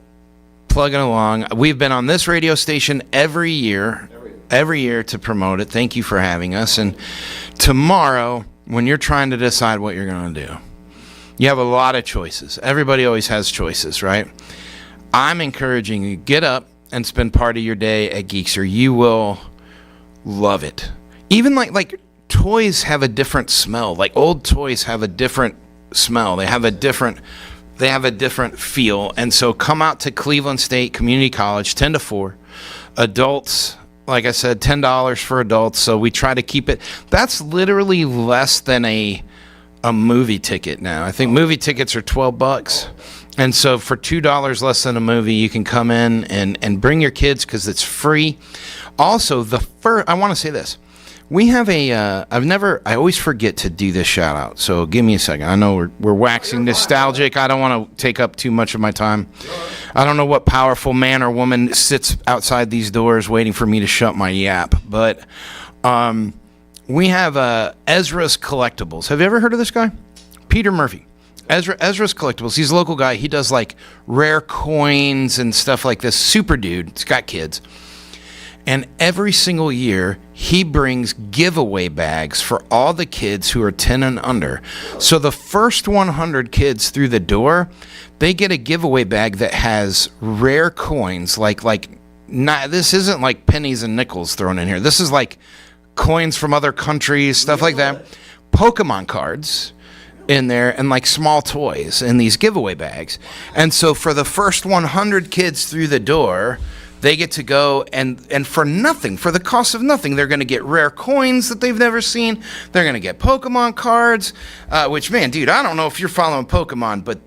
plugging along. We've been on this radio station every year to promote it. Thank you for having us. And tomorrow, when you're trying to decide what you're going to do, you have a lot of choices. Everybody always has choices, right? I'm encouraging you, get up and spend part of your day at Geekster. You will love it. Even like toys have a different smell. Like old toys have a different smell. They have a different feel. And so come out to Cleveland State Community College, 10 to 4. Adults, like I said, $10 for adults. So we try to keep it. That's literally less than a movie ticket now. I think movie tickets are $12. And so for $2 less than a movie, you can come in and bring your kids because it's free. Also, I want to say this. We have I always forget to do this shout out. So give me a second. I know we're waxing nostalgic. I don't want to take up too much of my time. I don't know what powerful man or woman sits outside these doors waiting for me to shut my yap. But we have Ezra's Collectibles. Have you ever heard of this guy? Peter Murphy. Ezra's Collectibles. He's a local guy. He does like rare coins and stuff like this. Super dude. He's got kids. And every single year, he brings giveaway bags for all the kids who are 10 and under. So the first 100 kids through the door, they get a giveaway bag that has rare coins. This isn't like pennies and nickels thrown in here. This is like coins from other countries, stuff like that. Pokemon cards in there and like small toys in these giveaway bags. And so for the first 100 kids through the door, they get to go and for nothing, for the cost of nothing, they're going to get rare coins that they've never seen. They're going to get Pokemon cards, which, man, dude, I don't know if you're following Pokemon, but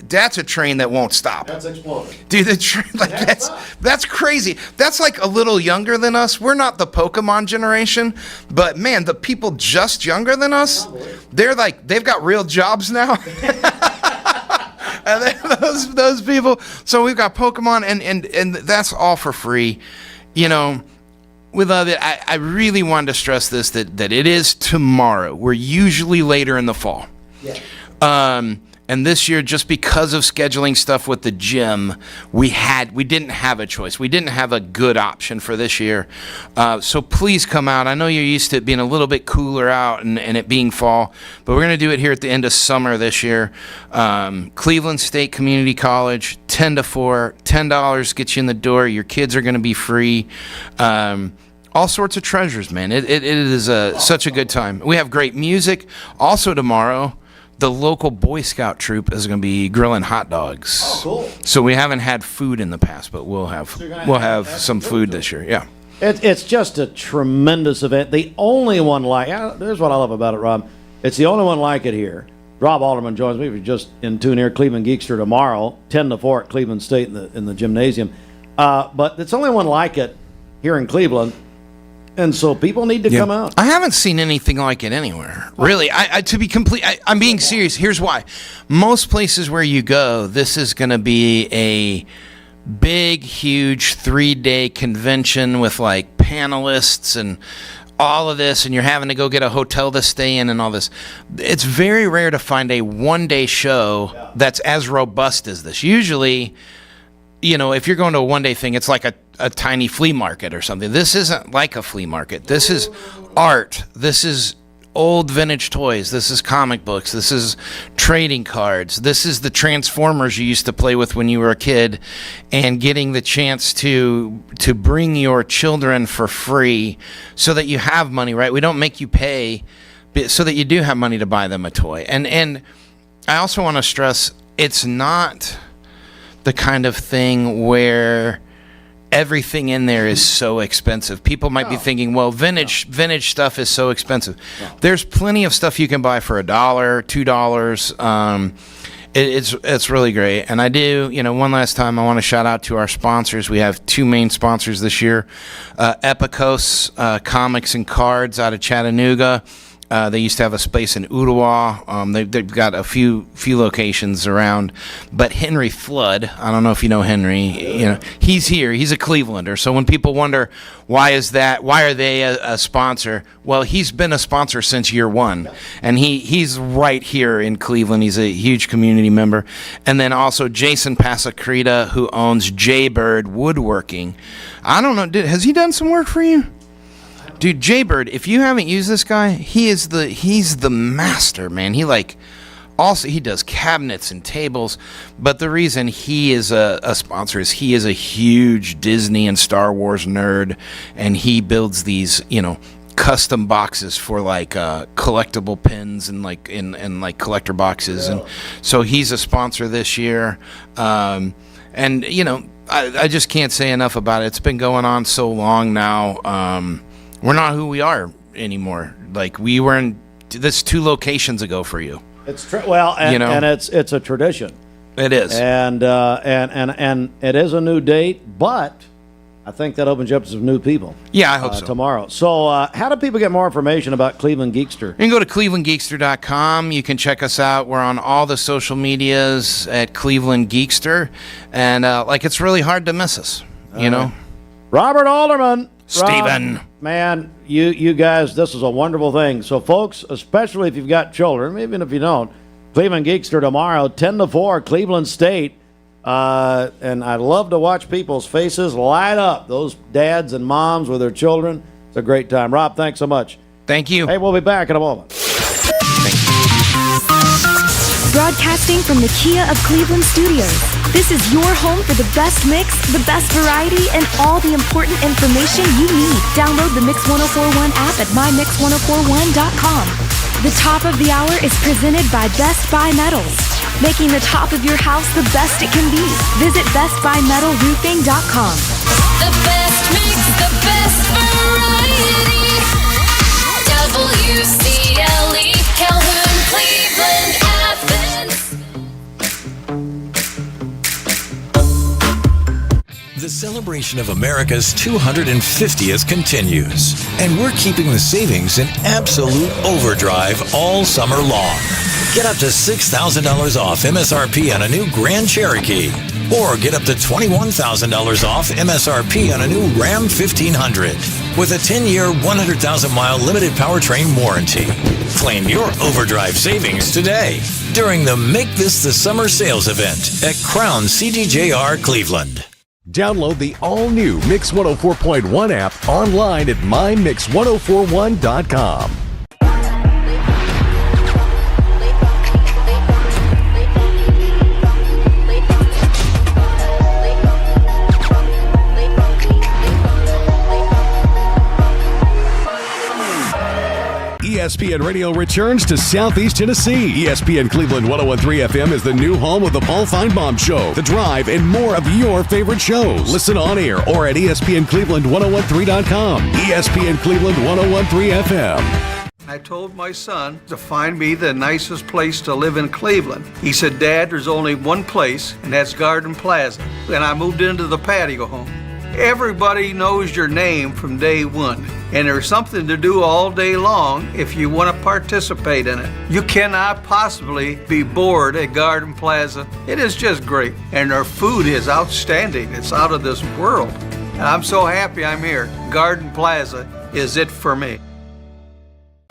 that's a train that won't stop. That's exploding. Dude, the train, that's crazy. That's like a little younger than us. We're not the Pokemon generation, but man, the people just younger than us, they've got real jobs now. And those people. So we've got Pokemon, and that's all for free. We love it. I really wanted to stress this that it is tomorrow. We're usually later in the fall. Yeah. And this year, just because of scheduling stuff with the gym, we didn't have a choice. We didn't have a good option for this year. So please come out. I know you're used to it being a little bit cooler out and it being fall, but we're going to do it here at the end of summer this year. Cleveland State Community College, 10 to 4, $10 gets you in the door. Your kids are going to be free. all sorts of treasures, man. It is such a good time. We have great music. Also tomorrow, the local Boy Scout troop is going to be grilling hot dogs. Oh, cool. So we haven't had food in the past, but we'll have some food this year. Yeah. It's just a tremendous event. The only one there's what I love about it, Rob. It's the only one like it here. Rob Alderman joins me. We're just in tune here, Cleveland Geekster tomorrow, 10 to 4 at Cleveland State in the gymnasium. But it's the only one like it here in Cleveland. And so people need to come out. I haven't seen anything like it anywhere. Really, to be complete, I'm being serious. Here's why. Most places where you go, this is going to be a big, huge 3-day convention with like panelists and all of this, and you're having to go get a hotel to stay in and all this. It's very rare to find a one-day show that's as robust as this. Usually, if you're going to a one-day thing, it's like a tiny flea market or something. This isn't like a flea market. This is art. This is old vintage toys. This is comic books. This is trading cards. This is the Transformers you used to play with when you were a kid, and getting the chance to bring your children for free so that you have money, right? We don't make you pay so that you do have money to buy them a toy. And I also want to stress, it's not the kind of thing where everything in there is so expensive. People might be thinking, well, vintage stuff is so expensive. There's plenty of stuff you can buy for $1, $2. It's really great. And I do, one last time, I want to shout out to our sponsors. We have 2 main sponsors this year. Epicos Comics and Cards out of Chattanooga. They used to have a space in Ottawa. They've got a few locations around. But Henry Flood, I don't know if you know Henry. He's here. He's a Clevelander. So when people wonder why are they a sponsor? Well, he's been a sponsor since year 1, and he's right here in Cleveland. He's a huge community member. And then also Jason Pasacreta, who owns Jaybird Woodworking. I don't know. Has he done some work for you? Dude, Jaybird, if you haven't used this guy, he's the master, man. He does cabinets and tables, but the reason he is a sponsor is he is a huge Disney and Star Wars nerd, and he builds these, custom boxes for collectible pins and like collector boxes, and so he's a sponsor this year. I just can't say enough about it. It's been going on so long now. We're not who we are anymore. Like we were in this 2 locations ago for you. It's and it's a tradition. It is, and it is a new date, but I think that opens you up to some new people. Yeah, I hope so. Tomorrow. So, how do people get more information about Cleveland Geekster? You can go to clevelandgeekster.com. You can check us out. We're on all the social medias at Cleveland Geekster, and it's really hard to miss us. Robert Alderman. Stephen. Rob, man, you guys, this is a wonderful thing. So, folks, especially if you've got children, even if you don't, Cleveland Geekster tomorrow, 10 to 4, Cleveland State. And I love to watch people's faces light up, those dads and moms with their children. It's a great time. Rob, thanks so much. Thank you. Hey, we'll be back in a moment. Broadcasting from the Kia of Cleveland studios. This is your home for the best mix, the best variety, and all the important information you need. Download the Mix 1041 app at mymix1041.com. The top of the hour is presented by Best Buy Metals, making the top of your house the best it can be. Visit bestbuymetalroofing.com. The best mix, the best variety. WCLE, Calhoun, Cleveland, Athens. The celebration of America's 250th continues, and we're keeping the savings in absolute overdrive all summer long. Get up to $6,000 off MSRP on a new Grand Cherokee, or get up to $21,000 off MSRP on a new Ram 1500 with a 10-year, 100,000-mile limited powertrain warranty. Claim your overdrive savings today during the Make This the Summer sales event at Crown CDJR Cleveland. Download the all-new Mix 104.1 app online at mymix1041.com. ESPN Radio returns to Southeast Tennessee. ESPN Cleveland 101.3 FM is the new home of the Paul Feinbaum Show, The Drive, and more of your favorite shows. Listen on air or at ESPNCleveland1013.com. ESPN Cleveland 101.3 FM. I told my son to find me the nicest place to live in Cleveland. He said, Dad, there's only one place, and that's Garden Plaza. And I moved into the patio home. Everybody knows your name from day one, and there's something to do all day long if you want to participate in it. You cannot possibly be bored at Garden Plaza. It is just great, and their food is outstanding. It's out of this world. And I'm so happy I'm here. Garden Plaza is it for me.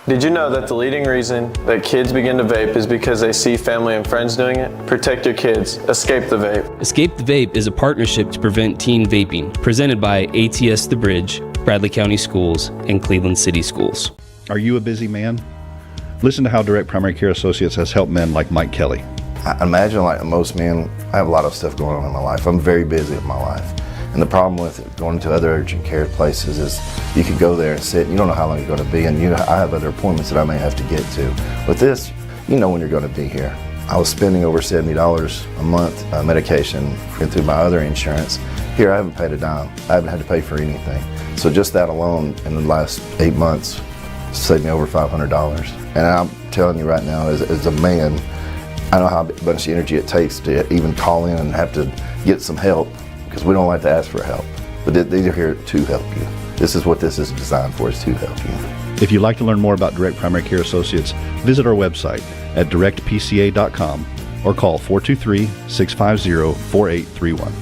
Did you know that the leading reason that kids begin to vape is because they see family and friends doing it? Protect your kids. Escape the Vape. Escape the Vape is a partnership to prevent teen vaping, presented by ATS The Bridge, Bradley County Schools, and Cleveland City Schools. Are you a busy man? Listen to how Direct Primary Care Associates has helped men like Mike Kelly. I imagine like most men, I have a lot of stuff going on in my life. I'm very busy in my life. And the problem with going to other urgent care places is you could go there and sit, and you don't know how long you're going to be, and I have other appointments that I may have to get to. With this, you know when you're going to be here. I was spending over $70 a month medication through my other insurance. Here, I haven't paid a dime. I haven't had to pay for anything. So just that alone in the last 8 months saved me over $500. And I'm telling you right now, as a man, I know how much energy it takes to even call in and have to get some help, because we don't like to ask for help. But these are here to help you. This is what this is designed for, is to help you. If you'd like to learn more about Direct Primary Care Associates, visit our website at directpca.com or call 423-650-4831.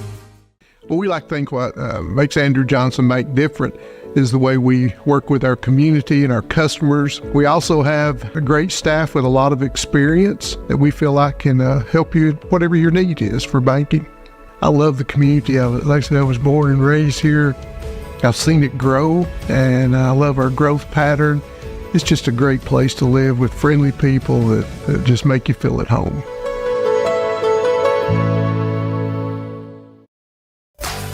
Well, we like to think what makes Andrew Johnson make different is the way we work with our community and our customers. We also have a great staff with a lot of experience that we feel like can help you whatever your need is for banking. I love the community of it. Like I said, I was born and raised here. I've seen it grow, and I love our growth pattern. It's just a great place to live with friendly people that just make you feel at home.